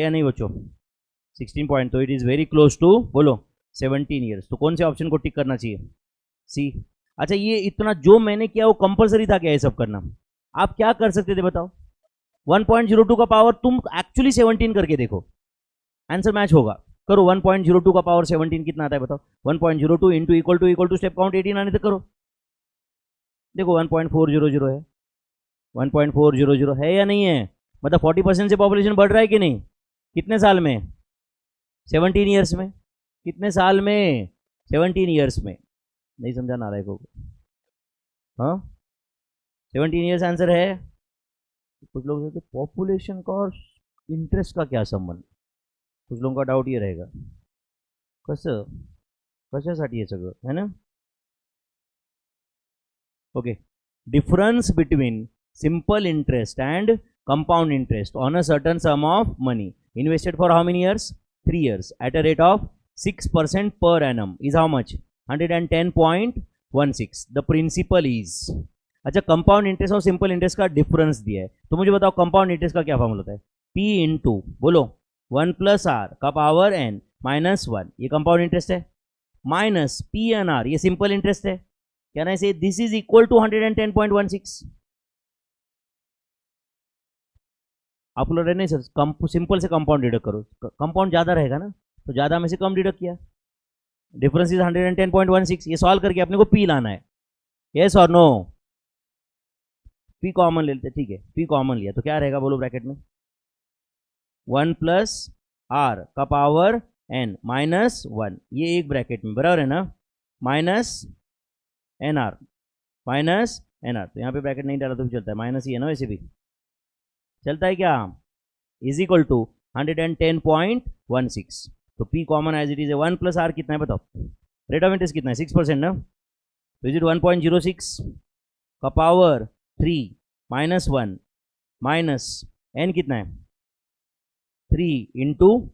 या नहीं बच्चों? 16 पॉइंट, तो it is very close to, बोलो, 17 ईयर्स. तो कौन से ऑप्शन को टिक करना चाहिए? सी. अच्छा, ये इतना जो मैंने किया वो कंपलसरी था क्या ये सब करना? आप क्या कर सकते थे बताओ? 1.02 का पावर तुम एक्चुअली 17 करके देखो, आंसर मैच होगा. करो 1.02 का पावर 17 कितना आता है बताओ? 1.02 into equal to step count 18 आने तक करो. देखो 1.400 है. 1.400 है या नहीं है? मतलब 40% से पॉपुलेशन बढ़ रहा है कि नहीं? कितने साल में? 17 ईयर्स में. कितने साल में? 17 ईयर्स में. नहीं समझा नारायण को? हाँ, 17 ईयर्स आंसर है. कुछ लोग सोचते पॉपुलेशन का और इंटरेस्ट का क्या संबंध. कुछ लोगों का डाउट ये रहेगा, कसं कशासाठी हे सगळं है ना. Okay. Difference between simple interest and compound interest on a certain sum of money invested for how many years? 3 years at a rate of 6% per annum is how much? 110.16. the principal is. अच्छा, compound interest और simple interest का difference दिया है, तो मुझे बताओ compound interest का क्या फॉर्मूला होता है? P इंटू, बोलो, 1 प्लस आर का पावर n माइनस 1, ये कंपाउंड इंटरेस्ट है, माइनस पी एन आर, ये सिंपल इंटरेस्ट है. कैन आई से दिस इज इक्वल टू 110.16? आप लोग नहीं सर, सिंपल से कंपाउंड डिडक्ट करो, कंपाउंड ज़्यादा रहेगा ना, तो ज़्यादा में से कम डिडक्ट किया, डिफरेंस इज 110.16. ये सॉल्व करके अपने को पी लाना है. यस और नो? पी कॉमन ले लेते, ठीक है, पी कॉमन लिया तो क्या रहेगा, बोलो ब्रैकेट में, 1 प्लस आर का पावर एन माइनस 1, ये एक ब्रैकेट में बराबर है ना, minus n R, minus n R. तो यहाँ पे ब्रैकेट नहीं डाला तो भी चलता है, माइनस ही है ना, वैसे भी चलता है क्या, इज इक्वल टू 110.16. तो P common as it is है. 1 प्लस आर कितना है बताओ? रेट ऑफ इंटरेस्ट कितना है? 6% ना. तो इज इट 1.06 का पावर 3 माइनस 1 माइनस एन कितना है? 3 into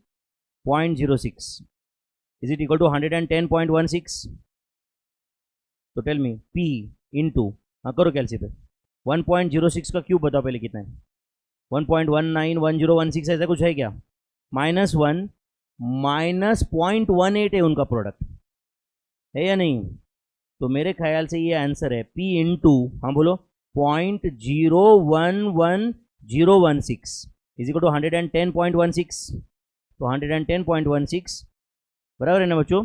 0.06 is it equal to 110.16. तो टेल मी पी इंटू, हाँ करो कैलसी पे, 1.06 का क्यूब बताओ पहले कितना है? 1.191016 ऐसा कुछ है क्या? माइनस 1 माइनस 0.18 है उनका प्रोडक्ट, है या नहीं? तो मेरे ख्याल से ये आंसर है P इंटू, हाँ बोलो, 0.011016 इज इक्वल टू 110.16. तो 110.16 बराबर है ना बच्चों?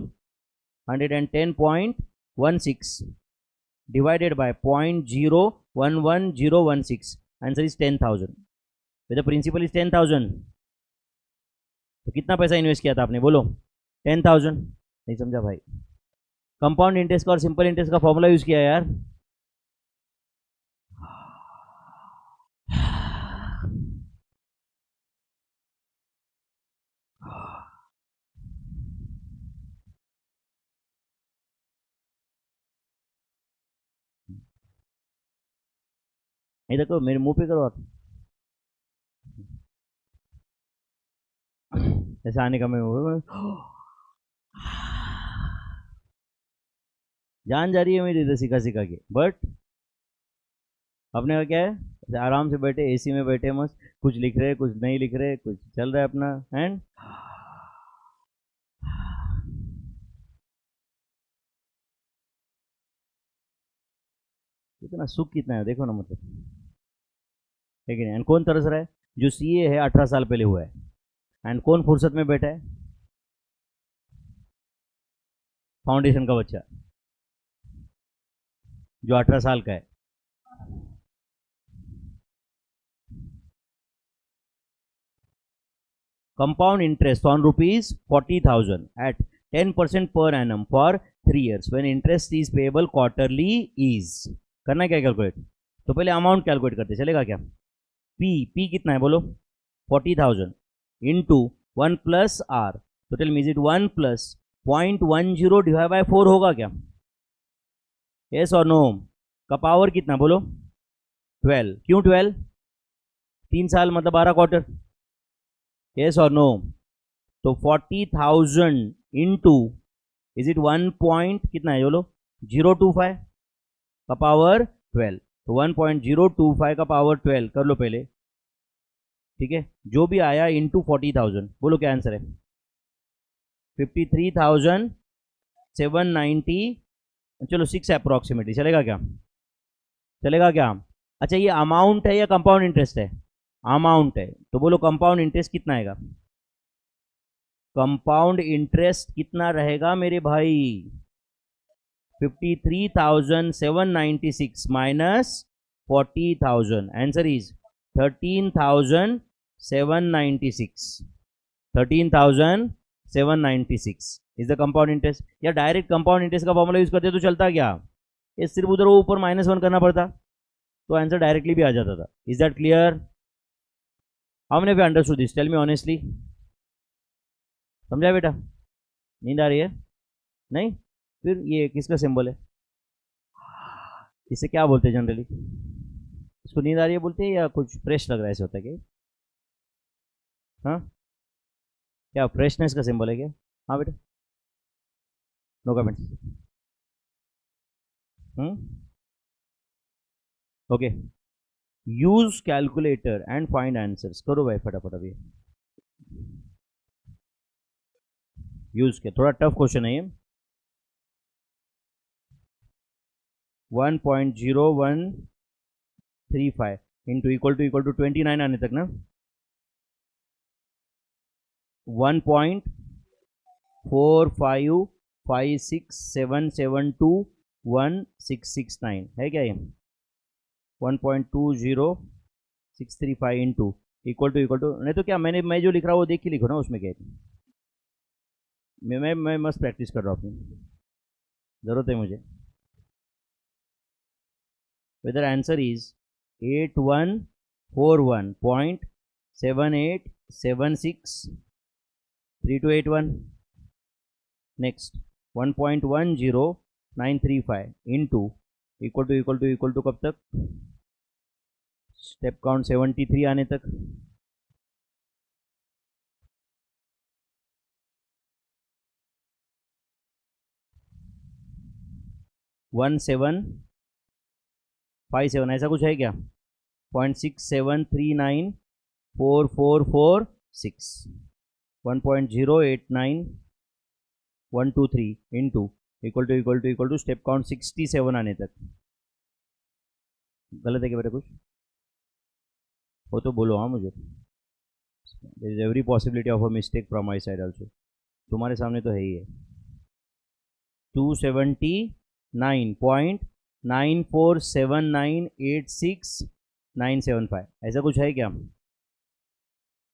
110.16 divided by 0.011016, answer is 10,000. The principal is 10,000. तो कितना पैसा इन्वेस्ट किया था आपने, बोलो? 10,000. नहीं समझा भाई? कंपाउंड इंटरेस्ट का और सिंपल इंटरेस्ट का फॉर्मूला यूज किया यार. नहीं देखो मेरे मुंह पे करो आप. ऐसा आने का मैं जान जा रही है मेरी इधर सिखा सिखा के, बट अपने का क्या है, ऐसे आराम से बैठे एसी में बैठे मस्त, कुछ लिख रहे कुछ नहीं लिख रहे, कुछ चल रहा है अपना एंड कितना सुख कितना है देखो ना, मतलब है कि नहीं। एंड कौन तरस रहा है, जो सीए है 18 साल पहले हुआ है, एंड कौन फुर्सत में बैठा है, फाउंडेशन का बच्चा जो 18 साल का है। Compound interest on rupees 40,000 at 10% per annum for 3 years when interest is payable quarterly is, करना क्या कैलकुलेट, तो पहले अमाउंट कैलकुलेट करते चलेगा क्या, पी कितना है बोलो 40,000 इंटू 1 प्लस आर, तो tell me is it 1 plus 0.10 divide by 4 होगा क्या, यस और नो, का पावर कितना बोलो 12, क्यों 12, 3 साल मतलब 12 क्वार्टर, यस और नो, तो 40,000 इंटू इज इट 1 पॉइंट कितना है बोलो 025 का पावर 12, तो 1.025 का पावर 12 कर लो पहले, ठीक है, जो भी आया इंटू 40,000, बोलो क्या आंसर है 53,790, चलो 6 अप्रोक्सीमेटली चलेगा क्या, चलेगा क्या, अच्छा ये अमाउंट है या कंपाउंड इंटरेस्ट है, अमाउंट है, तो बोलो कंपाउंड इंटरेस्ट कितना आएगा, कंपाउंड इंटरेस्ट कितना रहेगा मेरे भाई 53,796 minus 40,000, answer is 13,796, 13,796 is the compound interest, या डायरेक्ट कंपाउंड इंटरेस्ट का फॉर्मूला यूज करते तो चलता क्या, ये सिर्फ उधर ऊपर -1 करना पड़ता तो आंसर डायरेक्टली भी आ जाता था, is that clear, how many of you understood this, tell me honestly, समझा बेटा, नींद आ रही है, नहीं, फिर ये किसका सिंबल है, इसे क्या बोलते हैं जनरली, इसको नींद आ रही है बोलते हैं या कुछ फ्रेश लग रहा है ऐसे होता है क्या, हाँ क्या फ्रेशनेस का सिंबल है क्या, हाँ बेटा, no comments, okay, use calculator and find answers, करो भाई फटाफट अभी, यूज के, थोड़ा टफ क्वेश्चन है ये, 1.0135 इंटू इक्वल टू 29 आने तक ना, 1.45567721669 है क्या ये, 1.20635 इंटू इक्वल टू, नहीं तो क्या मैं जो लिख रहा हूँ वो देख के लिखो ना, उसमें क्या है, मैं मस्त प्रैक्टिस कर रहा हूँ अपनी, ज़रूरत है मुझे, whether answer is 8141.78763281, next 1.10935 into equal to कब तक, स्टेप काउंट 73 आने तक, वन 757 ऐसा कुछ है क्या, 0.6739446, 1.089123 into equal to step count 67 आने तक, गलत है क्या बेटा कुछ, वो तो बोलो हाँ मुझे, there is every possibility of a mistake from my side also, तुम्हारे सामने तो है ही है, 279.947986,975 ऐसा कुछ है क्या,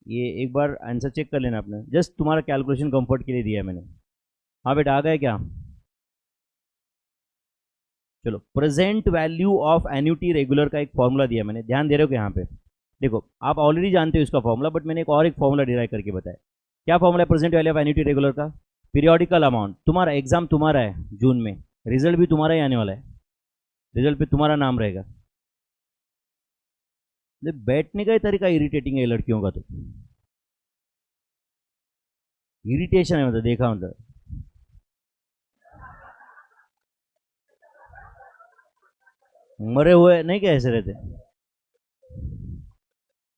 ये एक बार आंसर चेक कर लेना आपने, जस्ट तुम्हारा कैलकुलेशन कंफर्ट के लिए दिया है मैंने, हाँ बेटा आ गया क्या, चलो present value of annuity regular का एक फॉर्मूला दिया मैंने, ध्यान दे रहे हो कि यहाँ पे देखो आप ऑलरेडी जानते हो इसका फॉर्मूला, बट मैंने एक फॉर्मूला डिराइव करके बताया, क्या फॉर्मूला है present value of annuity regular का, पीरियोडिकल अमाउंट, तुम्हारा एग्जाम तुम्हारा है जून में, रिजल्ट भी तुम्हारा ही आने वाला है, रिजल्ट पे तुम्हारा नाम रहेगा, बैठने का ही तरीका इरिटेटिंग है लड़कियों का तो, इरिटेशन है, मतलब देखा मतलब मरे हुए नहीं क्या ऐसे रहते,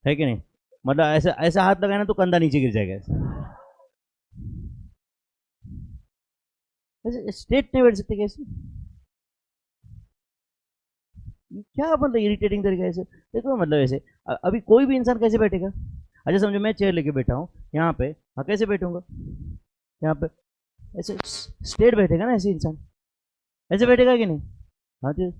है कि नहीं? मतलब ऐसा ऐसा हाथ लगाना तो कंधा नीचे गिर जाएगा ऐसे। ऐसे स्ट्रेट नहीं बैठ सकते कैसे? ये क्या मतलब इरिटेटिंग तरीका ऐसे, देखो मतलब ऐसे अभी कोई भी इंसान कैसे बैठेगा? अच्छा समझो मैं चेयर लेके बैठा हूँ यहाँ पे, हाँ कैसे बैठूंगा यहाँ पे? ऐसे स्ट्रेट बैठेगा ना ऐसे इंसान, ऐसे बैठेगा कि नहीं? हाँ तो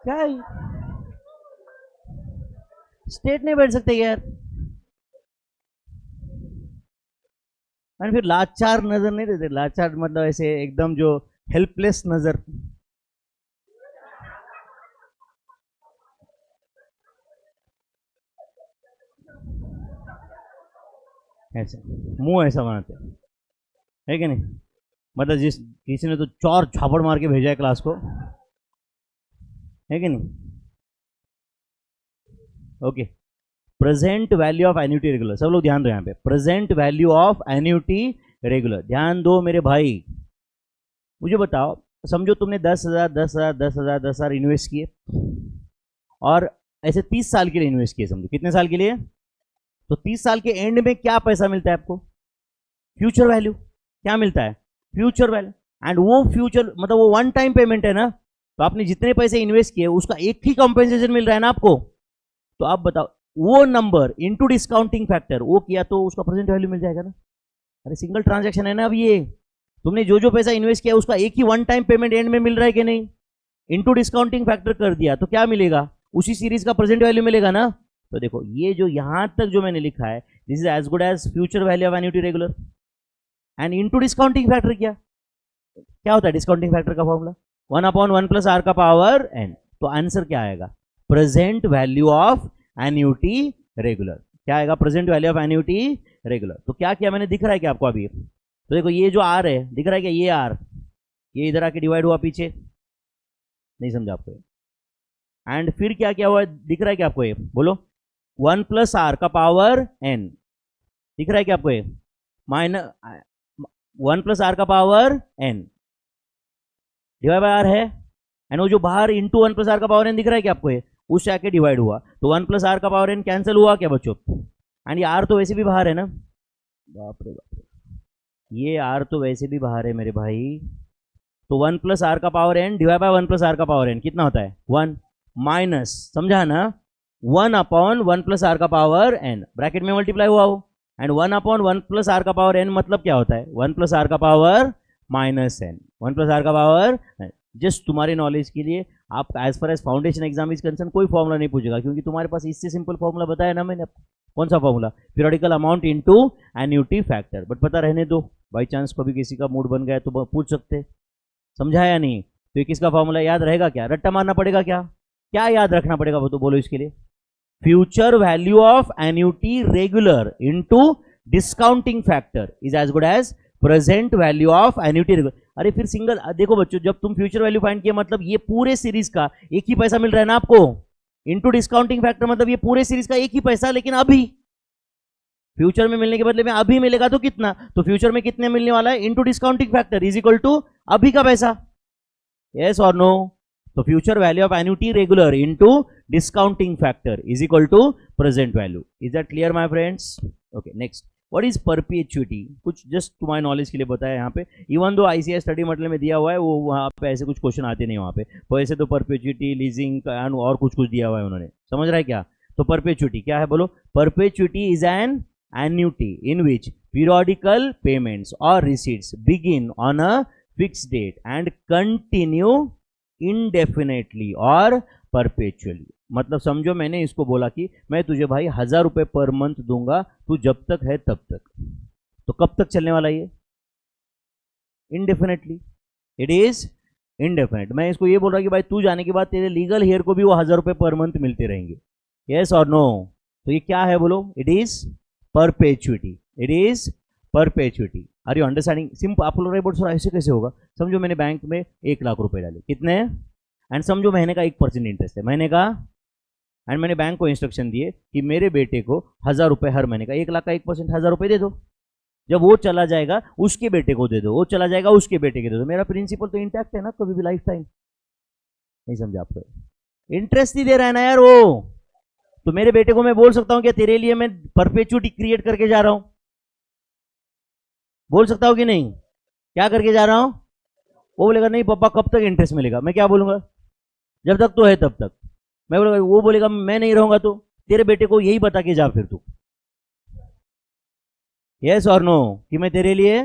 क्या है? स्ट्रेट नहीं बैठ सकते यार। और फिर लाचार नजर नहीं देते, लाचार मतलब ऐसे एकदम जो हेल्पलेस नजर। ऐसे मुंह ऐसा बनाते हैं, है कि नहीं? मतलब जिस किसी ने तो चौर झापड़ मार के भेजा है क्लास को, है कि नहीं? Okay, present value of annuity regular, सब लोग ध्यान दो यहाँ पे, present value of annuity regular, ध्यान दो मेरे भाई। मुझे बताओ, समझो तुमने 10,000 10,000 10,000 10,000 इन्वेस्ट किए, और ऐसे 30 साल के लिए इन्वेस्ट किए, समझो कितने साल के लिए? तो 30 साल के एंड में क्या पैसा मिलता है आपको? Future value. क्या मिलता है? Future value. एंड वो फ्यूचर मतलब वो वन टाइम पेमेंट है ना, तो आपने जितने पैसे इन्वेस्ट किए उसका एक ही कॉम्पेंसेशन मिल रहा है ना आपको। तो आप बताओ, वो नंबर इनटू डिस्काउंटिंग फैक्टर वो किया तो उसका प्रेजेंट वैल्यू मिल जाएगा ना। अरे सिंगल ट्रांजैक्शन है ना अब ये, तुमने जो जो पैसा इन्वेस्ट किया उसका एक ही वन टाइम पेमेंट एंड में मिल रहा है कि नहीं? इनटू डिस्काउंटिंग फैक्टर कर दिया तो क्या मिलेगा? उसी सीरीज का प्रेजेंट वैल्यू मिलेगा ना। तो देखो ये जो यहां तक जो मैंने लिखा है, this is as good as future value of annuity regular, and into discounting factor क्या क्या होता है डिस्काउंटिंग फैक्टर का फॉर्मूला? 1/1 + r का पावर n। तो आंसर क्या आएगा? Present value of annuity regular. क्या आएगा? Present value of annuity regular. तो क्या किया मैंने, दिख रहा है क्या आपको अभी? तो देखो ये जो आर है दिख रहा है क्या? ये आर, ये इधर आके डिवाइड हुआ पीछे, नहीं समझा आपको? एंड फिर क्या क्या हुआ दिख रहा है क्या आपको? ये बोलो, 1 + r का पावर n, दिख रहा है क्या आपको? ये माइनस 1 + r का power n divide by R है, एंड वो जो बाहर इंटू 1 + r का पावर n दिख रहा है क्या आपको? ये उससे आके डिवाइड हुआ, तो 1 + r का पावर n कैंसिल हुआ क्या बच्चों? एंड ये r तो वैसे भी बाहर है ना, बाप रे बाप रे, ये r तो वैसे भी बाहर है मेरे भाई। तो 1 + r का power n divide by 1 + r का पावर n कितना होता है? 1 माइनस, समझा ना, 1/1 + r का पावर n, ब्रैकेट में मल्टीप्लाई हुआ हो, एंड 1/1 + r का पावर n मतलब क्या होता है? 1 + r का पावर -n, 1 + r का पावर। जस्ट तुम्हारे नॉलेज के लिए, आप as far as foundation exam is concern कोई फॉर्मूला नहीं पूछेगा, क्योंकि तुम्हारे पास इससे सिंपल फॉर्मूला बताया ना मैंने। कौन सा formula? Periodical amount into annuity factor. But पता रहने दो, बाई चांस कभी किसी का मूड बन गया तो पूछ सकते। समझा या नहीं? तो ये किसका फॉर्मूला याद रहेगा? क्या रट्टा मारना पड़ेगा? क्या क्या याद रखना पड़ेगा वो तो बोलो इसके लिए? Future value of annuity regular into discounting factor is as good as present value of annuity regular. अरे फिर सिंगल देखो बच्चों, जब तुम फ्यूचर वैल्यू फाइंड किया मतलब ये पूरे सीरीज का एक ही पैसा मिल रहा है ना आपको, इनटू डिस्काउंटिंग फैक्टर मतलब ये पूरे सीरीज का एक ही पैसा, लेकिन अभी फ्यूचर में मिलने के बदले में अभी मिलेगा तो कितना? तो फ्यूचर में कितने मिलने वाला है? Into discounting factor is equal to अभी का पैसा। यस और नो? तो future value of annuity regular into discounting factor is equal to present value. Is that clear my friends? Okay next, what is perpetuity? कुछ just तुम्हारे knowledge के लिए बताया यहाँ पे, even though ICS study material में दिया हुआ है, वो वहाँ पे ऐसे कुछ क्वेश्चन आते नहीं वहाँ पे, तो ऐसे तो परपेचुइटी, लीजिंग और कुछ कुछ दिया हुआ है उन्होंने, समझ रहा है क्या? तो परपेचुइटी क्या है बोलो? Perpetuity is an annuity in which periodical payments or receipts begin on a fixed date and continue indefinitely or perpetually। मतलब समझो मैंने इसको बोला कि मैं तुझे भाई 1,000 रुपए पर मंथ दूंगा, तू जब तक है तब तक। तो कब तक चलने वाला ये? Indefinitely, it is indefinite. मैं इसको ये बोल रहा कि भाई तू जाने के बाद तेरे लीगल हेयर को भी वो 1,000 रुपए पर मंथ मिलते रहेंगे। यस और नो? तो ये क्या है बोलो? It is perpetuity, it is perpetuity. Are you understanding? Simple. आप लोग बोल सर ऐसे कैसे होगा? समझो मैंने बैंक में 1 लाख रुपए डाले, कितने? एंड समझो महीने का 1% इंटरेस्ट है, महीने का एंड मैंने बैंक को इंस्ट्रक्शन दिए कि मेरे बेटे को 1000 रुपये हर महीने का, 1 लाख का 1% 1000 रुपये दे दो। जब वो चला जाएगा उसके बेटे को दे दो, वो चला जाएगा उसके बेटे को दे दो। मेरा प्रिंसिपल तो इंटैक्ट है ना, कभी भी लाइफ टाइम। नहीं समझा आपको? इंटरेस्ट ही दे रहा है ना यार वो। तो मेरे बेटे को मैं बोल सकता हूं कि तेरे लिए मैं परपेचुइटी क्रिएट करके जा रहा हूं, बोल सकता हूं कि नहीं? क्या करके जा रहा हूं? वो बोलेगा नहीं पापा कब तक इंटरेस्ट मिलेगा। मैं क्या बोलूंगा? जब तक तो है तब तक। मैं बोलूंगा, वो बोलेगा मैं नहीं रहूंगा तो तेरे बेटे को यही बता के जा फिर तू, यस और नो, कि मैं तेरे लिए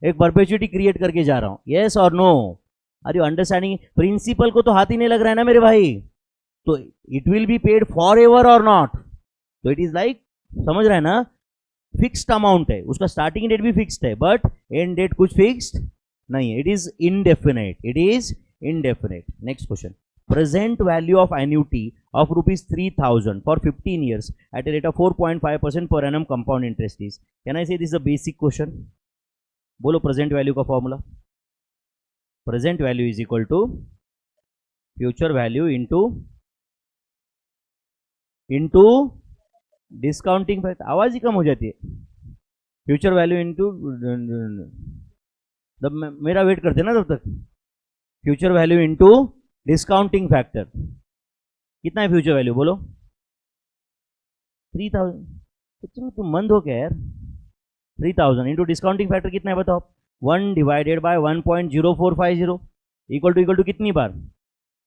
एक परपेचुइटी क्रिएट करके जा रहा हूं, यस और no? Are you understanding? Principal को तो हाथ ही नहीं लग रहा है ना मेरे भाई, तो it will be paid for ever और नॉट। तो इट इज लाइक, समझ रहे हैं ना, फिक्स्ड अमाउंट है, उसका स्टार्टिंग डेट भी फिक्स्ड है बट एंड डेट कुछ फिक्स्ड नहीं है। It is indefinite, it is indefinite. Next question, present value of annuity of rupees 3000 for 15 years at a rate of 4.5% per annum compound interest is, can I say this is a basic question? बोलो present value का formula. present value is equal to future value into discounting factor। आवाज ही कम हो जाती है। future value into, तब मेरा wait करते ना तब तक। future value into discounting factor कितना है? फ्यूचर वैल्यू बोलो 3000। तुम मंद हो क्या यार? 3000 इंटू डिस्काउंटिंग फैक्टर कितना है बताओ? 1 डिवाइडेड बाय 1.0450 इक्वल टू कितनी बार?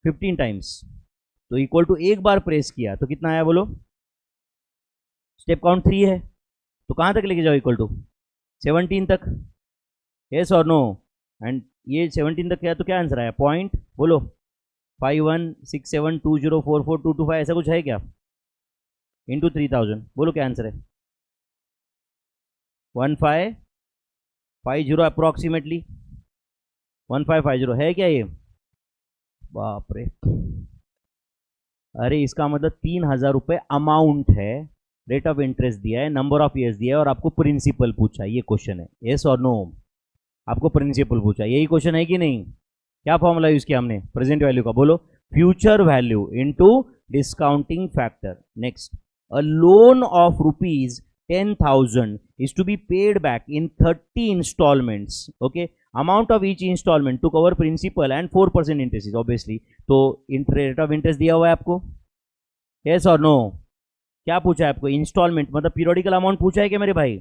15 टाइम्स। तो इक्वल टू एक बार प्रेस किया तो कितना आया बोलो? स्टेप काउंट 3 है, तो कहाँ तक लेके जाओ? इक्वल टू 17 तक, यस और नो? एंड ये 17 तक क्या, तो क्या आंसर आया? पॉइंट बोलो 516720442225 ऐसा कुछ है क्या? इंटू 3000 बोलो क्या आंसर है? 1550 अप्रोक्सीमेटली, 1550 है क्या ये? बाप रे, अरे इसका मतलब 3000 रुपये अमाउंट है, रेट ऑफ इंटरेस्ट दिया है, नंबर ऑफ ईयर्स दिया है और आपको प्रिंसिपल पूछा है। ये क्वेश्चन है, यस और नो? आपको प्रिंसिपल पूछा, यही क्वेश्चन है कि नहीं? क्या फॉर्मूला यूज किया हमने प्रेजेंट वैल्यू का? बोलो future value into discounting factor. Next, a loan of rupees 10,000 is to be paid back in 30 installments. Okay, amount of each installment to cover principal and 4% interest is obviously। तो rate of interest दिया हुआ है आपको, yes और no? क्या पूछा है आपको? इंस्टॉलमेंट मतलब पीरियोडिकल अमाउंट पूछा है क्या मेरे भाई?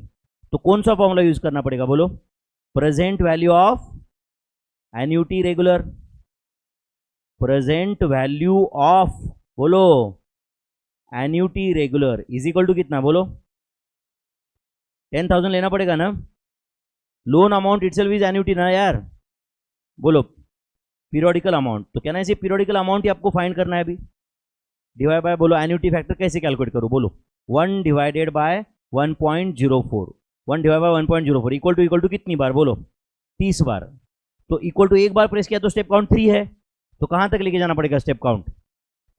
तो कौन सा फॉर्मूला यूज करना पड़ेगा बोलो? Present value of annuity regular, present value of बोलो annuity regular is equal to कितना बोलो? 10,000 लेना पड़ेगा ना। Loan amount itself is annuity ना यार, बोलो पीरियोडिकल अमाउंट। तो कहना है पीरियोडिकल अमाउंट ही आपको फाइंड करना है अभी। डिवाइड बाय बोलो एन्यूटी फैक्टर कैसे कैलकुलेट करो बोलो? 1 divided by 1.04, 1 divide by 1.04 equal to कितनी बार बोलो? 30 बार। तो इक्वल टू एक बार प्रेस किया तो स्टेप काउंट 3 है, तो कहां तक लेके जाना पड़ेगा? स्टेप काउंट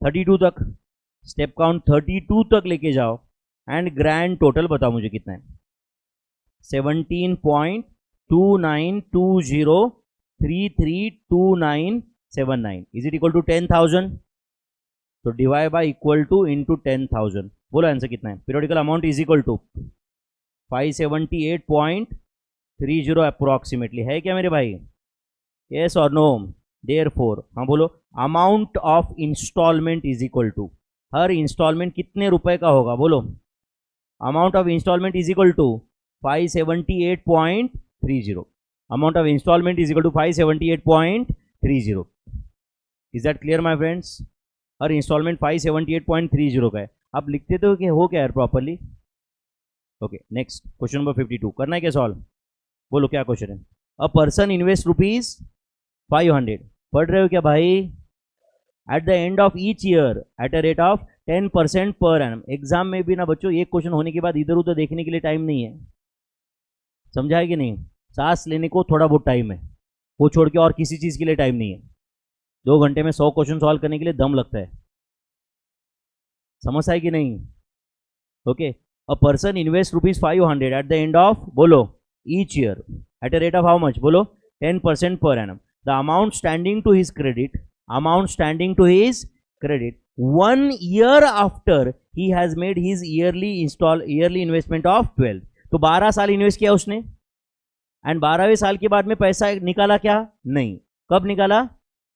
32 तक। स्टेप काउंट 32 तक लेके जाओ एंड ग्रैंड टोटल बताओ मुझे कितना है? 17.2920332979 इज इट इक्वल टू 10,000? तो divide by equal to into 10,000 बोलो आंसर कितना है? Periodical amount is equal to 578.30 approximately, है क्या मेरे भाई? यस और नो? देयरफॉर हाँ बोलो amount of installment is equal to, हर इंस्टॉलमेंट कितने रुपए का होगा बोलो? Amount of installment is equal to 578.30। Amount of installment is equal to 578.30। Is that clear my friends? हर इंस्टॉलमेंट 578.30 का है। आप लिखते तो कि हो क्या यार properly? Okay, next question number 52 करना है क्या सॉल्व? बोलो क्या क्वेश्चन है? अ पर्सन इन्वेस्ट रुपीज 500, पढ़ रहे हो क्या भाई? Eight the end of each year at a rate of 10% per annum. Exam में भी ना बच्चों एक क्वेश्चन होने के बाद इधर उधर देखने के लिए टाइम नहीं है, समझा है कि नहीं? सांस लेने को थोड़ा बहुत टाइम है, वो छोड़ के और किसी चीज के लिए टाइम नहीं है। 2 घंटे में 100 क्वेश्चन सॉल्व करने के लिए दम लगता है, समझ है कि नहीं? Okay, a person invest rupees 500 at the end of बोलो each year at a rate of how much बोलो? 10% per annum. The amount standing to his credit, amount standing to his credit 1 year after he has made his yearly investment of 12. तो 12 साल invest किया उसने and 12वें साल के बाद में पैसा निकाला क्या? नहीं. कब निकाला?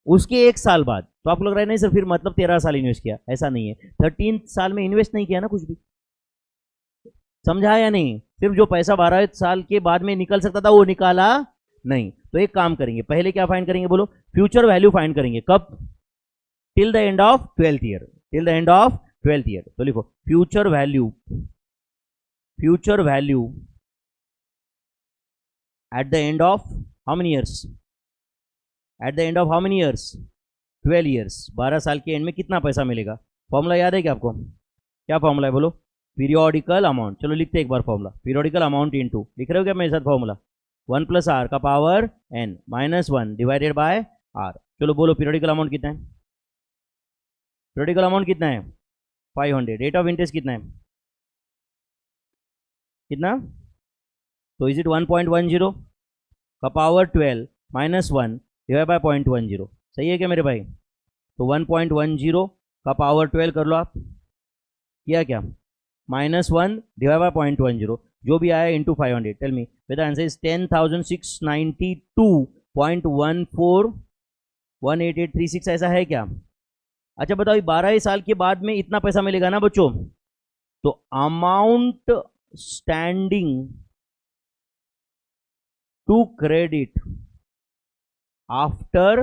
उसके 1 साल बाद. तो आप लोग रहे नहीं सर फिर मतलब 13 साल इन्वेस्ट किया. ऐसा नहीं है. 13 साल में इन्वेस्ट नहीं किया ना कुछ भी. समझा या नहीं? सिर्फ जो पैसा 12 साल के बाद में निकल सकता था वो निकाला नहीं. तो एक काम करेंगे, पहले क्या फाइंड करेंगे बोलो? फ्यूचर वैल्यू फाइंड करेंगे. कब? Till the end of 12th year. Till the end of 12th year. तो लिखो future value at the end of how many years? At the end of how many years? 12 years. 12 साल के end में कितना पैसा मिलेगा? फॉर्मूला याद है क्या आपको? क्या फॉर्मूला है बोलो? Periodical amount. चलो लिखते एक बार फॉर्मूला. पीरियोडिकल अमाउंट इनटू, लिख रहे हो क्या मेरे साथ फॉर्मूला? 1 + r का power n minus 1 divided by r. चलो बोलो पीरियोडिकल अमाउंट कितना है? पीरियोडिकल अमाउंट कितना है? 500. रेट ऑफ इंटरेस्ट कितना है? कितना? तो इज इट 1.10 का पावर 12 माइनस 1 डिवाइड बाय 0.10. सही है क्या मेरे भाई? तो 1.10 का पावर 12 कर लो आप. किया क्या? माइनस 1 डिवाइड बाय 0.10 जो भी आया into 500. Tell me the answer is 10,692.18836. ऐसा है क्या? अच्छा बताओ 12 साल के बाद में इतना पैसा मिलेगा ना बच्चों. तो amount standing to credit after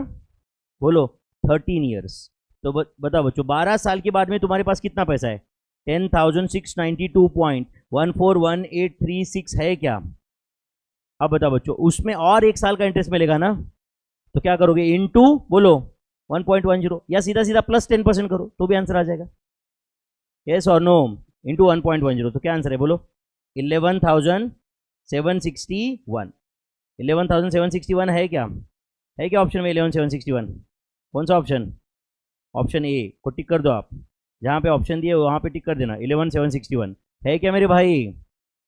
बोलो 13 ईयर्स. तो बताओ बच्चों 12 साल के बाद में तुम्हारे पास कितना पैसा है? 10,692.141836 है क्या? अब बताओ बच्चों उसमें और 1 साल का इंटरेस्ट मिलेगा ना. तो क्या करोगे? इनटू बोलो 1.10 या सीधा सीधा प्लस 10% करो तो भी आंसर आ जाएगा. यस और नो? इंटू 1.10. तो क्या आंसर है बोलो? 11,761. 11,761 है क्या? है क्या ऑप्शन में 11,761? कौन सा ऑप्शन? ऑप्शन ए को टिक कर दो आप. जहाँ पे ऑप्शन दिए वहाँ पे टिक कर देना. 11,761 है क्या मेरे भाई?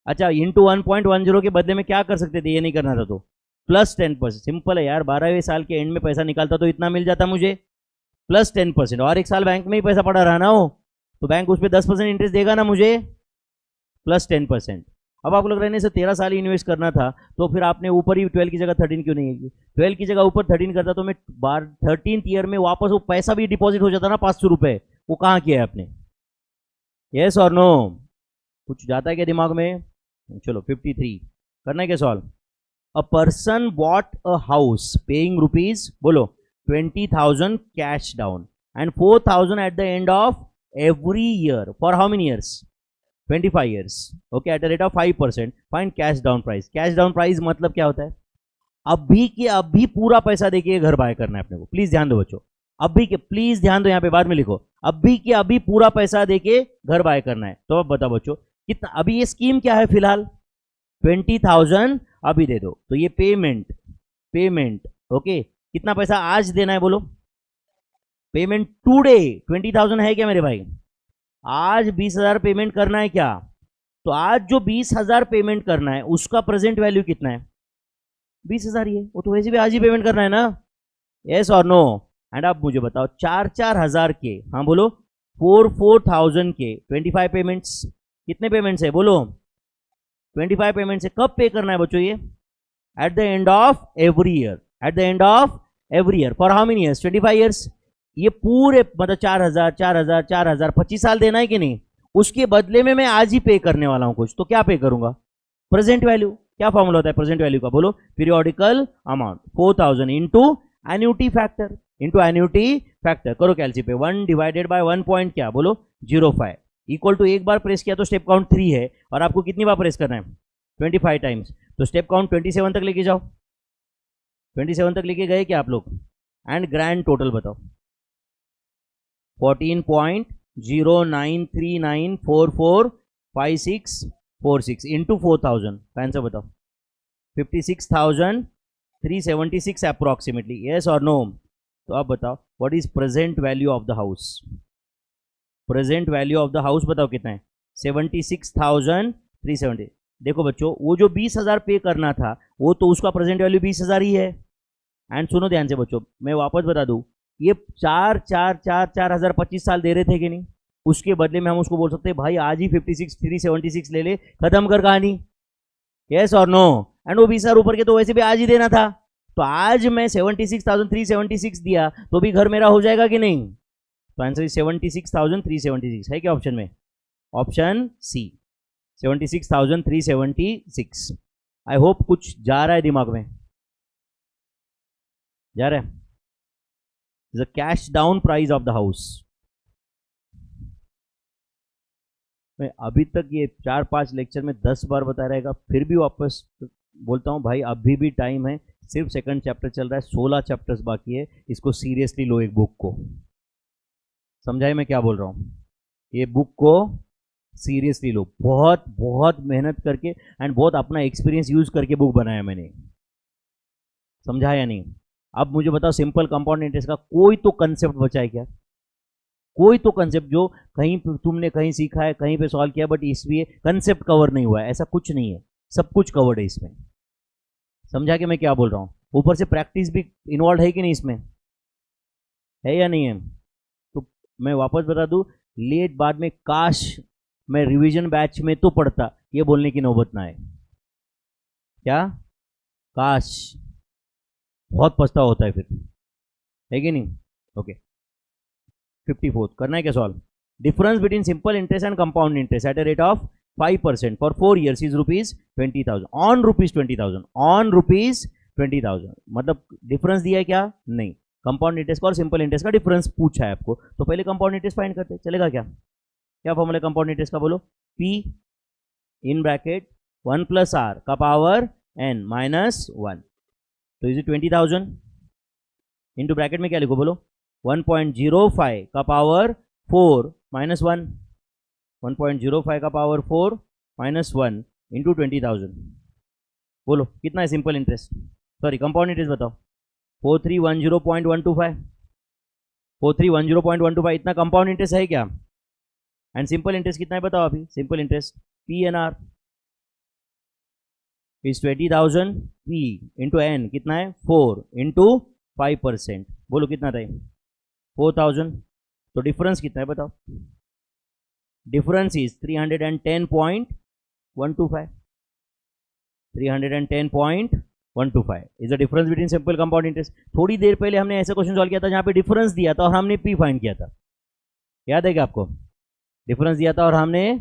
अच्छा इंटू 1.10 के बदले में क्या कर सकते थे? ये नहीं करना था तो प्लस 10%. सिंपल है यार. 12वें साल के एंड में पैसा निकालता तो इतना मिल जाता मुझे प्लस 10%. और 1 साल बैंक में ही पैसा पड़ा रहा ना हो तो बैंक उस पर 10% इंटरेस्ट देगा ना मुझे प्लस 10%. अब आप लोग रहने से 13 साल ही इन्वेस्ट करना था तो फिर आपने ऊपर ही 12 की जगह 13 क्यों नहीं है? 12 की जगह ऊपर 13 करता तो मैं 13th ईयर में वापस वो पैसा भी डिपॉजिट हो जाता ना 500 रुपये. वो कहाँ किया है आपने? यस और नो? कुछ जाता है क्या दिमाग में? चलो 53 करना है क्या solve? A person bought a house paying rupees बोलो 20,000 cash down and 4,000 eight the end of every year for how many years? 25 years. Okay, at a rate of 5%. Find cash down price. Cash down price मतलब क्या होता है? अभी के अभी पूरा पैसा देके घर बाय करना है अपने को. प्लीज ध्यान दो बच्चों. अभी के प्लीज ध्यान दो, यहाँ पे बाद में लिखो. अभी के अभी पूरा पैसा देके घर बाय करना है. तो अब बताओ बच्चों कितना अभी ये स्कीम क्या है फिलहाल? 20,000 अभी दे दो. तो ये पेमेंट ओके. कितना पैसा आज देना है बोलो? पेमेंट टुडे 20,000 है क्या मेरे भाई? आज 20,000 पेमेंट करना है क्या? तो आज जो 20,000 पेमेंट करना है उसका प्रेजेंट वैल्यू कितना है? 20,000 ही है. वो तो वैसे भी आज ही पेमेंट करना है ना. यस और नो? एंड आप मुझे बताओ 4,000 के, हाँ बोलो 4,000 के 25 पेमेंट्स. कितने पेमेंट्स है बोलो? 25 पेमेंट्स है. कब पे करना है बच्चों ये? Eight the end of every year. Eight the end of every year. For how many years? 25 years. ये पूरे मतलब 4,000 4,000 4,000 25 साल देना है कि नहीं? उसके बदले में मैं आज ही पे करने वाला हूं कुछ. तो क्या पे करूंगा? Present value. क्या फॉर्मूला होता है प्रेजेंट वैल्यू का बोलो? Periodical amount 4,000 into annuity factor. Into annuity factor करो कैलसी पे. 1 डिवाइडेड बाय 1 पॉइंट क्या बोलो? 0.5 इक्वल टू. एक बार प्रेस किया तो स्टेप काउंट 3 है और आपको कितनी बार प्रेस करना है? 25 टाइम्स. तो स्टेप काउंट 27 तक लेके जाओ. 27 तक लेके गए क्या आप लोग? एंड ग्रैंड टोटल बताओ. 14.0939445646 इंटू 4,000 का आंसर बताओ. 56,376 अप्रोक्सीमेटली. यस और नो? तो अब बताओ what is present value of the house? Present value of the house बताओ कितना है? 76,370. देखो बच्चों वो जो 20,000 पे करना था वो तो उसका प्रेजेंट वैल्यू 20,000 ही है. एंड सुनो ध्यान से बच्चों मैं वापस बता दूं ये 4,4,4,4,000 25 साल दे रहे थे कि नहीं, उसके बदले में हम उसको बोल सकते हैं भाई आज ही 56,376 ले ले, खत्म कर कहानी। यस और नो? एंड वो 20,000 ऊपर के तो वैसे भी आज ही देना था, तो आज मैं 76,376 दिया तो भी घर मेरा हो जाएगा कि नहीं? तो आंसर इज 76,376 है क्या ऑप्शन में? Option C 76,376। आई होप कुछ जा रहा है दिमाग में, जा रहा है? The cash down price of the house. मैं अभी तक ये 4-5 लेक्चर में 10 बार बता रहेगा, फिर भी वापस बोलता हूँ भाई अभी भी टाइम है, सिर्फ सेकंड चैप्टर चल रहा है, 16 चैप्टर्स बाकी है, इसको सीरियसली लो, एक बुक को। समझाए मैं क्या बोल रहा हूँ? ये बुक को सीरियसली लो, बहुत बहुत मेहनत करके एंड बहुत अपना एक्सपीरियंस यूज करके बुक बनाया मैंने, समझा या नहीं? अब मुझे बताओ सिंपल कंपाउंड इंटरेस्ट का कोई तो कंसेप्ट बचा है क्या? कोई तो कंसेप्ट जो कहीं तुमने कहीं सीखा है, कहीं पे सॉल्व किया, बट इसलिए कंसेप्ट कवर नहीं हुआ है, ऐसा कुछ नहीं है, सब कुछ कवर्ड है इसमें। समझा कि मैं क्या बोल रहा हूँ? ऊपर से प्रैक्टिस भी इन्वॉल्व है कि नहीं इसमें, है या नहीं है? तो मैं वापस बता दूं, लेट बाद में काश मैं रिवीजन बैच में तो पढ़ता, ये बोलने की नौबत ना आए। क्या काश? बहुत पछतावा होता है फिर, है कि नहीं? ओके 54 करना है क्या solve? Difference between simple interest and compound interest eight a rate of 5% for 4 years is ₹20,000 on ₹20,000 on ₹20,000। मतलब डिफरेंस दिया है क्या? नहीं, कंपाउंड इंटरेस्ट का और सिंपल इंटरेस्ट का डिफरेंस पूछा है आपको, तो पहले कंपाउंड इंटरेस्ट फाइंड करते हैं, चलेगा क्या? क्या फॉर्मूला कंपाउंड इंटरेस्ट का बोलो? P इन ब्रैकेट 1 + R का पावर n -1, तो इज 20,000 इंटू ब्रैकेट में क्या लिखो बोलो? 1.05 का पावर 4 -1, 1.05 का पावर 4 -1 इंटू 20,000। बोलो कितना है simple interest, sorry compound interest बताओ? 4310.125, 4310.125 इतना कंपाउंड इंटरेस्ट है क्या? एंड सिंपल इंटरेस्ट कितना है बताओ अभी? Simple interest PNR is 20,000, P into N कितना है? 4 इंटू 5%, बोलो कितना था? 4,000। तो डिफरेंस कितना है बताओ? Difference is 310.125, 310.125 is the difference between simple compound interest. थोड़ी देर पहले हमने ऐसा क्वेश्चन सॉल्व किया था जहां पे डिफरेंस दिया था और हमने P फाइंड किया था, याद है क्या आपको? डिफरेंस दिया था और हमने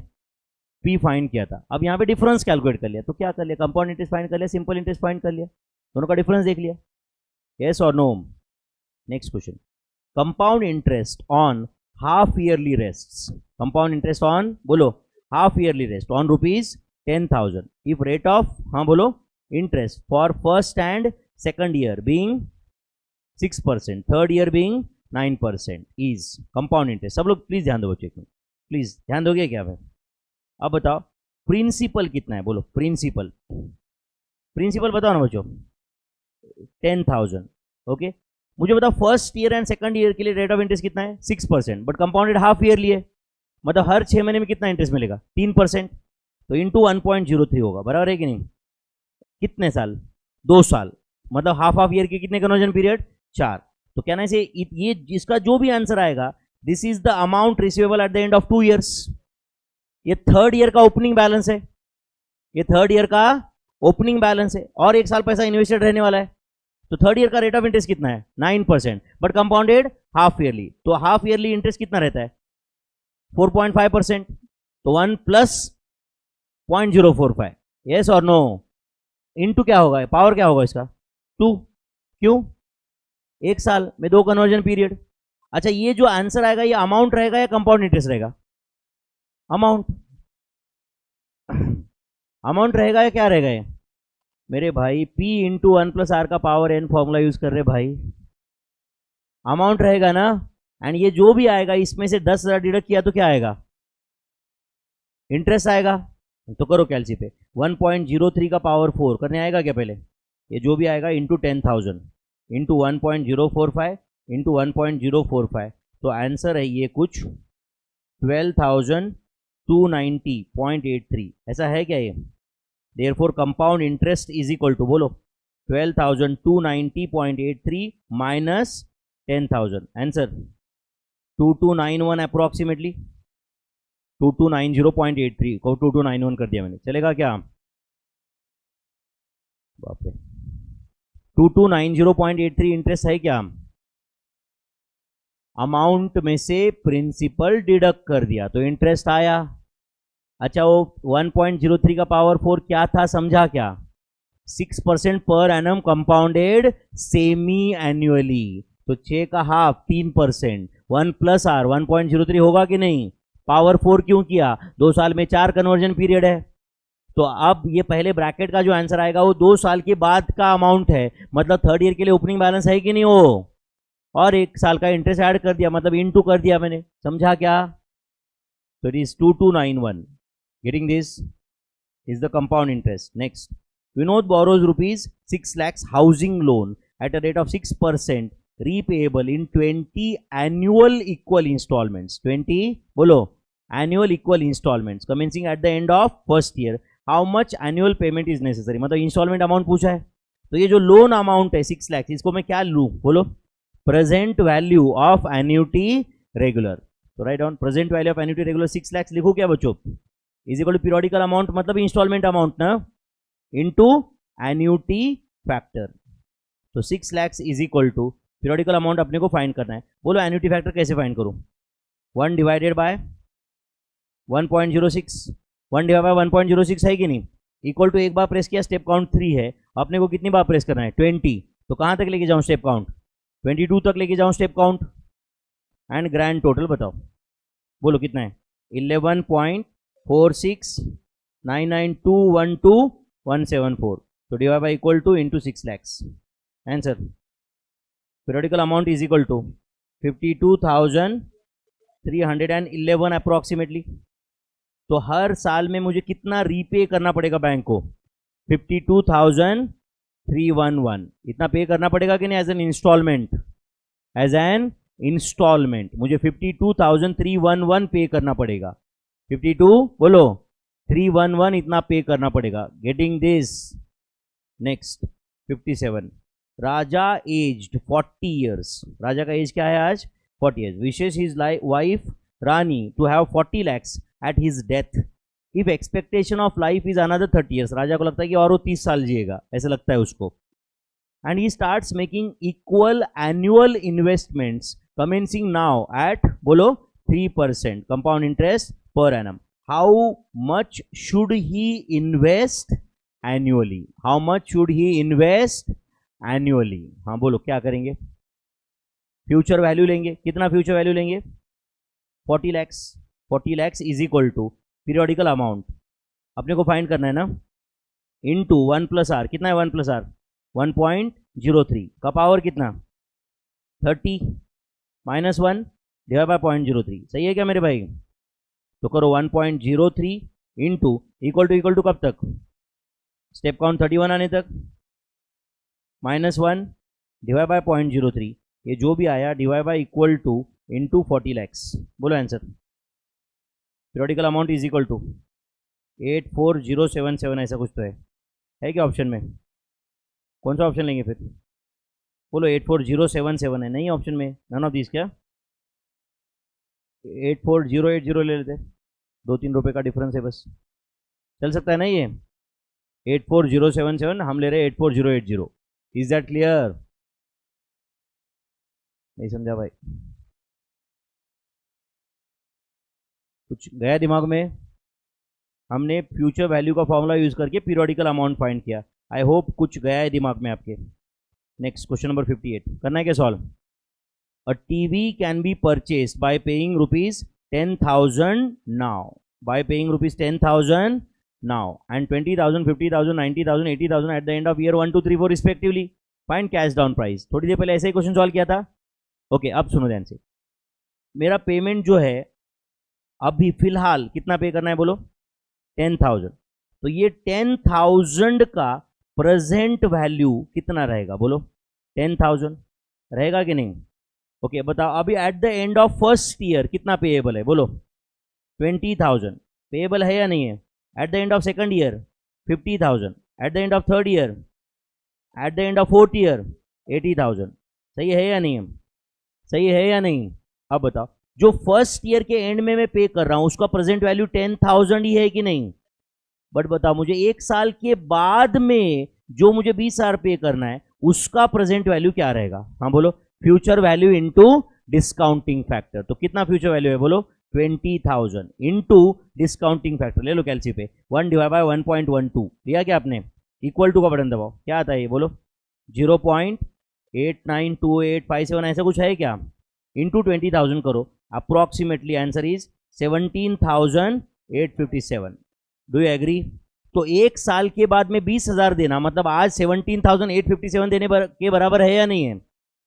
P फाइंड किया था। अब यहाँ पे डिफरेंस कैलकुलेट कर लिया, तो क्या कर लिया? कंपाउंड इंटरेस्ट फाइंड कर लिया, सिंपल इंटरेस्ट फाइंड कर लिया, दोनों का डिफरेंस देख लिया। यस और no? Next question, compound interest on half yearly rests, compound interest on बोलो half yearly rest on ₹10,000 if rate of, हाँ बोलो, interest for first and second year being 6%, third year being 9% is compound interest. सब लोग please ध्यान दो बच्चे, please ध्यान दोगे क्या भाई? अब बताओ प्रिंसिपल कितना है, बोलो प्रिंसिपल, प्रिंसिपल बताओ ना बच्चों? 10,000। ओके मुझे बताओ first year and second year के लिए रेट ऑफ इंटरेस्ट कितना है? 6%, बट कंपाउंडेड हाफ ईयरली है, मतलब हर 6 महीने में कितना इंटरेस्ट मिलेगा? 3%, तो इंटू 1.03 होगा, बराबर है कि नहीं? कितने साल? 2 साल, मतलब हाफ ईयर के कितने कन्वर्जन पीरियड? 4। तो कहना है ये इसका जो भी आंसर आएगा, this is the amount receivable eight the end of 2 years। ये थर्ड ईयर का ओपनिंग बैलेंस है, ये थर्ड ईयर का ओपनिंग बैलेंस है, और 1 साल पैसा इन्वेस्टेड रहने वाला है, तो थर्ड ईयर का रेट ऑफ इंटरेस्ट कितना है? 9%, बट कंपाउंडेड हाफ ईयरली, तो हाफ ईयरली इंटरेस्ट कितना रहता है? 4.5%, तो 1 + 0.045, यस और नो? इनटू क्या होगा, पावर क्या होगा इसका? 2, क्यों? 1 साल में 2 कन्वर्जन पीरियड। अच्छा ये जो आंसर आएगा ये अमाउंट रहेगा या कंपाउंड इंटरेस्ट रहेगा? अमाउंट, अमाउंट रहेगा या क्या रहेगा? ये मेरे भाई P इंटू 1 + R का पावर n फॉर्मूला यूज कर रहे भाई, अमाउंट रहेगा ना। एंड ये जो भी आएगा इसमें से 10,000 डिडक्ट किया तो क्या आएगा? इंटरेस्ट आएगा। तो करो कैलसी पे, 1.03 का पावर 4 करने आएगा क्या? पहले ये जो भी आएगा इंटू 10,000 इंटू 1.045 इंटू 1.045, तो आंसर है ये कुछ 12,290.83, ऐसा है क्या ये? Therefore compound interest is equal to, बोलो 12,290.83 minus 10,000. आंसर 2291 अप्रोक्सीमेटली 2290.83 को 2291 कर दिया मैंने, चलेगा क्या? बाप रे, 2290.83 इंटरेस्ट है क्या? अमाउंट में से प्रिंसिपल डिडक्ट कर दिया तो इंटरेस्ट आया। अच्छा, वो 1.03 का पावर 4 क्या था, समझा क्या? 6% पर एनम कंपाउंडेड सेमी एनुअली, तो 6 का हाफ 3%, 1 प्लस आर 1.03 होगा कि नहीं? पावर 4 क्यों किया? 2 साल में 4 कन्वर्जन पीरियड है, तो अब ये पहले ब्रैकेट का जो आंसर आएगा वो 2 साल के बाद का अमाउंट है, मतलब थर्ड ईयर के लिए ओपनिंग बैलेंस है कि नहीं हो, और 1 साल का इंटरेस्ट ऐड कर दिया, मतलब इनटू कर दिया मैंने, समझा क्या? तो it is 2291. Getting this is the compound interest. Next, Vinod borrows rupees 6 lakhs housing loan at a rate of 6%, repayable in 20 annual equal installments. 20 bolo annual equal installments commencing at the end of first year. How much annual payment is necessary? मतलब installment amount पूछा है, तो ये जो loan amount है 6 lakhs, इसको मैं क्या लूँ बोलो? Present value of annuity regular, तो write down present value of annuity regular 6 lakhs लिखो क्या बच्चों? Is equal to periodical amount मतलब इंस्टॉलमेंट अमाउंट ना, इनटू एन्यूटी फैक्टर, तो 6 lakhs is equal to periodical amount अपने को फाइंड करना है। बोलो एन्यूटी फैक्टर कैसे फाइंड करूं? 1 डिवाइडेड बाय 1.06, 1 डिवाइड बाय 1.06 है कि नहीं, इक्वल टू एक बार प्रेस किया, स्टेप काउंट 3 है, अपने को कितनी बार प्रेस करना है? 20, तो कहां तक लेके जाऊं स्टेप काउंट? 22 तक लेके जाऊं step count, and grand total बताओ, बोलो कितना है? 11.4699212174, तो divide by equal to into 6 lakhs. Answer periodical amount is equal to 52,311 approximately. तो हर साल में मुझे कितना रीपे करना पड़ेगा बैंक को? 52,311, इतना पे करना पड़ेगा कि नहीं? As an installment, as an installment मुझे 52,311 पे करना पड़ेगा। 52 बोलो 311 इतना पे करना पड़ेगा। Getting this. Next 57, Raja aged 40 years, Raja का एज क्या है आज? 40 years. Wishes his wife Rani to have 40 lakhs at his death if expectation of life is another 30 years. Raja को लगता है कि और वो 30 साल जिएगा, ऐसा लगता है उसको, and he starts making equal annual investments commencing now at bolo 3% compound interest per annum. How much should he invest annually? How much should he invest annually? हाँ बोलो क्या करेंगे? फ्यूचर वैल्यू लेंगे, कितना फ्यूचर वैल्यू लेंगे? 40 lakhs. 40 lakhs is equal to periodical amount अपने को find करना है ना, इनटू 1 प्लस आर, कितना है 1 प्लस आर? 1.03 का पावर कितना? 30 माइनस 1 डिवाइड बाय 0.03, सही है क्या मेरे भाई? तो करो 1.03 इंटू इक्वल टू कब तक? स्टेप काउंट 31 आने तक, माइनस 1 डिवाइड बाय 0.03, ये जो भी आया divide by equal to into 40 lakhs. बोलो answer. Periodical amount is equal to 84077, ऐसा कुछ तो है क्या ऑप्शन में? कौन सा ऑप्शन लेंगे फिर? बोलो 84077 है, नहीं ऑप्शन में नन ऑफ दिस, क्या 84080 ले लेते, 2-3 रुपए का डिफरेंस है बस, चल सकता है ना ये? 84077 हम ले रहे 84080. Is that clear? नहीं समझा भाई? कुछ गया दिमाग में? हमने फ्यूचर वैल्यू का फॉर्मूला यूज करके पीरियोडिकल अमाउंट फाइंड किया, आई होप कुछ गया है दिमाग में आपके। नेक्स्ट क्वेश्चन नंबर 58 करना है क्या solve? A TV can be purchase by paying ₹10,000 now, bye paying ₹10,000 now and 20,000, 50,000, 90,000, 80,000 eight the end of year 1, 2, 3, 4 respectively. Find cash down price. थोड़ी देर पहले ऐसे ही क्वेश्चन सॉल्व किया था. ओके अब सुनो ध्यान से, मेरा पेमेंट जो है अभी फिलहाल कितना पे करना है बोलो? 10,000. तो ये 10,000 का प्रेजेंट वैल्यू कितना रहेगा बोलो? 10,000 रहेगा कि नहीं? ओके बताओ अभी eight the end of first year कितना पेएबल है बोलो? 20,000 पेएबल है या नहीं है? Eight the end of second year 50,000, eight the end of third year, eight the end of fourth year 80,000. सही है या नहीं है? सही है या नहीं? अब बताओ, जो फर्स्ट ईयर के एंड में मैं पे कर रहा हूं उसका प्रेजेंट वैल्यू 10,000 ही है कि नहीं? बट बताओ मुझे एक साल के बाद में जो मुझे 20,000 पे करना है उसका प्रेजेंट वैल्यू क्या रहेगा? हाँ बोलो, future value into discounting factor. तो कितना फ्यूचर वैल्यू है बोलो? 20,000 इनटू डिस्काउंटिंग फैक्टर। ले लो कैलसी पे, 1 डिवाइड बाय 1.12 लिया क्या आपने? इक्वल टू का बटन दबाओ, क्या आता है ये बोलो? 0.892857 ऐसा कुछ है क्या? इंटू 20,000 करो, approximately answer is 17,857। Do you agree? तो एक साल के बाद में 20,000 देना मतलब आज 17,857 देने के बराबर है या नहीं है?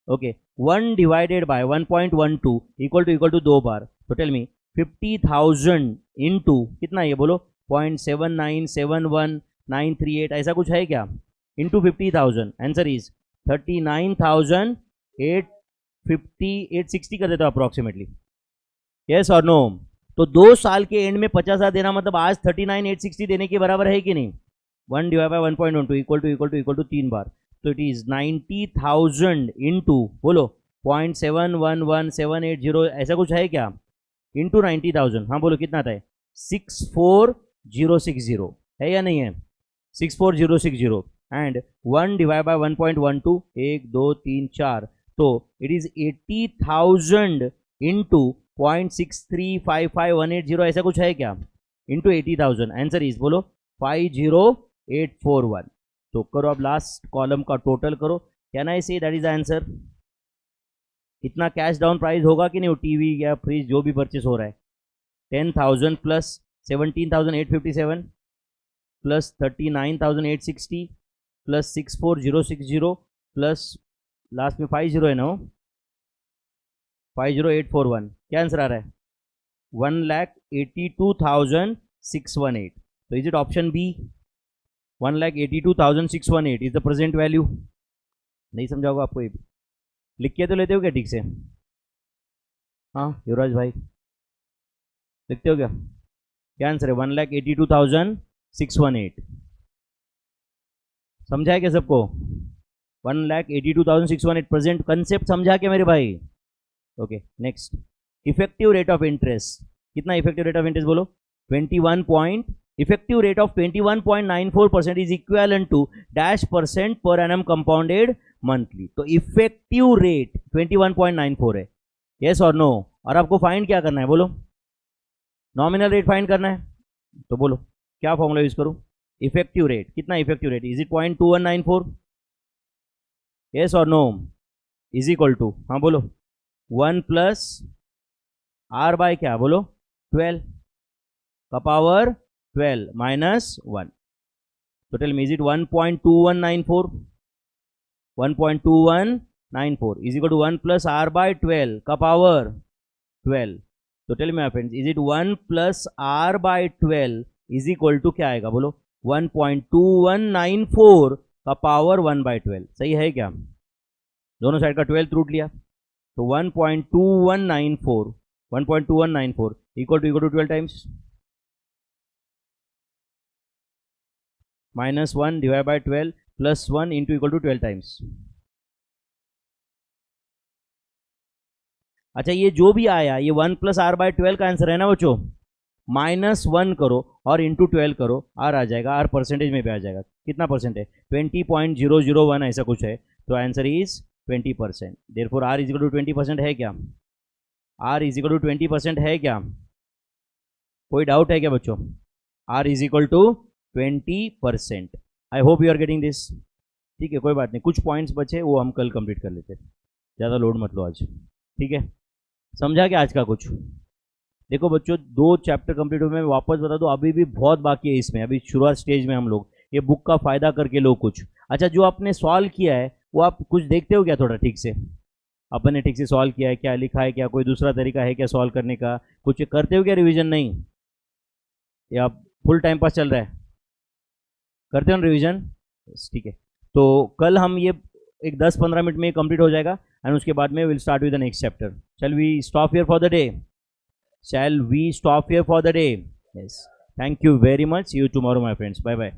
Okay, 1 divided by 1.12 equal to 2 बार। तो टेल मी 50,000 इंटू कितना ये बोलो? 0.7971938 ऐसा कुछ है क्या? इंटू 50,000 आंसर इज 39,860 कर देता अप्रोक्सीमेटली। यस और नो? तो 2 साल के एंड में 50,000 देना मतलब आज 39,860 देने के बराबर है कि नहीं? 1 डिवाइड बाय 1.12 इक्वल टू 3 बार। तो इट इज 90,000 इंटू बोलो 0.711780 ऐसा कुछ है क्या? इंटू 90,000, हाँ बोलो कितना आता है? 64060 है या नहीं है? 64060 एंड 1 डिवाइड बाय 1.12 1 2 3 4। तो इट इज 80,000 इंटू 0.6355,180 ऐसा कुछ है क्या? इंटू 80,000 आंसर इज बोलो 50,841। तो करो अब लास्ट कॉलम का टोटल करो। Can I say that is answer? इतना कैश डाउन प्राइस होगा कि नहीं? टीवी या फ्रिज जो भी परचेस हो रहा है 10,000 plus 17,857 plus 39,860 plus 64060 plus last में 50 है ना, 50,841। क्या आंसर आ रहा है? 1,82,618। तो is it option B? 1,82,618 is the present value. नहीं समझा होगा आपको ये भी, लिख के तो लेते हो क्या ठीक से? हाँ युवराज भाई लिखते हो क्या? क्या आंसर है? 1,82,618। समझा है क्या सबको? 1,82,618 प्रेजेंट कंसेप्ट समझा क्या मेरे भाई? Okay next, effective rate of interest. कितना इफेक्टिव रेट ऑफ इंटरेस्ट बोलो? 21 point, effective rate of 21.94% is equal to dash percent per annum compounded monthly. तो इफेक्टिव रेट 21.94 है, यस और नो? और आपको फाइंड क्या करना है बोलो? नॉमिनल रेट फाइंड करना है। तो बोलो क्या फॉर्मूला यूज करूं? इफेक्टिव रेट, कितना effective rate? Is it 0.2194? Yes और नो? इज इक्वल टू, हाँ बोलो, 1 प्लस आर बाय क्या बोलो? 12 का पावर 12 माइनस 1। तो tell me is it 1.2194? 1.2194 is equal to 1 plus R by 12 का पावर 12। तो tell me my friends, is it 1 plus R by 12 is equal to क्या आएगा बोलो? 1.2194 का पावर 1 बाय 12। सही है क्या? दोनों साइड का 12 रूट लिया तो 1.2194 equal to 12 times minus 1 divide by 12 plus 1 into equal to 12 times. अच्छा ये जो भी आया ये 1 प्लस आर बाय 12 का आंसर है ना बच्चों? माइनस 1 करो और इंटू 12 करो, आर आ जाएगा, आर परसेंटेज में भी आ जाएगा। कितना परसेंट है? 20.001 ऐसा कुछ है। तो answer is 20%। Therefore R is equal to 20% है क्या? आर इज इक्वल टू 20% है क्या? कोई डाउट है क्या बच्चों? R is equal to 20%। I hope you are getting this. ठीक है कोई बात नहीं, कुछ पॉइंट्स बचे वो हम कल कंप्लीट कर लेते, ज़्यादा लोड मत लो आज। ठीक है, समझा क्या आज का कुछ? देखो बच्चों 2 चैप्टर कंप्लीट हुए, मैं वापस बता दूं अभी भी बहुत बाकी है इसमें, अभी शुरुआत स्टेज में हम लोग, ये बुक का फ़ायदा करके लो कुछ। अच्छा जो आपने सॉल्व किया है वो आप कुछ देखते हो क्या थोड़ा ठीक से? अपन ठीक से सॉल्व किया है क्या? लिखा है क्या? कोई दूसरा तरीका है क्या सॉल्व करने का? कुछ करते हो क्या रिविजन? नहीं, या फुल टाइम पास चल रहा है? करते हो ना रिविजन? ठीक है, तो कल हम ये एक 10-15 मिनट में कंप्लीट हो जाएगा एंड उसके बाद में will start with the next chapter. Shall we stop here for the day? Shall we stop here for the day? Yes. Thank you very much. See you tomorrow, my friends. Bye bye.